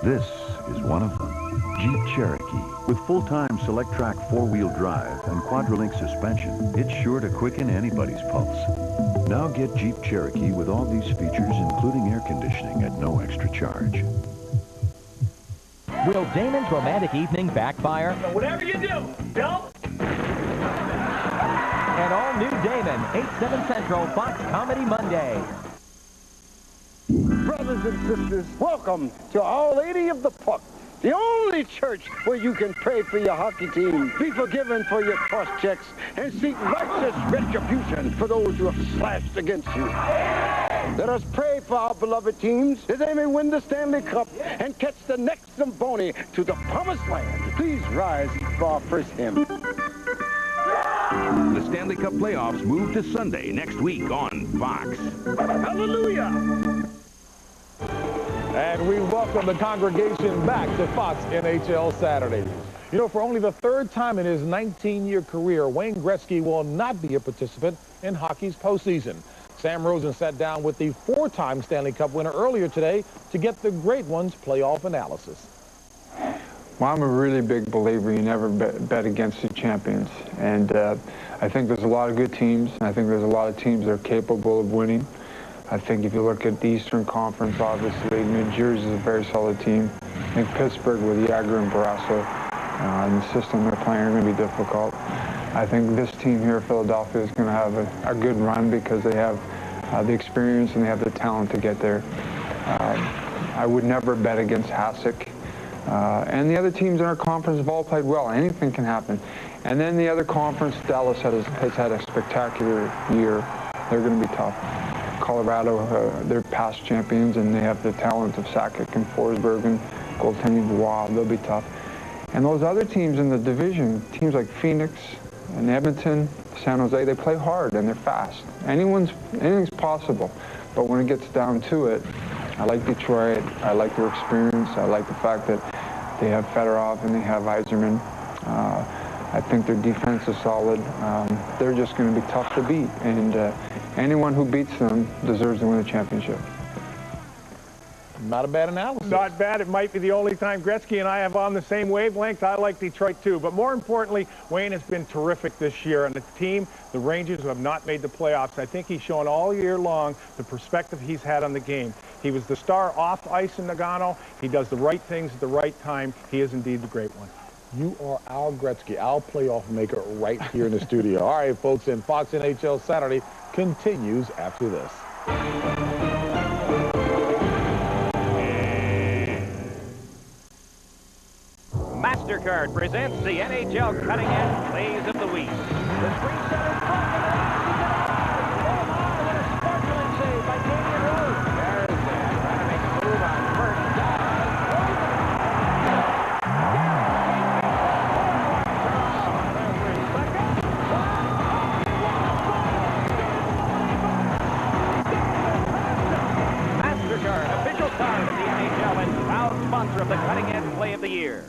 This is one of them. Jeep Cherokee. With full-time select-track four-wheel drive and quadrillink suspension, it's sure to quicken anybody's pulse. Now get Jeep Cherokee with all these features, including air conditioning at no extra charge. Will Damon's romantic evening backfire? Whatever you do, don't. An all-new Damon, 8/7 Central, Fox Comedy Monday. Brothers and sisters, welcome to Our Lady of the Puck, the only church where you can pray for your hockey team, be forgiven for your cross checks, and seek righteous retribution for those who have slashed against you. Let us pray for our beloved teams that they may win the Stanley Cup and catch the next Zamboni to the promised land. Please rise for our first hymn. The Stanley Cup playoffs move to Sunday next week on Fox. Hallelujah! And we welcome the congregation back to Fox NHL Saturdays. You know, for only the third time in his 19-year career, Wayne Gretzky will not be a participant in hockey's postseason. Sam Rosen sat down with the four-time Stanley Cup winner earlier today to get the great one's playoff analysis. Well, I'm a really big believer you never bet against the champions. And I think there's a lot of good teams, and I think there's a lot of teams that are capable of winning. I think if you look at the Eastern Conference, obviously, New Jersey is a very solid team. I think Pittsburgh with Yager and Barrasso and the system they're playing are going to be difficult. I think this team here, Philadelphia, is going to have a good run because they have the experience and they have the talent to get there. I would never bet against Hasek. And the other teams in our conference have all played well. Anything can happen. And then the other conference, Dallas has had a spectacular year. They're going to be tough. Colorado, they're past champions, and they have the talent of Sakic and Forsberg and goaltending Dubois. They'll be tough. And those other teams in the division, teams like Phoenix and Edmonton, San Jose, they play hard and they're fast. Anything's possible. But when it gets down to it, I like Detroit. I like their experience. I like the fact that they have Fedorov and they have Yzerman. I think their defense is solid. They're just going to be tough to beat. And anyone who beats them deserves to win a championship. Not a bad analysis. Not bad. It might be the only time Gretzky and I have on the same wavelength. I like Detroit too. But more importantly, Wayne has been terrific this year. And the team, the Rangers, who have not made the playoffs, I think he's shown all year long the perspective he's had on the game. He was the star off ice in Nagano. He does the right things at the right time. He is indeed the great one. You are Al Gretzky, our playoff maker right here in the studio. All right, folks, and Fox NHL Saturday continues after this. MasterCard presents the NHL Cutting Edge Plays of the Week. The screen center broken. What a sparkling save by Damian Rose. There is that. Trying to make a move on first down. MasterCard, official card of the NHL and proud sponsor of the Cutting Edge Play of the Year.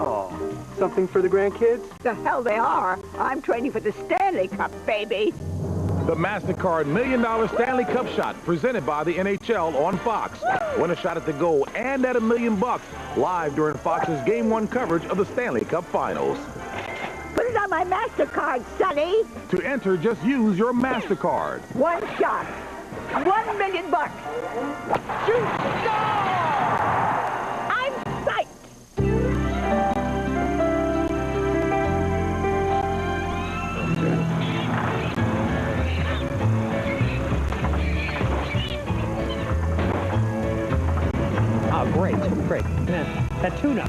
Oh, something for the grandkids? The hell they are. I'm training for the Stanley Cup, baby. The MasterCard $1 Million Stanley Cup shot presented by the NHL on Fox. Win a shot at the goal and at $1 million live during Fox's Game 1 coverage of the Stanley Cup Finals. Put it on my MasterCard, Sonny. To enter, just use your MasterCard. One shot. $1 million. Shoot! I'm psyched. Oh, great. That tuna.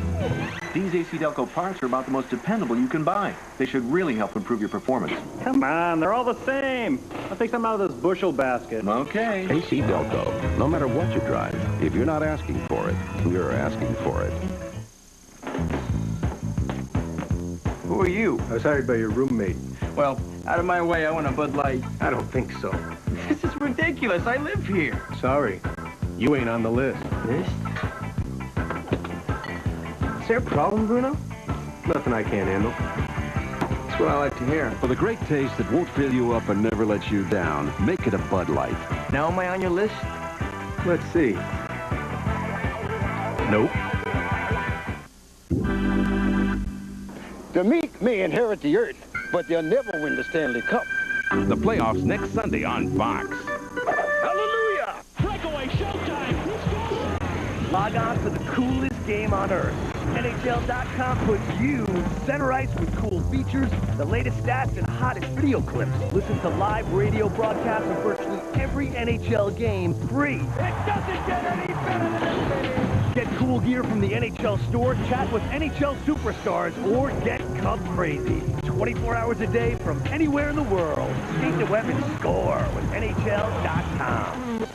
These AC Delco parts are about the most dependable you can buy. They should really help improve your performance. Come on, they're all the same. I'll take some out of this bushel basket. Okay. AC Delco. No matter what you drive, if you're not asking for it, you're asking for it. Who are you? I was hired by your roommate. Well, out of my way, I want a Bud Light. I don't think so. This is ridiculous. I live here. Sorry. You ain't on the list. List? Is there a problem, Bruno? Nothing I can't handle. That's what I like to hear. For the great taste that won't fill you up and never lets you down, make it a Bud Light. Now am I on your list? Let's see. Nope. The meek may inherit the earth, but they'll never win the Stanley Cup. The playoffs next Sunday on Fox. Hallelujah! Breakaway showtime. Log on for the coolest game on earth. NHL.com puts you center ice with cool features, the latest stats, and hottest video clips. Listen to live radio broadcasts of virtually every NHL game free. It doesn't get any better than this, baby. Get cool gear from the NHL store, chat with NHL superstars, or get Cup crazy. 24 hours a day from anywhere in the world. Skate the web and score with NHL.com.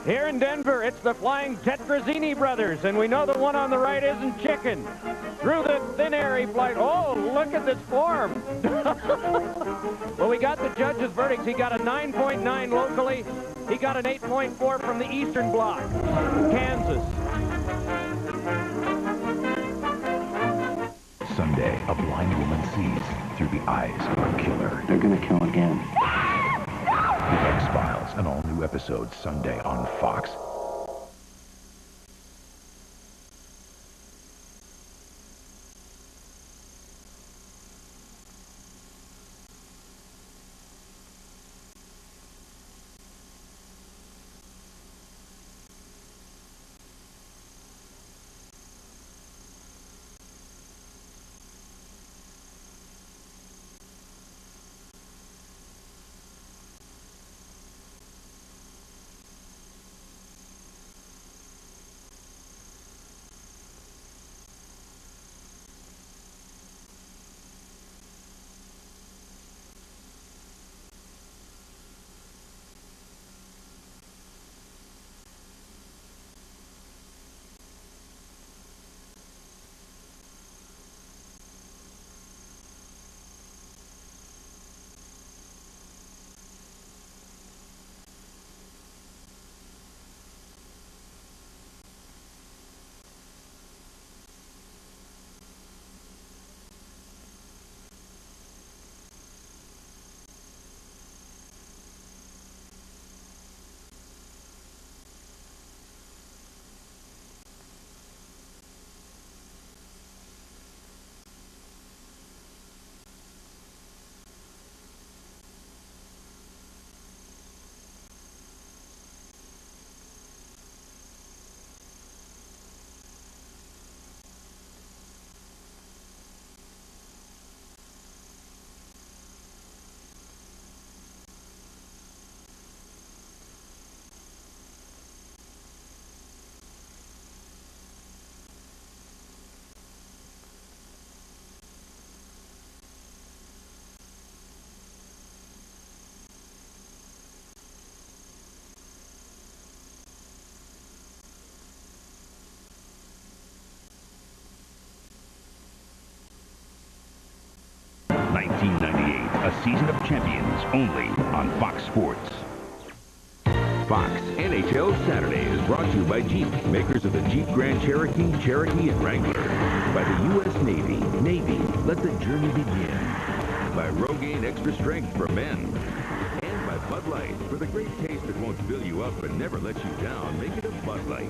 Here in Denver, it's the flying Tetrazzini brothers, and we know the one on the right isn't chicken. Through the thin air, he flies. Oh, look at this form. Well, we got the judges' verdicts. He got a 9.9 locally. He got an 8.4 from the Eastern Bloc. Kansas. Sunday, a blind woman sees through the eyes of a killer. They're gonna kill again. The X-Files, an all-new episode Sunday on Fox. A season of champions only on Fox Sports. Fox NHL Saturday is brought to you by Jeep, makers of the Jeep Grand Cherokee, Cherokee, and Wrangler. By the U.S. Navy. Navy, let the journey begin. By Rogaine Extra Strength for men. And by Bud Light, for the great taste that won't fill you up and never let you down. Make it a Bud Light.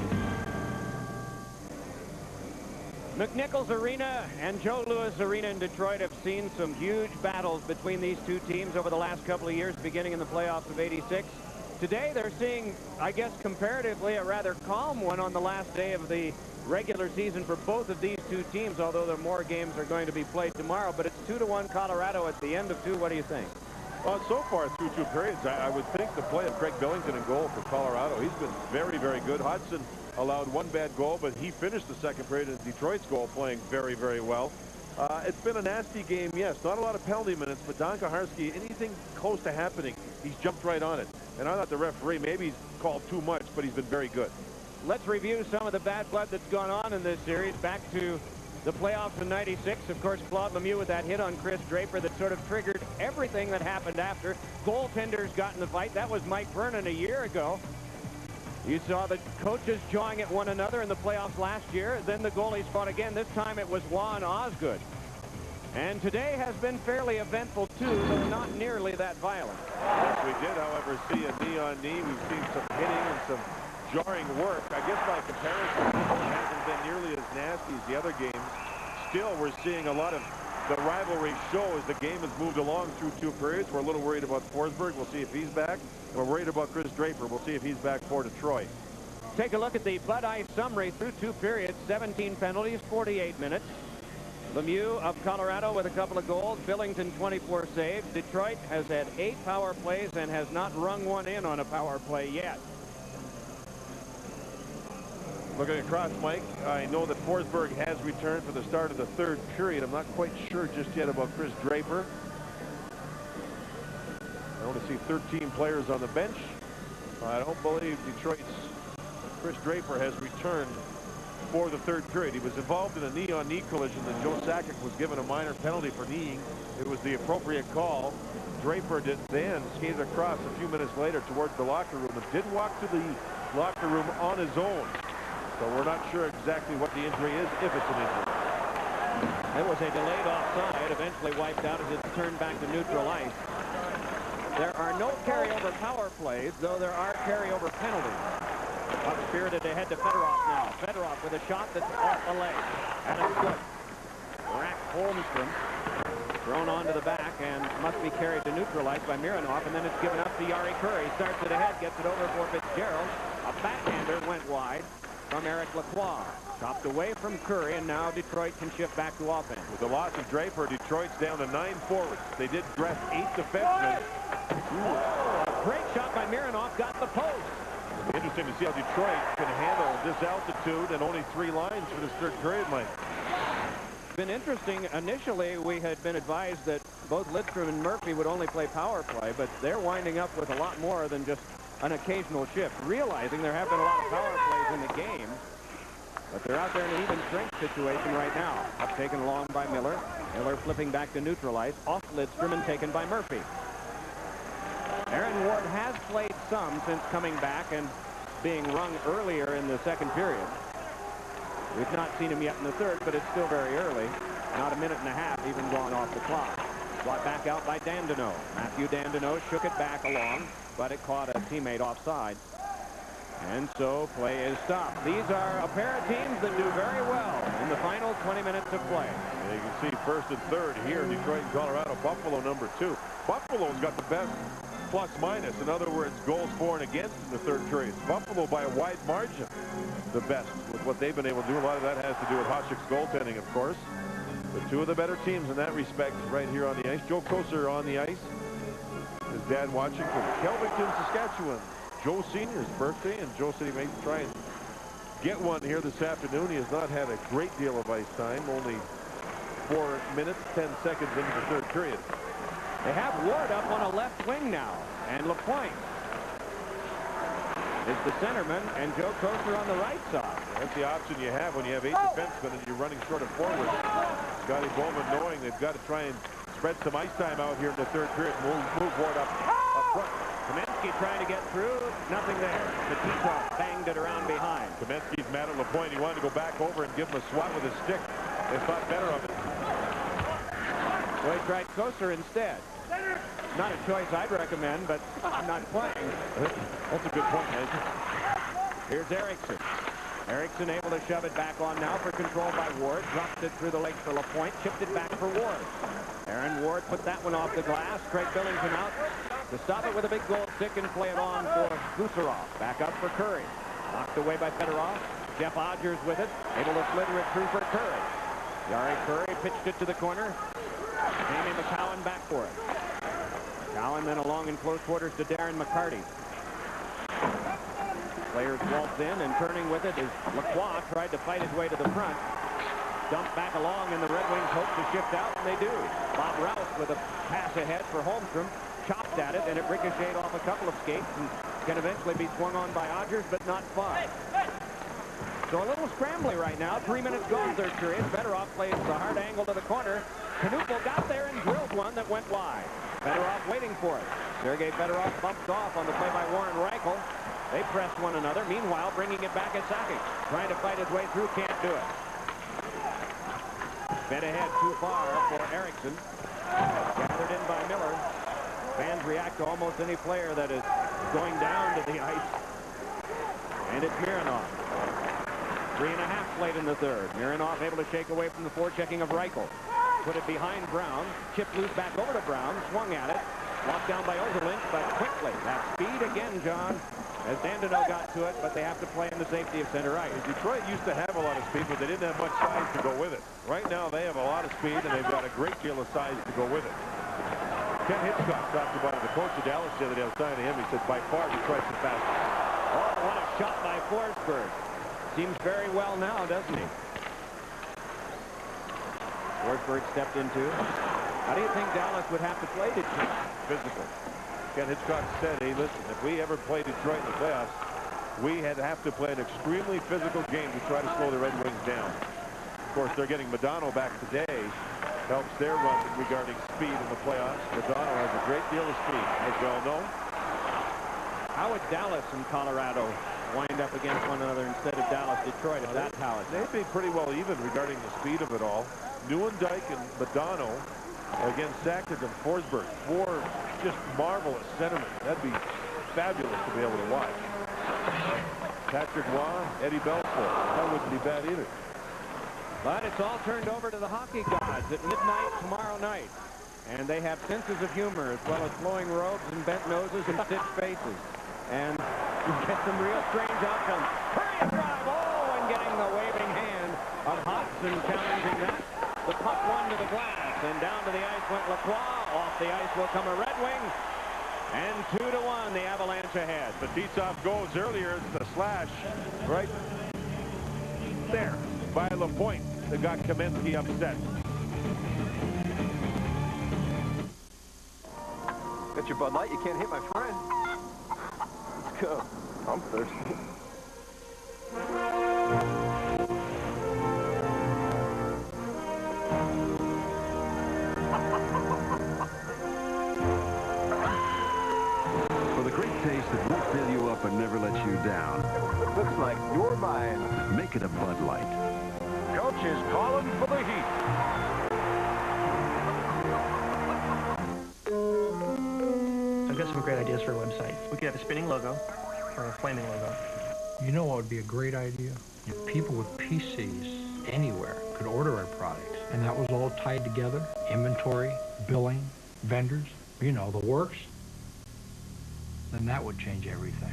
McNichols Arena and Joe Louis Arena in Detroit have seen some huge battles between these two teams over the last couple of years, beginning in the playoffs of '86. Today, they're seeing, I guess, comparatively a rather calm one on the last day of the regular season for both of these two teams, although there more games are going to be played tomorrow. But it's 2-1 Colorado at the end of two. What do you think? Well, so far through two periods, I would think the play of Craig Billington in goal for Colorado. He's been very, very good. Hudson allowed one bad goal, but he finished the second period in Detroit's goal playing very, very well. It's been a nasty game, yes. Not a lot of penalty minutes, but Don Kaharski, anything close to happening, he's jumped right on it. And I thought the referee, maybe he's called too much, but he's been very good. Let's review some of the bad blood that's gone on in this series. Back to the playoffs in '96. Of course, Claude Lemieux with that hit on Chris Draper that sort of triggered everything that happened after. Goaltenders got in the fight. That was Mike Vernon a year ago. You saw the coaches jawing at one another in the playoffs last year. Then the goalies fought again. This time it was Juan Osgood. And today has been fairly eventful, too, though not nearly that violent. Yes, we did, however, see a knee-on-knee. We've seen some hitting and some jarring work. I guess by comparison, it hasn't been nearly as nasty as the other games. still, we're seeing a lot of the rivalry show as the game has moved along through 2 periods. We're a little worried about Forsberg. We'll see if he's back. And we're worried about Chris Draper. We'll see if he's back for Detroit. Take a look at the Bud Ice summary through 2 periods. 17 penalties, 48 minutes. Lemieux of Colorado with a couple of goals. Billington 24 saves. Detroit has had 8 power plays and has not rung one in on a power play yet. Looking across, Mike, I know that Forsberg has returned for the start of the 3rd period. I'm not quite sure just yet about Chris Draper. I only see 13 players on the bench. I don't believe Detroit's Chris Draper has returned for the 3rd period. He was involved in a knee-on-knee collision that Joe Sakic was given a minor penalty for kneeing. It was the appropriate call. Draper did then skated across a few minutes later towards the locker room and did walk to the locker room on his own. So we're not sure exactly what the injury is, if it's an injury. It was a delayed offside, eventually wiped out as it turned back to neutral ice. There are no carryover power plays, though there are carryover penalties. Up spirited ahead to Fedorov now. Fedorov with a shot that's off the leg. And it's good. Rack Holmstrom thrown onto the back and must be carried to neutral ice by Mironov, and then it's given up to Yari Curry. Starts it ahead, gets it over for Fitzgerald. A backhander went wide from Eric Lacroix. Chopped away from Curry, and now Detroit can shift back to offense. With the loss of Draper, Detroit's down to 9 forwards. They did dress 8 defensemen. A great shot by Mironov, got the post. It'll be interesting to see how Detroit can handle this altitude and only 3 lines for this 3rd period, Mike. It's been interesting. Initially, we had been advised that both Lidstrom and Murphy would only play power play, but they're winding up with a lot more than just an occasional shift, realizing there have been a lot of power plays in the game, but they're out there in an even strength situation right now. Up taken along by Miller. Miller flipping back to neutral ice, off Lidstrom and taken by Murphy. Aaron Ward has played some since coming back and being rung earlier in the 2nd period. We've not seen him yet in the 3rd, but it's still very early. Not a minute and a half even gone off the clock. Brought back out by Dandino. Matthew Dandino shook it back along, but it caught a teammate offside. And so play is stopped. These are a pair of teams that do very well in the final 20 minutes of play. Yeah, you can see 1st and 3rd here, Detroit and Colorado. Buffalo number 2. Buffalo's got the best plus-minus. In other words, goals for and against in the 3rd period. Buffalo by a wide margin the best with what they've been able to do. A lot of that has to do with Hasek's goaltending, of course. But 2 of the better teams in that respect right here on the ice. Joe Kocur on the ice. His dad watching from Kelvington, Saskatchewan. Joe Sr.'s birthday, and Joe said he may try and get one here this afternoon. He has not had a great deal of ice time, only 4 minutes, 10 seconds into the 3rd period. They have Ward up on a left wing now, and LaPointe is the centerman, and Joe Kocur on the right side. That's the option you have when you have 8 defensemen and you're running short of forward. Scotty Bowman knowing they've got to try and spread some ice time out here in the 3rd period. Move Ward up front. Kaminsky trying to get through. Nothing there. The T-top banged it around behind. Kaminsky's mad at LaPointe. He wanted to go back over and give him a swat with his stick. They thought better of it. So he tried Kocur instead. Not a choice I'd recommend, but I'm not playing. That's a good point, man. Here's Eriksson. Eriksson able to shove it back on now for control by Ward. Dropped it through the legs for LaPointe. Chipped it back for Ward. Aaron Ward put that one off the glass. Craig Billington out to stop it with a big goal stick and play it on for Gusarov. Back up for Curry. Knocked away by Fedorov. Jeff Odgers with it. Able to slither it through for Curry. Yari Curry pitched it to the corner. Jamie McCowan back for it. McCowan then along in close quarters to Darren McCarty. Players waltz in, and turning with it is Lacroix. Tried to fight his way to the front. Dumped back along, and the Red Wings hope to shift out, and they do. Bob Rouse with a pass ahead for Holmstrom. Chopped at it, and it ricocheted off a couple of skates and can eventually be swung on by Odgers, but not far. So a little scrambly right now. 3 minutes gone, 3rd period. Fedorov plays the hard angle to the corner. Knuppel got there and drilled one that went wide. Fedorov waiting for it. Sergei Fedorov bumped off on the play by Warren Reichel. They pressed one another. Meanwhile, bringing it back at Sakic. Trying to fight his way through, can't do it. Fed ahead too far for Eriksson. Gathered in by Miller. Fans react to almost any player that is going down to the ice. And it's Mironov. 3.5 played in the third. Mironov able to shake away from the forechecking of Reichel. Put it behind Brown. Chipped loose back over to Brown. Swung at it. Locked down by Ozelink, but quickly. That speed again, John, as Dandino got to it, but they have to play in the safety of center ice. Detroit used to have a lot of speed, but they didn't have much size to go with it. Right now, they have a lot of speed, and they've got a great deal of size to go with it. Ken Hitchcock talked about it. The coach of Dallas the other day, I was talking to him. He said, by far, Detroit's the fastest. Oh, what a shot by Forsberg. Seems very well now, doesn't he? Forsberg stepped into. How do you think Dallas would have to play Detroit? Physical. Ken Hitchcock said, hey, listen, if we ever play Detroit in the playoffs, we had to have to play an extremely physical game to try to slow the Red Wings down. Of course, they're getting Modano back today. Helps their run regarding speed in the playoffs. Modano has a great deal of speed, as we all know. How would Dallas and Colorado wind up against one another instead of Dallas-Detroit if that's how it's? They'd be pretty well even regarding the speed of it all. Nieuwendyk and Modano against Sakic and Forsberg. 4 just marvelous centermen. That'd be fabulous to be able to watch. Patrick Waugh, Eddie Belfour. That wouldn't be bad either. But it's all turned over to the hockey gods at midnight tomorrow night. And they have senses of humor as well as flowing robes and bent noses and stitched faces. And you get some real strange outcomes. Hurry and drive! Oh, and getting the waving hand of Hodgson challenging that. The puck won to the glass, and down to the ice went Lacroix. Off the ice will come a Red Wing. And 2-1, the Avalanche ahead. The Feetsoff goes earlier, the slash right there by Lapointe that got Kamensky upset. Got your Bud Light, you can't hit my friend. Let's go. I'm thirsty. For the great taste that won't fill you up and never let you down. Looks like you're mine. Make it a Bud Light. Coach is calling for the Heat. I've got some great ideas for a website. We could have a spinning logo or a flaming logo. You know what would be a great idea? If people with PCs anywhere could order our products, and that was all tied together, inventory, billing, vendors, you know, the works, then that would change everything.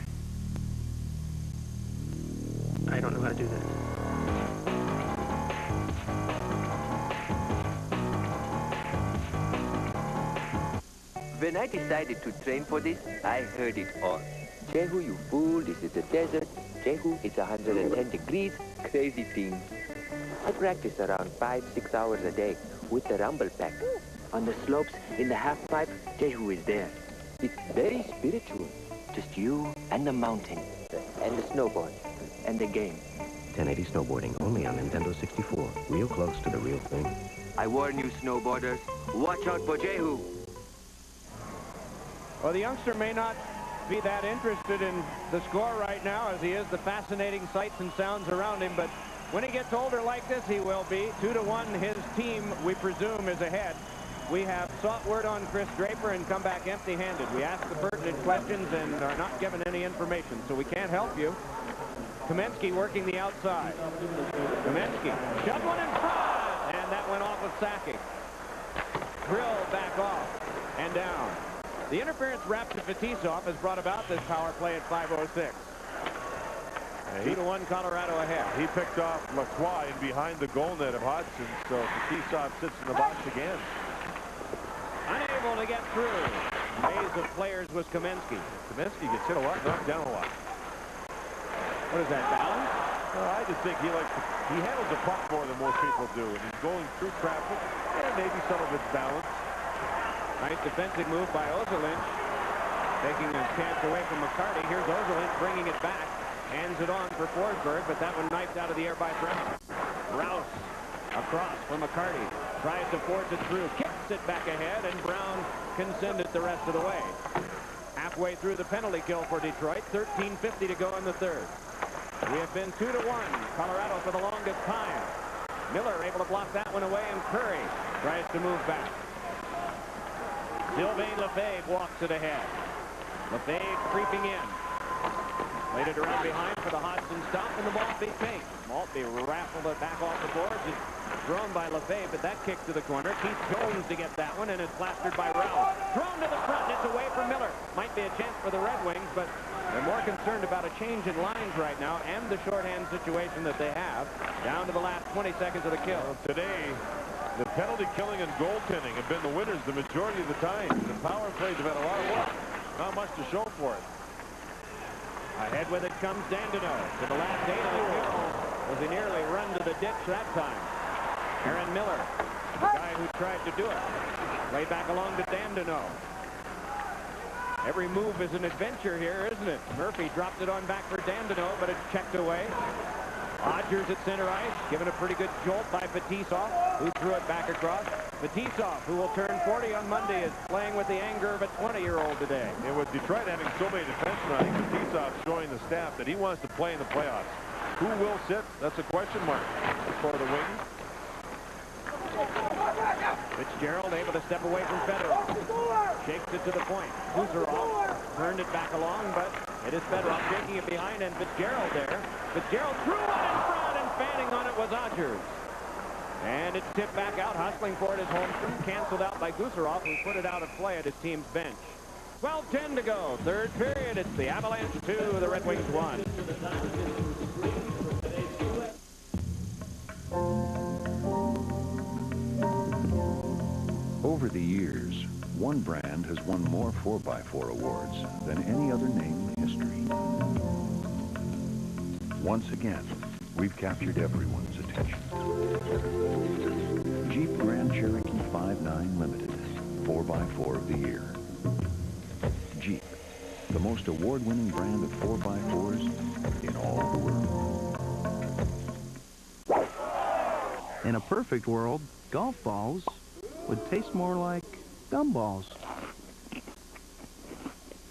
I don't know how to do this. When I decided to train for this, I heard it all. Jehu, you fool, this is the desert. Jehu, it's 110 degrees, crazy things. I practice around 5-6 hours a day with the rumble pack. On the slopes, in the half pipe, Jehu is there. It's very spiritual. Just you and the mountain, and the snowboard, and the game. 1080 snowboarding, only on Nintendo 64. Real close to the real thing. I warn you, snowboarders, watch out for Jehu. Well, the youngster may not be that interested in the score right now as he is the fascinating sights and sounds around him, but when he gets older like this, he will be. 2-1, his team, we presume, is ahead. We have sought word on Chris Draper and come back empty-handed. We ask the pertinent questions and are not given any information, so we can't help you. Kamensky working the outside. Kamensky shoved one in front, and that went off of Sakic. Drill back off and down. The interference wrapped to Fetisov has brought about this power play at 5:06. 2-1 Colorado ahead. He picked off Lacroix in behind the goal net of Hodgson, so Fetisov sits in the box again. Unable to get through. Maze of players was Kamensky. Kamensky gets hit a lot, knocked down a lot. What is that, balance? I just think he handles the puck more than most people do, and he's going through traffic, and maybe some of it's balance. Nice defensive move by Ozelink. Taking his chance away from McCarty. Here's Ozelink bringing it back. Hands it on for Forsberg, but that one knifed out of the air by Brown. Rouse across for McCarty. Tries to force it through. Kicks it back ahead, and Brown can send it the rest of the way. Halfway through the penalty kill for Detroit. 13:50 to go in the third. We have been 2-1. Colorado for the longest time. Miller able to block that one away, and Curry tries to move back. Sylvain Lefebvre walks it ahead. Lefebvre creeping in. Laid it around behind for the Hodgson stop, and the Maltby takes. Maltby raffled it back off the boards. It's thrown by LeFay, but that kick to the corner. Keith Jones to get that one, and it's plastered by Rouse. Thrown to the front, and it's away from Miller. Might be a chance for the Red Wings, but they're more concerned about a change in lines right now and the shorthand situation that they have. Down to the last 20 seconds of the kill. Well, today, the penalty killing and goaltending have been the winners the majority of the time. The power plays have had a lot of work. Not much to show for it. Ahead with it comes Dandino. To the last 8 of the kill. Was he nearly run to the ditch that time? Aaron Miller, the guy who tried to do it. Way back along to Dandino. Every move is an adventure here, isn't it? Murphy dropped it on back for Dandino, but it's checked away. Odgers at center ice, given a pretty good jolt by Fetisov, who threw it back across. Fetisov, who will turn 40 on Monday, is playing with the anger of a 20-year-old today. And with Detroit having so many defensemen, I think Fetisov showing the staff that he wants to play in the playoffs. Who will sit? That's a question mark for the Wings. Fitzgerald able to step away from Fedorov. Shakes it to the point. Kucherov turned it back along, but it is Fedorov shaking it behind, and Fitzgerald there. Fitzgerald threw it in front, and fanning on it was Odgers. And it's tipped back out. Hustling for it is Holmstrom. Canceled out by Kucherov, who put it out of play at his team's bench. 12:10 to go. Third period. It's the Avalanche 2, the Red Wings 1. Over the years, one brand has won more 4x4 awards than any other name in history. Once again, we've captured everyone's attention. Jeep Grand Cherokee 5.9 Limited, 4x4 of the year. Jeep, the most award-winning brand of 4x4s in all the world. In a perfect world, golf balls would taste more like gumballs.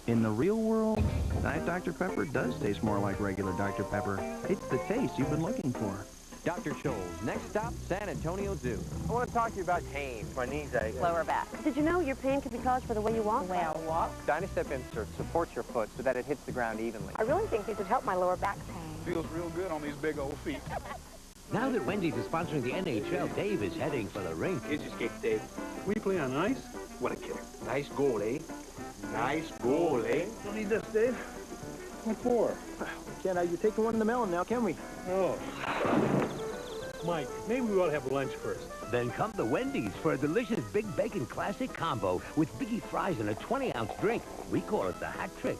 In the real world, Diet Dr. Pepper does taste more like regular Dr. Pepper. It's the taste you've been looking for. Dr. Scholl's next stop, San Antonio Zoo. I want to talk to you about pain. My knees ache. Lower back. Did you know your pain could be caused by the way you walk? The way I walk? Dynastep insert supports your foot so that it hits the ground evenly. I really think these would help my lower back pain. Feels real good on these big old feet. Now that Wendy's is sponsoring the NHL, Dave is heading for the rink. Here's your skate, Dave. We play on ice? What a killer. Nice goal, eh? Nice goal, eh? Don't need this, Dave. What for? We can't have you taking one in the melon now, can we? Oh. Mike, maybe we ought to have lunch first. Then come to Wendy's for a delicious Big Bacon Classic Combo with biggie fries and a 20-ounce drink. We call it the hat trick.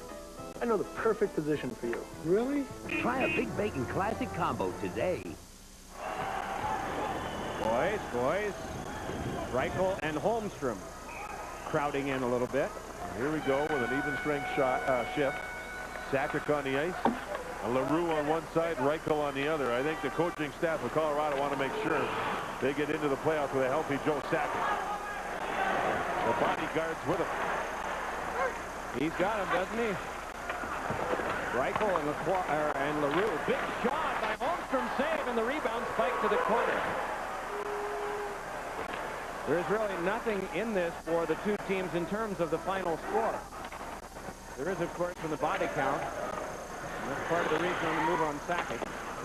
I know the perfect position for you. Really? Try a Big Bacon Classic Combo today. Boys. Reichel and Holmstrom crowding in a little bit. Here we go with an even strength shift. Sakic on the ice. LaRue on one side, Reichel on the other. I think the coaching staff of Colorado want to make sure they get into the playoffs with a healthy Joe Sakic. The bodyguard's with him. He's got him, doesn't he? Reichel and LaRue. Big shot by Holmstrom, save, and the rebound spike to the corner. There's really nothing in this for the two teams in terms of the final score. There is, of course, from the body count. And that's part of the reason on the move on Sakic.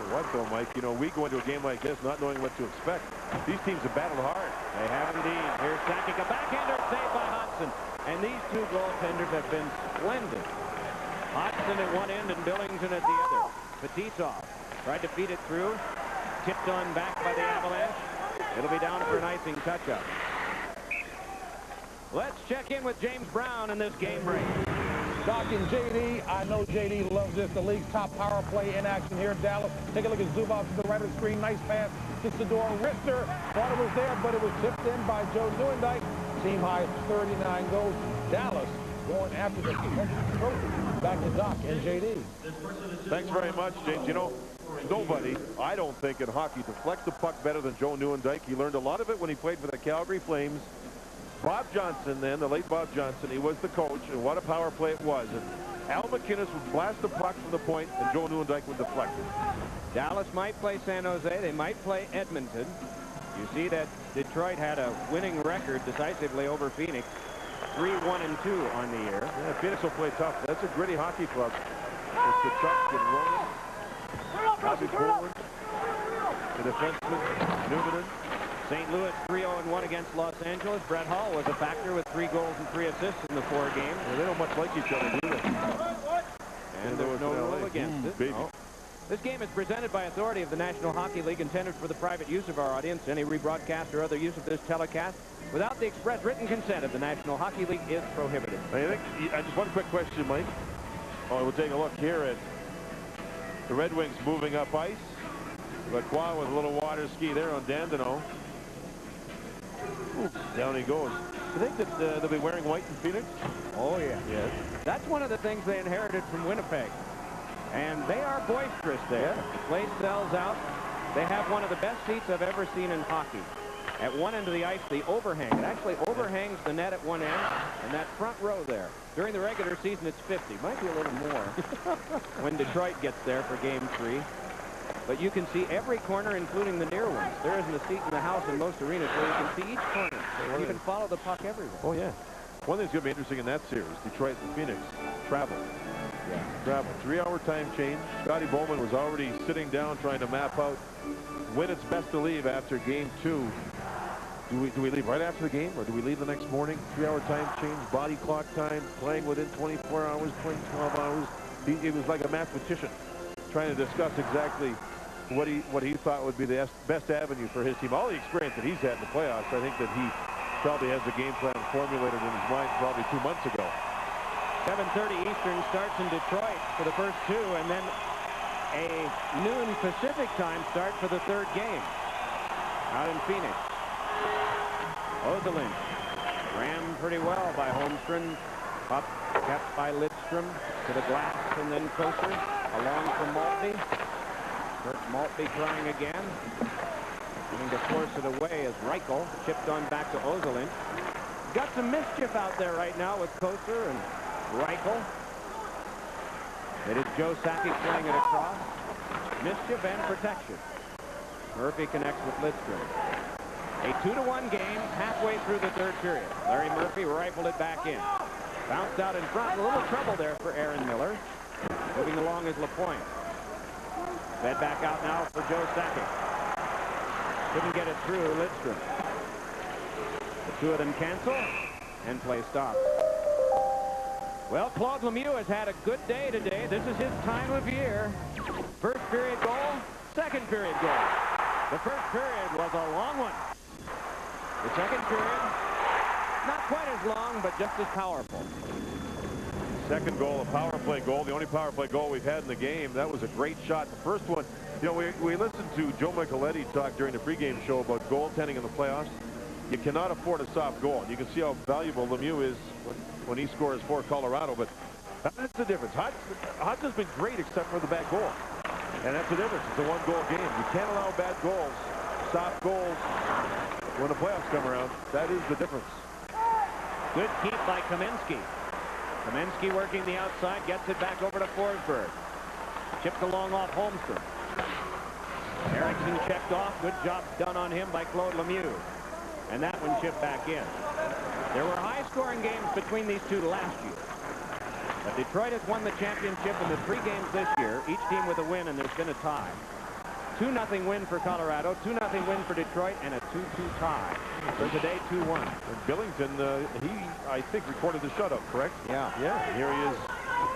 What though, Mike? You know, we go into a game like this not knowing what to expect. These teams have battled hard. They have indeed. Here's Sakic, a backhander saved by Hodgson. And these two goaltenders have been splendid. Hodgson at one end and Billington at the other. Fetisov tried to feed it through. Tipped on back by the Avalanche. It'll be down for an icing touch-up. Let's check in with James Brown in this game break. Doc and JD, I know JD loves this. The league's top power play in action here in Dallas. Take a look at Zubov to the right of the screen. Nice pass. Gets the door. Rister thought it was there, but it was tipped in by Joe Nieuwendyk. Team high 39 goals. Dallas going after the trophy. Back to Doc and JD. Thanks very much, James. You know, nobody, I don't think, in hockey deflects the puck better than Joe Nieuwendyk. He learned a lot of it when he played for the Calgary Flames. Bob Johnson then, the late Bob Johnson, he was the coach, and what a power play it was. And Al McInnes would blast the puck from the point, and Joe Nieuwendyk would deflect it. Dallas might play San Jose. They might play Edmonton. You see that Detroit had a winning record decisively over Phoenix. 3-1-2 on the year. Yeah, Phoenix will play tough. That's a gritty hockey club. It's the Chuck getting rolling. Bobby forward. The defenseman, Newman. St. Louis 3-0-1 against Los Angeles. Brett Hull was a factor with 3 goals and 3 assists in the 4 games. Yeah, they don't much like each other, do they? And there was no rule against it. Baby. No. This game is presented by authority of the National Hockey League, intended for the private use of our audience. Any rebroadcast or other use of this telecast without the express written consent of the National Hockey League is prohibited. Just one quick question, Mike. We'll take a look here at the Red Wings moving up ice. Lacroix with a little water ski there on Dandino. Down he goes. You think that they'll be wearing white in Phoenix? Oh, yeah. Yes. That's one of the things they inherited from Winnipeg. And they are boisterous there. The place sells out. They have one of the best seats I've ever seen in hockey. At one end of the ice, the overhang. It actually overhangs the net at one end, and that front row there. During the regular season, it's 50. Might be a little more when Detroit gets there for Game 3. But you can see every corner, including the near ones. There isn't a seat in the house in most arenas where you can see each corner. You can follow the puck everywhere. Oh, yeah. One thing's going to be interesting in that series, Detroit and Phoenix, travel. Yeah, travel. 3-hour time change. Scotty Bowman was already sitting down trying to map out when it's best to leave after Game 2. Do we leave right after the game, or do we leave the next morning? 3-hour time change, body clock time, playing within 24 hours, playing 12 hours. He was like a mathematician trying to discuss exactly what he thought would be the best avenue for his team. All the experience that he's had in the playoffs, I think that he probably has the game plan formulated in his mind probably 2 months ago. 7:30 Eastern starts in Detroit for the first 2, and then a noon Pacific time start for the 3rd game out in Phoenix. Ozelin rammed pretty well by Holmstrom. Up kept by Lidstrom to the glass, and then Kosar along for Maltby. Kurt Maltby trying again. Trying to force it away as Reichel chipped on back to Ozelin. Got some mischief out there right now with Kosar and Reichel. It is Joe Sakic playing it across. Mischief and protection. Murphy connects with Lidstrom. A 2-1 game halfway through the 3rd period. Larry Murphy rifled it back in. Bounced out in front. A little trouble there for Aaron Miller. Moving along is LaPointe. Fed back out now for Joe Sakic. Couldn't get it through Lidstrom. The 2 of them cancel, and play stops. Well, Claude Lemieux has had a good day today. This is his time of year. First period goal, second period goal. The first period was a long one. The second period, not quite as long, but just as powerful. Second goal, a power play goal, the only power play goal we've had in the game. That was a great shot. The first one, you know, we listened to Joe Micheletti talk during the pregame show about goaltending in the playoffs. You cannot afford a soft goal. You can see how valuable Lemieux is when he scores for Colorado, but that's the difference. Hutz has been great except for the bad goal. And that's the difference. It's a one-goal game. You can't allow bad goals, soft goals, when the playoffs come around. That is the difference. Good keep by Kaminsky. Kaminsky working the outside, gets it back over to Forsberg. Chipped along off Holmstrom. Erickson checked off. Good job done on him by Claude Lemieux. And that one chipped back in. There were high-scoring games between these two last year. But Detroit has won the championship in the 3 games this year, each team with a win, and there's been a tie. 2-0 win for Colorado, 2-0 win for Detroit, and a 2-2 tie. So today, 2-1. And Billington, he, I think, recorded the shutout, correct? Yeah. Yeah, here he is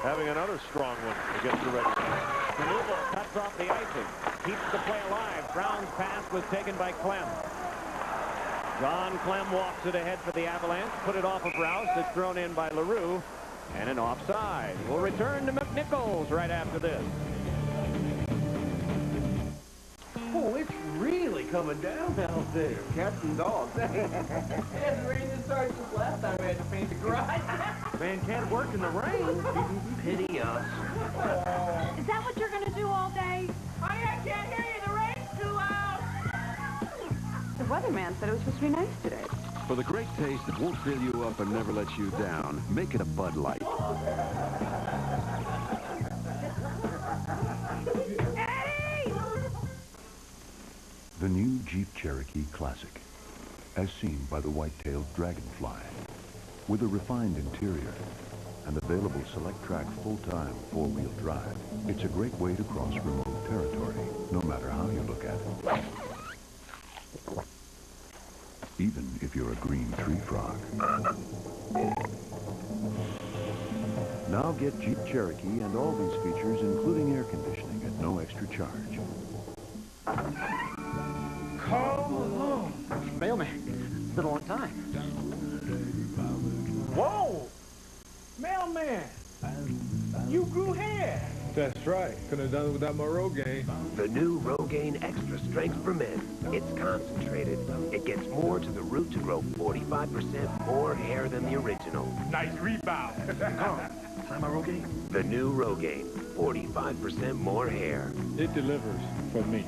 having another strong one against the Red Wings. Canuvo cuts off the icing, keeps the play alive. Brown's pass was taken by Clem. John Clem walks it ahead for the Avalanche, put it off of Rouse. It's thrown in by LaRue, and an offside. We'll return to McNichols right after this. Oh, it's really coming down out there. Cats and dogs. It hasn't rained this hard since last time we had to paint the garage. Man can't work in the rain. Pity us. Is that what you're going to do all day? Honey, I can't hear you. The rain's too loud. The weatherman said it was supposed to be nice today. For the great taste that won't fill you up and never lets you down, make it a Bud Light. The new Jeep Cherokee Classic, as seen by the white-tailed dragonfly, with a refined interior and available select track full-time four-wheel drive. It's a great way to cross remote territory, no matter how you look at it. Even if you're a green tree frog. Now get Jeep Cherokee and all these features, including air conditioning, at no extra charge. Come on. Mailman. It's been a long time. Whoa! Mailman! You grew hair! That's right. Couldn't have done it without my Rogaine. The new Rogaine Extra Strength for Men. It's concentrated. It gets more to the root to grow 45% more hair than the original. Nice rebound. Sign my Rogaine. The new Rogaine. 45% more hair. It delivers for me.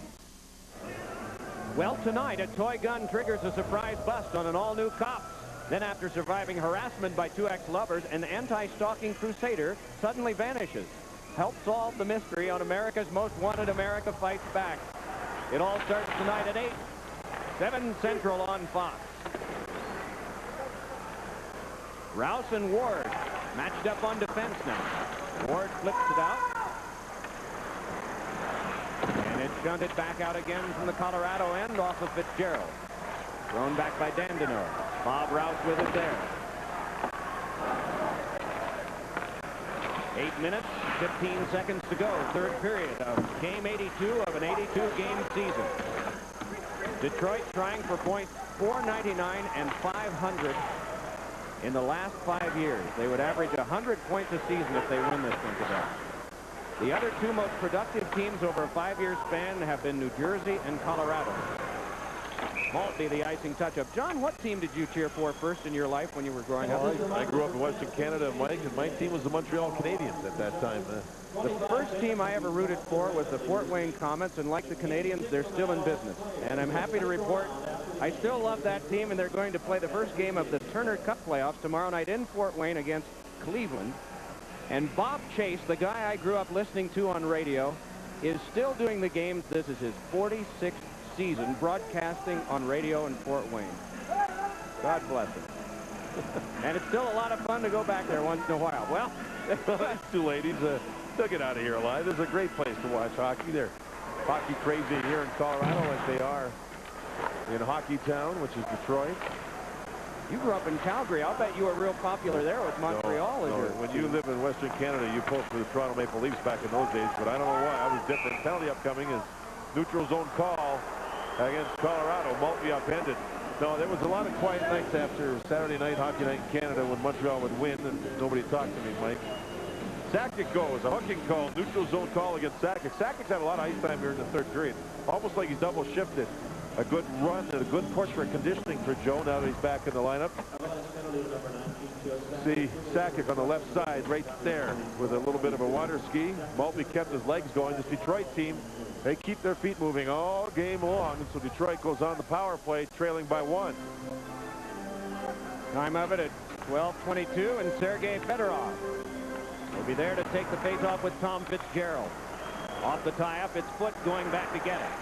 Well, tonight, a toy gun triggers a surprise bust on an all-new cop. Then, after surviving harassment by two ex-lovers, an anti-stalking crusader suddenly vanishes. Help solve the mystery on America's Most Wanted. America Fights Back. It all starts tonight at 8, 7 Central on Fox. Rouse and Ward matched up on defense now. Ward flips it out. And it's shunted back out again from the Colorado end off of Fitzgerald. Thrown back by Dandino. Bob Rouse with it there. 8 minutes, 15 seconds to go. Third period of game 82 of an 82-game season. Detroit trying for points 499 and 500 in the last 5 years. They would average 100 points a season if they win this one today. The other two most productive teams over a 5-year span have been New Jersey and Colorado. Maltby, the icing touch-up. John, what team did you cheer for first in your life when you were growing up? I grew up in Western Canada, Mike, and my team was the Montreal Canadiens at that time. The first team I ever rooted for was the Fort Wayne Comets, and like the Canadians, they're still in business. And I'm happy to report I still love that team, and they're going to play the first game of the Turner Cup playoffs tomorrow night in Fort Wayne against Cleveland. And Bob Chase, the guy I grew up listening to on radio, is still doing the games. This is his 46th season broadcasting on radio in Fort Wayne. God bless him. And it's still a lot of fun to go back there once in a while. Well, these two ladies, they'll get out of here alive. This is a great place to watch hockey. They're hockey crazy here in Colorado like they are in Hockey Town, which is Detroit. You grew up in Calgary. I'll bet you were real popular there with Montreal. When you live in Western Canada, you pulled for the Toronto Maple Leafs back in those days, but I don't know why. I was different. Penalty upcoming is neutral zone call against Colorado. Maltby upended. No, there was a lot of quiet nights after Saturday night hockey night in Canada when Montreal would win, and nobody talked to me, Mike. Sakic goes, a hooking call, neutral zone call against Sakic. Sakic's had a lot of ice time here in the third period. Almost like he's double shifted. A good run and a good push for conditioning for Joe now that he's back in the lineup. See Sakic on the left side right there with a little bit of a water ski. Maltby kept his legs going. This Detroit team, they keep their feet moving all game long. And so Detroit goes on the power play, trailing by 1. Time of it at 12:22, and Sergei Fedorov will be there to take the face-off with Tom Fitzgerald. Off the tie-up, it's Foote going back to get it.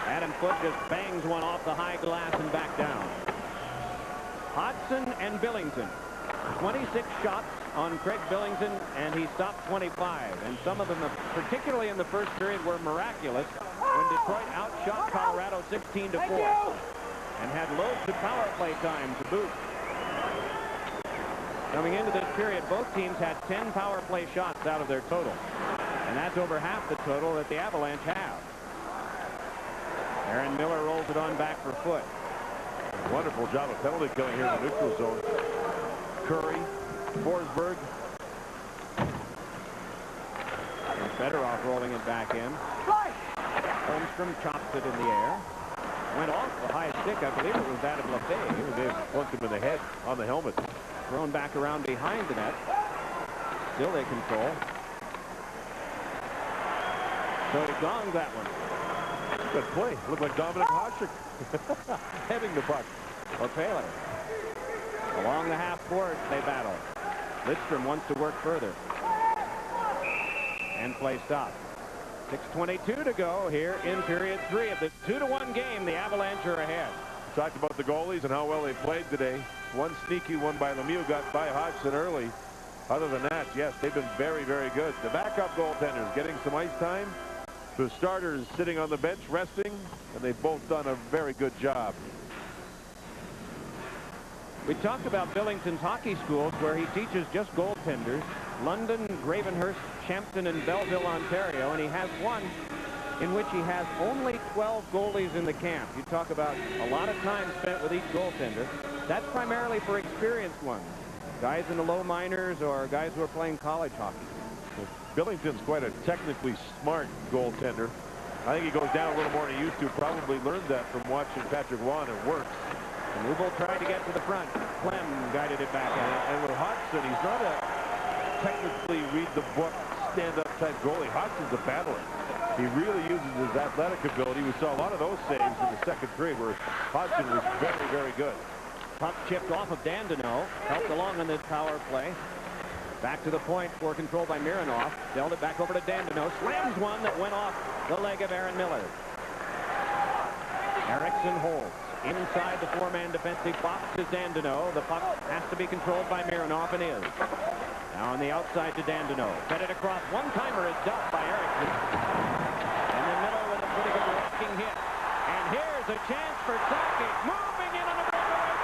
Adam Foote just bangs one off the high glass and back down. Hodgson and Billington. 26 shots on Craig Billington, and he stopped 25. And some of them, particularly in the first period, were miraculous when Detroit outshot Colorado 16-4 and had loads of power play time to boot. Coming into this period, both teams had 10 power play shots out of their total. And that's over half the total that the Avalanche have. Aaron Miller rolls it on back for Foote. Wonderful job of penalty killing here in the neutral zone. Curry, Forsberg. And Fedorov rolling it back in. Holmstrom chops it in the air. Went off the high stick. I believe it was that of Lefebvre. They plunked him in the head on the helmet. Thrown back around behind the net. Still they control. So he gongs that one. Good play. Looked like Dominic Hasek heading the puck. Or Pele. Along the half court, they battle. Lidstrom wants to work further. And play stopped. 6:22 to go here in period 3 of this 2-1 game. The Avalanche are ahead. Talked about the goalies and how well they played today. One sneaky one by Lemieux got by Hodgson early. Other than that, yes, they've been very, very good. The backup goaltenders getting some ice time. The starters sitting on the bench resting, and they've both done a very good job. We talked about Billington's hockey schools where he teaches just goaltenders. London, Gravenhurst, Champton, and Belleville, Ontario, and he has one in which he has only 12 goalies in the camp. You talk about a lot of time spent with each goaltender. That's primarily for experienced ones, guys in the low minors or guys who are playing college hockey. Billington's quite a technically smart goaltender. I think he goes down a little more than he used to. Probably learned that from watching Patrick Waugh, and it works. Newell tried to get to the front. Clem guided it back out. And with Hodgson, he's not a technically read-the-book, stand-up type goalie. Hodgson's a battler. He really uses his athletic ability. We saw a lot of those saves in the second period where Hodgson was very, very good. Puck chipped off of Dandino. Helped along on this power play. Back to the point for control by Mironov. Dealt it back over to Dandino. Slams one that went off the leg of Aaron Miller. Erickson holds. Inside the four-man defensive box is Dandino. The puck has to be controlled by Mironov and is. Now on the outside to Dandino. Fed it across. One-timer is dumped by Erickson. And then Miller with a pretty good walking hit. And here's a chance for Sakic. Moving in on the breakaway.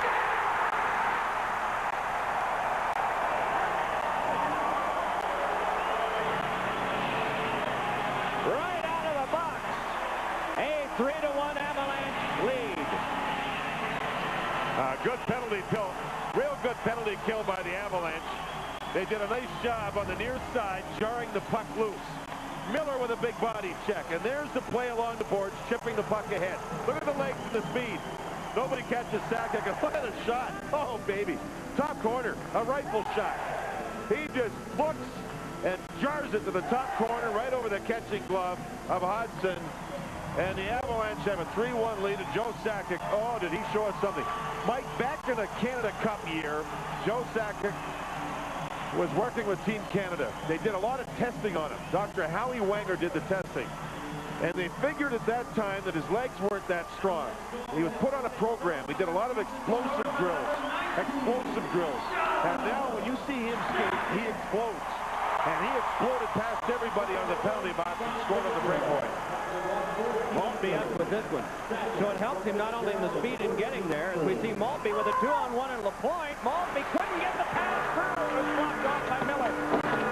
Right out of the box. A 3-1 Avalanche lead. Good penalty kill. Real good penalty kill by the Avalanche. They did a nice job on the near side, jarring the puck loose. Miller with a big body check. And there's the play along the boards, chipping the puck ahead. Look at the legs and the speed. Nobody catches Sakic. Look at the shot. Oh, baby. Top corner. A rifle shot. He just looks and jars it to the top corner right over the catching glove of Hodgson. And the Avalanche have a 3-1 lead. And Joe Sakic, oh, did he show us something? Mike, back in the Canada Cup year, Joe Sakic was working with Team Canada. They did a lot of testing on him. Dr. Howie Wanger did the testing. And they figured at that time that his legs weren't that strong. He was put on a program. He did a lot of explosive drills. And now when you see him skate, he explodes. And he exploded past everybody on the penalty box and scored on the breakaway. Maltby up with this one. So it helped him not only in the speed in getting there, as we see Maltby with a 2-on-1 in LaPointe. Maltby couldn't get the pass through. It was blocked off by Miller.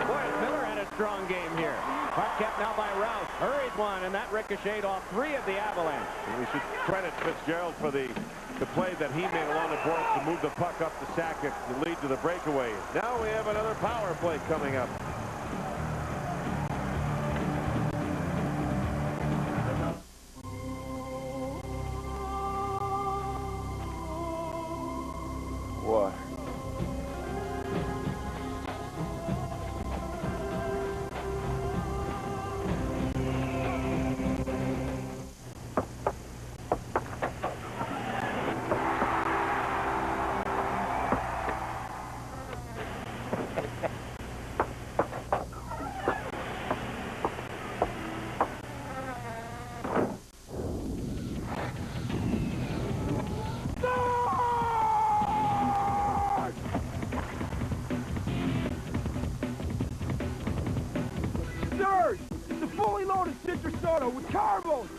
Boy, Miller had a strong game here. Puck kept now by Rouse. Hurried one, and that ricocheted off 3 of the Avalanche. And we should credit Fitzgerald for the play that he made along the boards to move the puck up to Sakic to lead to the breakaway. Now we have another power play coming up. What? with carbon.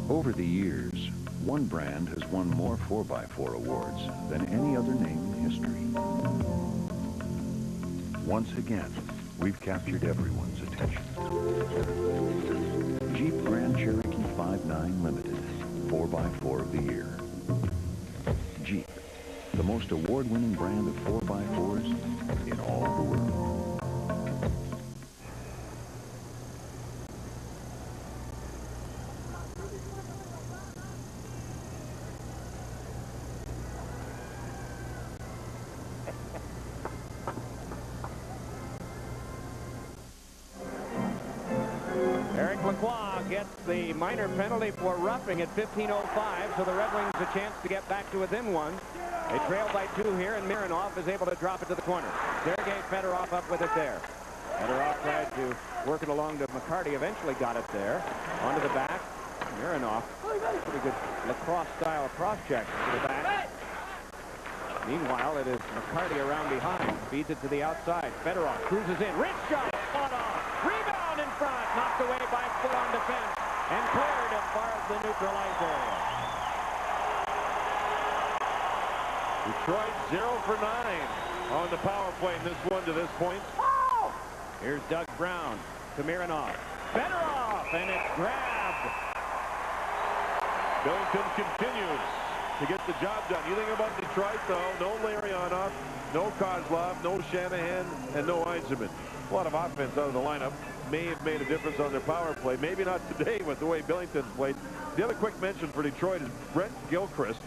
Over the years, one brand has won more 4x4 awards than any other name in history. Once again, we've captured everyone's attention. Jeep Grand Cherokee 5.9 Limited, 4x4 of the year. Jeep, the most award-winning brand of 4x4s in all the world. Gets the minor penalty for roughing at 15:05, so the Red Wings a chance to get back to within one. They trail by 2 here, and Mironov is able to drop it to the corner. Sergei Fedorov up with it there. Fedorov tried to work it along to McCarty, eventually got it there. Onto the back. Mironov, pretty good lacrosse-style cross-check to the back. Meanwhile, it is McCarty around behind. Feeds it to the outside. Fedorov cruises in. Wrist shot. Spot on. Rebound in front. Knocked away by foot on defense. And cleared as far as the neutralizer. Detroit 0 for 9 on the power play in this one to this point. Here's Doug Brown to Mironov. Fedorov, and it's grabbed. Billington continues to get the job done. You think about Detroit, though, no Larionov, no Kozlov, no Shanahan, and no Yzerman. A lot of offense out of the lineup. May have made a difference on their power play. Maybe not today with the way Billington's played. The other quick mention for Detroit is Brent Gilchrist,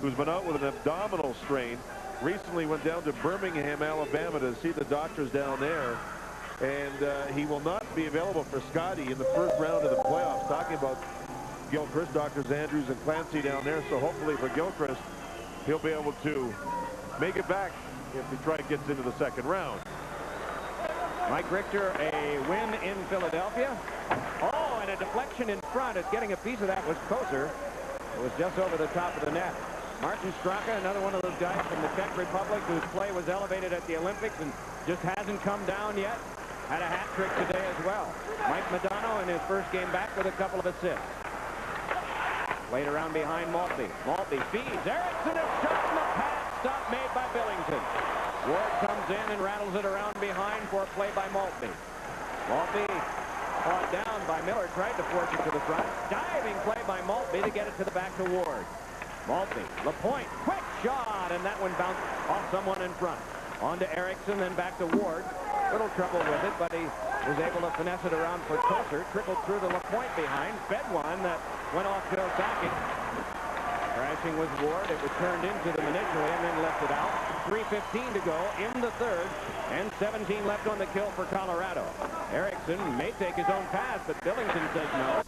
who's been out with an abdominal strain. Recently went down to Birmingham, Alabama to see the doctors down there. And he will not be available for Scotty in the first round of the playoffs. Talking about Gilchrist, Doctors Andrews and Clancy down there. So hopefully for Gilchrist, he'll be able to make it back if Detroit gets into the second round. Mike Richter, a win in Philadelphia. Oh, and a deflection in front. As getting a piece of that was Koser. It was just over the top of the net. Martin Straka, another one of those guys from the Czech Republic whose play was elevated at the Olympics and just hasn't come down yet. Had a hat trick today as well. Mike Modano in his first game back with a couple of assists. Played around behind Maltby. Maltby feeds. Erickson, a shot in the pass. Stop made by Billington. Ward comes in and rattles it around behind for a play by Maltby. Maltby fought down by Miller. Tried to force it to the front. Diving play by Maltby to get it to the back to Ward. Maltby, LaPointe, quick shot, and that one bounced off someone in front. On to Erickson, then back to Ward. Little trouble with it, but he was able to finesse it around for Koser. Trickled through the LaPointe behind. Fed one that went off Hirosaki. Crashing was Ward. It was turned into the Manichely and then left it out. 3:15 to go in the third, and 17 left on the kill for Colorado. Erickson may take his own pass, but Billington says no.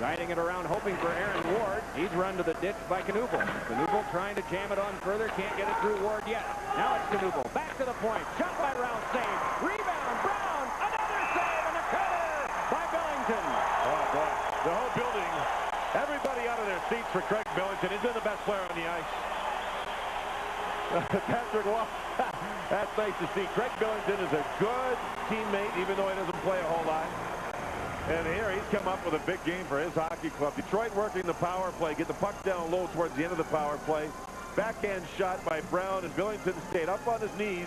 Guiding it around, hoping for Aaron Ward. He's run to the ditch by Knuble. Knuble trying to jam it on further. Can't get it through Ward yet. Now it's Knuble. Back to the point. Shot by Rouse. Save. Rebound. Brown. Another save and a cutter by Billington. Oh, boy. The whole building, everybody out of their seats for Craig Billington. He's been the best player on the ice. Patrick Waugh. That's nice to see. Craig Billington is a good teammate, even though he doesn't play a whole lot. And here he's come up with a big game for his hockey club. Detroit working the power play, get the puck down low towards the end of the power play. Backhand shot by Brown, and Billington stayed up on his knees,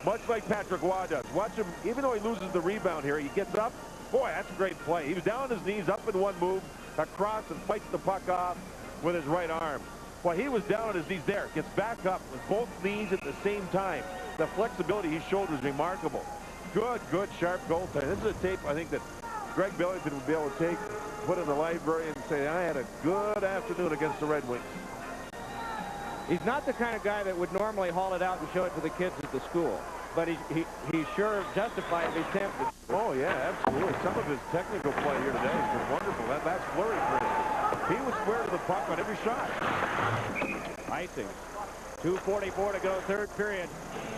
much like Patrick Waugh does. Watch him, even though he loses the rebound here, he gets up. Boy, that's a great play. He was down on his knees, up in one move, across and fights the puck off with his right arm. Well, he was down on his knees there, gets back up with both knees at the same time. The flexibility he showed was remarkable. Good, sharp goaltending. This is a tape, I think, that Greg Billington would be able to take, put in the library and say, I had a good afternoon against the Red Wings. He's not the kind of guy that would normally haul it out and show it to the kids at the school, but he sure justifiably tempted. Oh, yeah, absolutely. Some of his technical play here today has been wonderful. That last flurry for him. He was square to the puck on every shot. Icing. 2:44 to go, third period.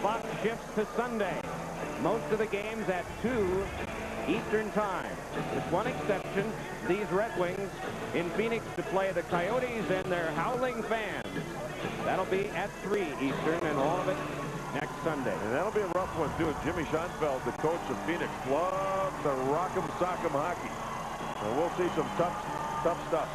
Fox shifts to Sunday. Most of the games at 2 Eastern time. With one exception, these Red Wings in Phoenix to play the Coyotes and their howling fans. That'll be at 3 Eastern, and all of it next Sunday. And that'll be a rough one, too. Jimmy Schoenfeld, the coach of Phoenix, loves to rock'em sock'em hockey. So we'll see some tough stuff.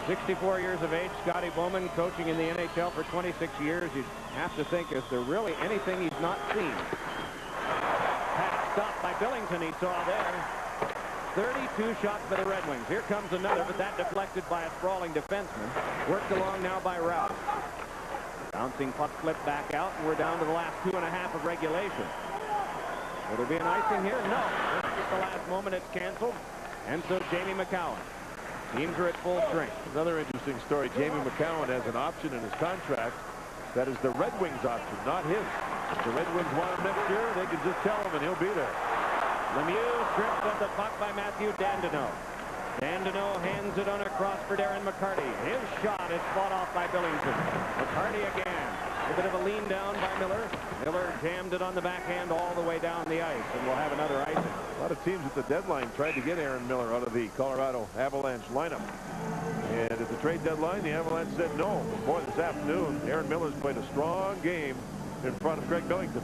"64 years of age, Scotty Bowman, coaching in the NHL for 26 years. You'd have to think, is there really anything he's not seen? Pass stopped by Billington, he saw there. 32 shots for the Red Wings. Here comes another, but that deflected by a sprawling defenseman. Worked along now by Rouse. Bouncing puck flipped back out, and we're down to the last 2.5 of regulation. Will there be an icing here? No. This is the last moment. It's canceled. And so Jamie McCowan. Teams are at full strength. Another interesting story. Jamie McCowan has an option in his contract that is the Red Wings option, not his. If the Red Wings want him next year, they can just tell him and he'll be there. Lemieux stripped of the puck by Matthew Dandeneau. Dandeneau hands it on across for Darren McCarty. His shot is fought off by Billington. McCarty again. A bit of a lean down by Miller. Miller jammed it on the backhand all the way down the ice, and we'll have another icing. A lot of teams at the deadline tried to get Aaron Miller out of the Colorado Avalanche lineup. And at the trade deadline, the Avalanche said no. Boy, this afternoon, Aaron Miller's played a strong game in front of Craig Billington.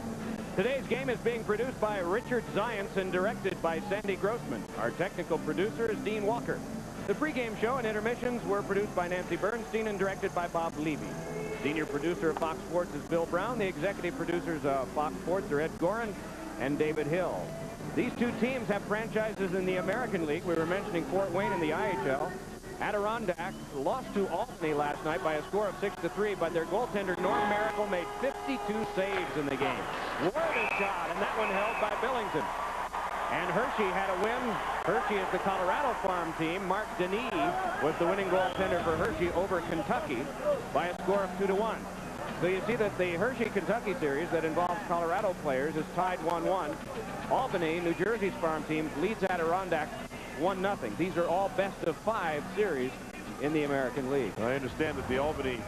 Today's game is being produced by Richard Zients and directed by Sandy Grossman. Our technical producer is Dean Walker. The pregame show and intermissions were produced by Nancy Bernstein and directed by Bob Levy. Senior producer of Fox Sports is Bill Brown. The executive producers of Fox Sports are Ed Gorin and David Hill. These two teams have franchises in the American League. We were mentioning Fort Wayne in the IHL. Adirondack lost to Albany last night by a score of 6-3, but their goaltender Norm Miracle made 52 saves in the game. What a shot, and that one held by Billington. And Hershey had a win. Hershey is the Colorado farm team. Mark Denis was the winning goaltender for Hershey over Kentucky by a score of 2-1. So you see that the Hershey-Kentucky series that involves Colorado players is tied 1-1. Albany, New Jersey's farm team, leads Adirondack 1-0. These are all best-of-5 series in the American League. I understand that the Albany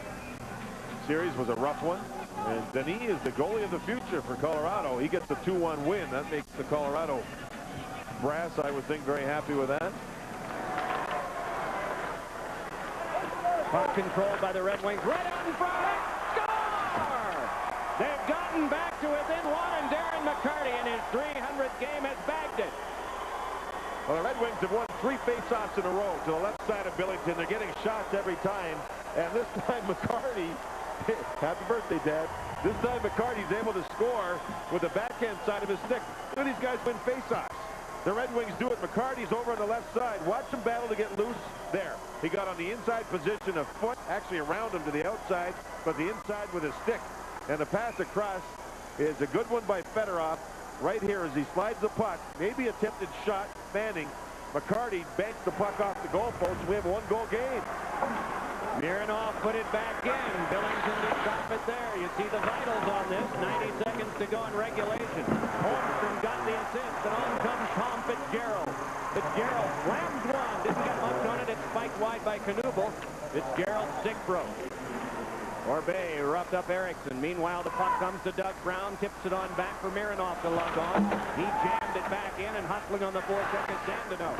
series was a rough one. And Denis is the goalie of the future for Colorado. He gets a 2-1 win. That makes the Colorado brass, I would think, very happy with that. Puck controlled by the Red Wings. Right out in front. Score! They've gotten back to within one, and Darren McCarty in his 300th game has bagged it. Well, the Red Wings have won 3 face-offs in a row to the left side of Billington. They're getting shots every time. And this time McCarty, happy birthday, Dad. This time McCarty's able to score with the backhand side of his stick. Look at these guys win face-offs. The Red Wings do it. McCarty's over on the left side. Watch him battle to get loose. There. He got on the inside position, a foot actually around him to the outside, but the inside with his stick. And the pass across is a good one by Fedorov. Right here as he slides the puck. Maybe attempted shot. Manning. McCarty banks the puck off the goalpost. We have a 1-goal game. Mironov put it back in. Billington to stop it there. You see the vitals on this. 90 seconds to go in regulation. Holmstrom got the assist, and on comes Tom Fitzgerald. Fitzgerald slams one. Didn't get much on it. It's spiked wide by Knuble. Fitzgerald's stick broke. Orbay roughed up Erickson. Meanwhile, the puck comes to Doug Brown. Tips it on back for Mironov to lug on. He jammed it back in, and hustling on the forecheck is Dandino.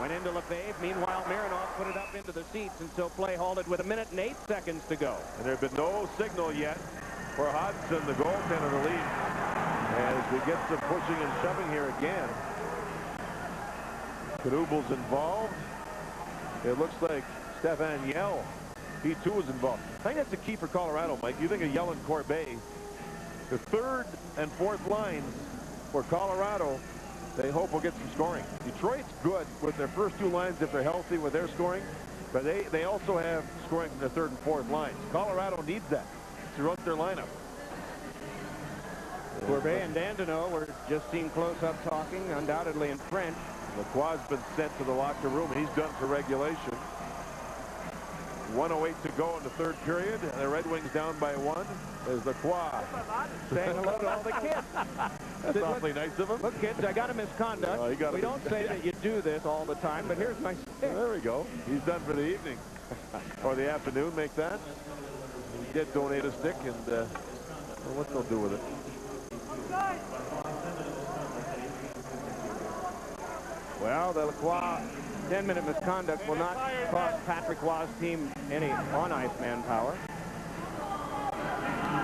Went into Lefebvre. Meanwhile, Mironov put it up into the seats, and so play halted with 1 minute and 8 seconds to go. And there have been no signal yet for Hodgson, the goaltender, to leave. As we get some pushing and shoving here again. Knubel's involved. It looks like Stefan Yell, he too is involved. I think that's the key for Colorado, Mike. You think of Yell and Corbet. The third and fourth lines for Colorado, they hope will get some scoring. Detroit's good with their first 2 lines if they're healthy with their scoring, but they also have scoring from their third and fourth lines. Colorado needs that throughout their lineup. Corbet and Dandino were just seen close up talking, undoubtedly in French. Lacroix's been sent to the locker room. He's done for regulation. 1:08 to go in the third period, and the Red Wings down by 1 as Lacroix saying hello to all the kids. That's awfully nice of him. Look, kids, I got a misconduct. We don't say that you do this all the time, but here's my stick. There we go. He's done for the evening. Or the afternoon, make that. He did donate a stick, and well, what they'll do with it. Well, the Lacroix 10-minute misconduct will not cost Patrick Waugh's team any on-ice manpower.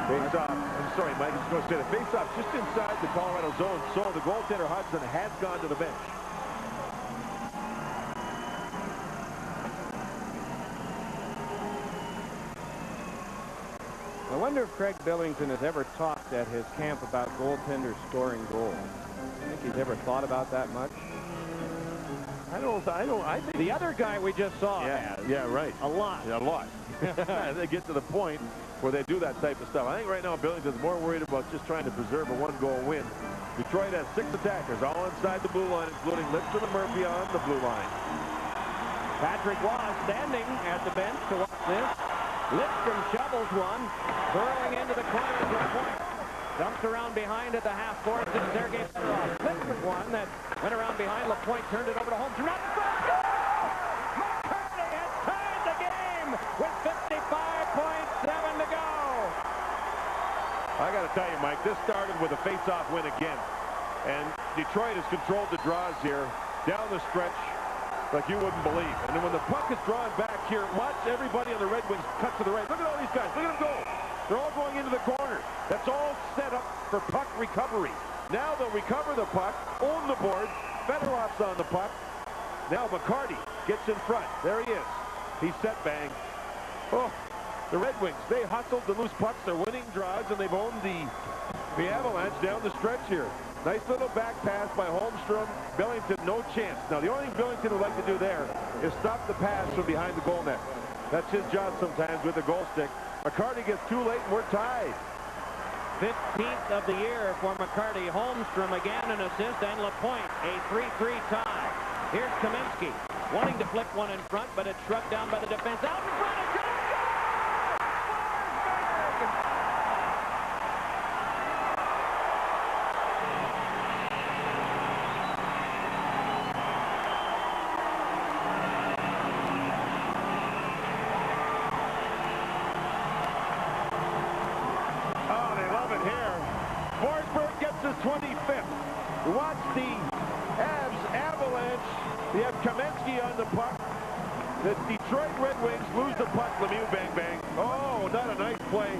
Face-off. I'm sorry, Mike. I was going to say the face-off just inside the Colorado zone. So the goaltender Hodgson has gone to the bench. I wonder if Craig Billington has ever talked at his camp about goaltenders scoring goals. I think he's ever thought about that much. I think the other guy we just saw has. Yeah, right. A lot. Yeah, a lot. They get to the point where they do that type of stuff. I think right now Billington's more worried about just trying to preserve a 1-goal win. Detroit has 6 attackers, all inside the blue line, including Lidstrom and Murphy on the blue line. Patrick Waugh standing at the bench to watch this. Lidstrom shovels one, burrowing into the corner of LaPointe. Dumps around behind at the half court to Sergei Fedorov. Clipped one that went around behind. LaPointe turned it over to Holmstrom. McCarty has tied the game with 55.7 to go. tell you, Mike, this started with a face-off win again. And Detroit has controlled the draws here down the stretch like you wouldn't believe. And then when the puck is drawn back here, watch everybody on the Red Wings cut to the right. Look at all these guys. Look at them go. They're all going into the corner. That's all set up for puck recovery. Now they'll recover the puck, own the board. Fedorov's on the puck. Now McCarty gets in front. There he is. He's set, bang. Oh, the Red Wings, they hustled the loose pucks. They're winning draws, and they've owned the Avalanche down the stretch here. Nice little back pass by Holmstrom. Billington, no chance. Now, the only thing Billington would like to do there is stop the pass from behind the goal net. That's his job sometimes with the goal stick. McCarty gets too late, and we're tied. 15th of the year for McCarty. Holmstrom again an assist, and LaPointe a 3-3 tie. Here's Kaminsky wanting to flick one in front, but it's shrugged down by the defense. Out in front of John. Oh, they love it here. Forsberg gets his 25th. Watch the Avalanche. They have Kaminsky on the puck. The Detroit Red Wings lose the puck. Lemieux, bang, bang. Oh, not a nice play.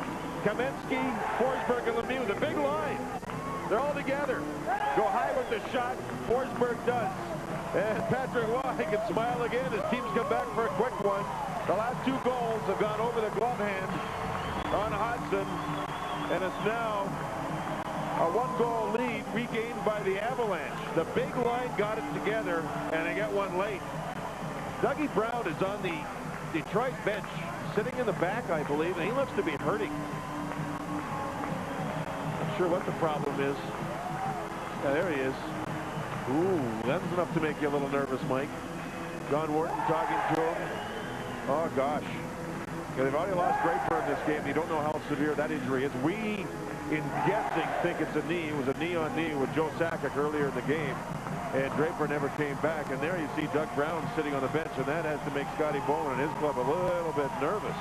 Kaminsky, Forsberg, and Lemieux, the big line. They're all together. Go high with the shot. Forsberg does. And Patrick Waugh can smile again. His team's come back for a quick one. The last two goals have gone over the glove hand on Hodgson. And it's now a one-goal lead regained by the Avalanche. The big line got it together, and they got one late. Dougie Brown is on the Detroit bench, sitting in the back, I believe, and he looks to be hurting. Not sure what the problem is. Yeah, there he is. Ooh, that's enough to make you a little nervous, Mike. John Wharton talking to him. Oh, gosh. Yeah, they've already lost Draper in this game. You don't know how severe that injury is. We, in guessing, think it's a knee. It was a knee-on-knee with Joe Sakic earlier in the game. And Draper never came back. And there you see Doug Brown sitting on the bench, and that has to make Scotty Bowman and his club a little bit nervous.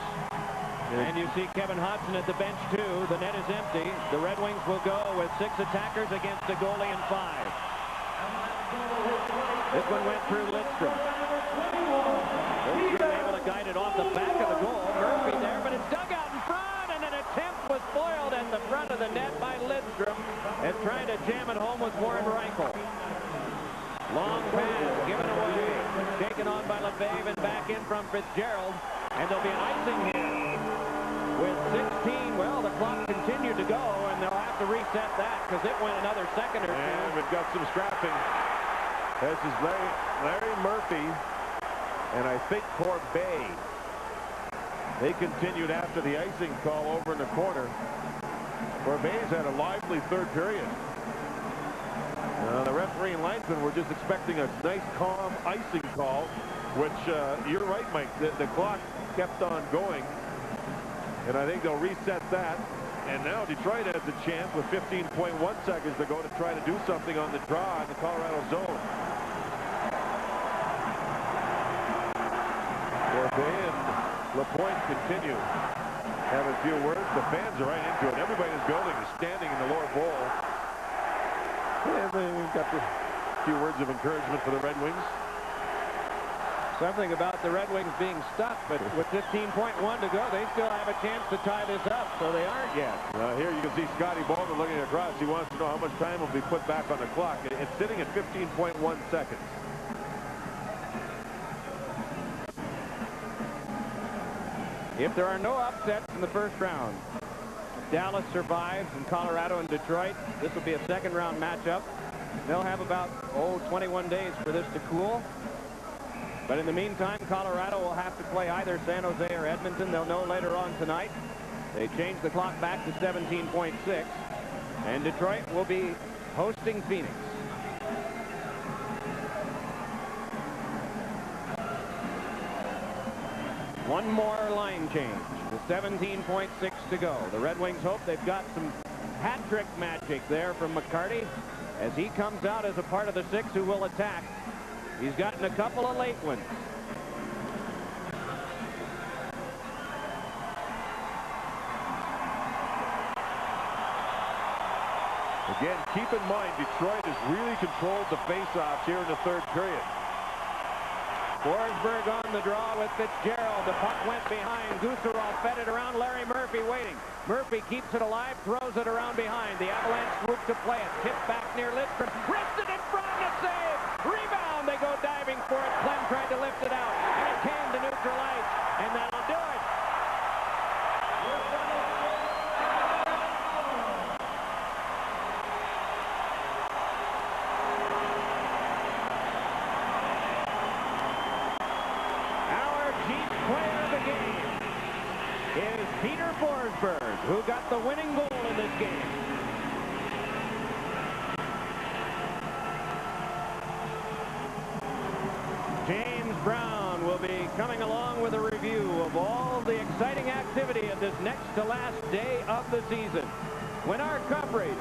And you see Kevin Hodgson at the bench, too. The net is empty. The Red Wings will go with 6 attackers against a goalie and 5. This one went through Lidstrom. Lidstrom able to guide it off the back of the goal. Murphy there, but it's dug out in front, and an attempt was foiled at the front of the net by Lidstrom and trying to jam it home with Warren Reichel. Long pass given away, taken on by LeFave and back in from Fitzgerald, and there'll be an icing here with 16. Well, the clock continued to go, and they'll have to reset that because it went another second or two. And we've got some scrapping. This is Larry Murphy, and I think Corbet. They continued after the icing call over in the corner. Corbet's had a lively third period. The referee and linesmen were just expecting a nice, calm icing call, which you're right, Mike. The clock kept on going, and I think they'll reset that. And now Detroit has a chance with 15.1 seconds to go to try to do something on the draw in the Colorado zone. Corbet and LaPointe continue. Have a few words. The fans are right into it. Everybody in this building is standing in the lower bowl. And they've got a few words of encouragement for the Red Wings. Something about the Red Wings being stuck, but with 15.1 to go, they still have a chance to tie this up, so they aren't yet. Here you can see Scotty Bowman looking across. He wants to know how much time will be put back on the clock. It's sitting at 15.1 seconds. If there are no upsets in the first round, if Dallas survives and Colorado and Detroit, this will be a second-round matchup. They'll have about, 21 days for this to cool. But in the meantime, Colorado will have to play either San Jose or Edmonton. They'll know later on tonight. They changed the clock back to 17.6. And Detroit will be hosting Phoenix. One more line change with 17.6 to go. The Red Wings hope they've got some hat-trick magic there from McCarty as he comes out as a part of the 6 who will attack. He's gotten a couple of late ones. Again, keep in mind, Detroit has really controlled the faceoffs here in the third period. Forsberg on the draw with Fitzgerald. The puck went behind. Gusarov fed it around. Larry Murphy waiting. Murphy keeps it alive, throws it around behind. The Avalanche group to play it. Tipped back near Lidstrom. Wristed in front. A save. Rebound. They go diving for it. Clem tried to lift it out. And it came to neutral ice. And that'll do it. Is Peter Forsberg, who got the winning goal in this game. James Brown will be coming along with a review of all the exciting activity of this next to last day of the season, when our coverage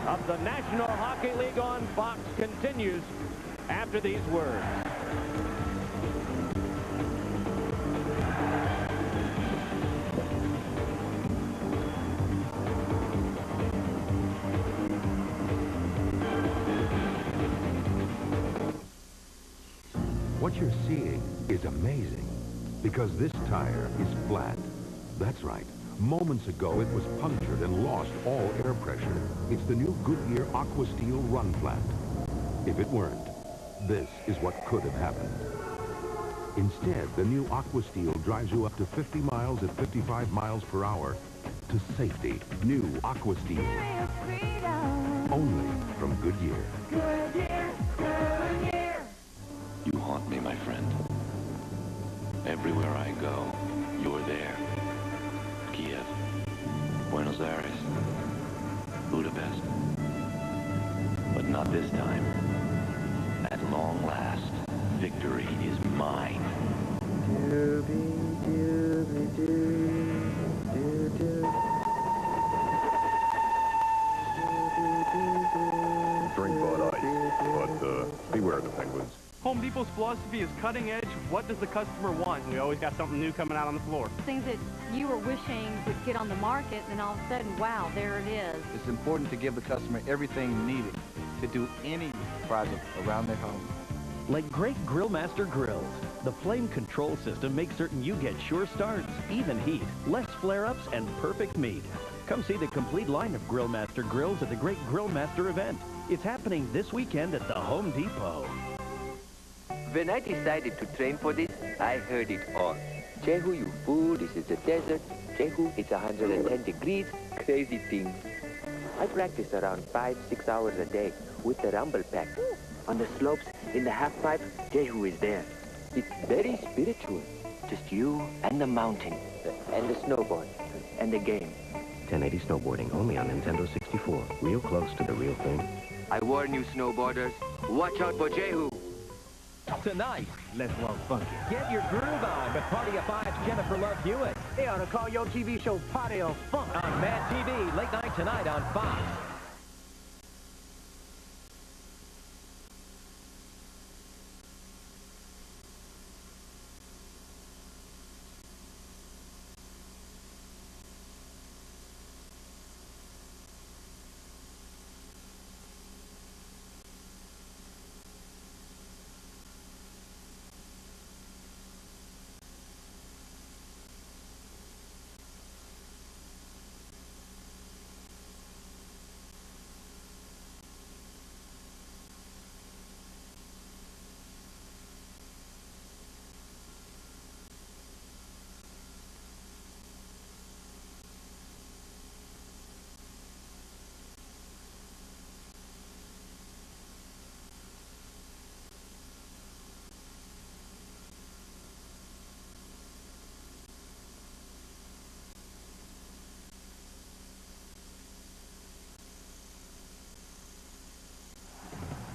of the National Hockey League on Fox continues after these words. What you're seeing is amazing, because this tire is flat. That's right. Moments ago, it was punctured and lost all air pressure. It's the new Goodyear Aqua Steel Run Flat. If it weren't, this is what could have happened. Instead, the new Aqua Steel drives you up to 50 miles at 55 miles per hour to safety. New Aqua Steel. Only from Goodyear. Goodyear, Goodyear. You haunt me, my friend. Everywhere I go, you're there. Kiev, Buenos Aires, Budapest. But not this time. At long last, victory is mine. Drink Bud Ice, but beware the Penguins. Home Depot's philosophy is cutting edge. What does the customer want? We always got something new coming out on the floor. Things that you were wishing would get on the market, and all of a sudden, wow, there it is. It's important to give the customer everything needed to do any project around their home. Like great Grillmaster grills, the flame control system makes certain you get sure starts, even heat, less flare-ups, and perfect meat. Come see the complete line of Grillmaster grills at the Great Grillmaster event. It's happening this weekend at the Home Depot. When I decided to train for this, I heard it all. Jehu, you fool, this is the desert. Jehu, it's 110 degrees, crazy things. I practice around 5-6 hours a day with the rumble pack. On the slopes, in the half pipe, Jehu is there. It's very spiritual. Just you and the mountain. And the snowboard. And the game. 1080 snowboarding only on Nintendo 64. Real close to the real thing. I warn you, snowboarders. Watch out for Jehu. Tonight, let's walk funky. Get your groove on with Party of Five's Jennifer Love Hewitt. They ought to call your TV show Party of Funk. On Mad TV, late night tonight on Fox.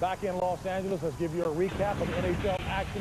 Back in Los Angeles, let's give you a recap of NHL action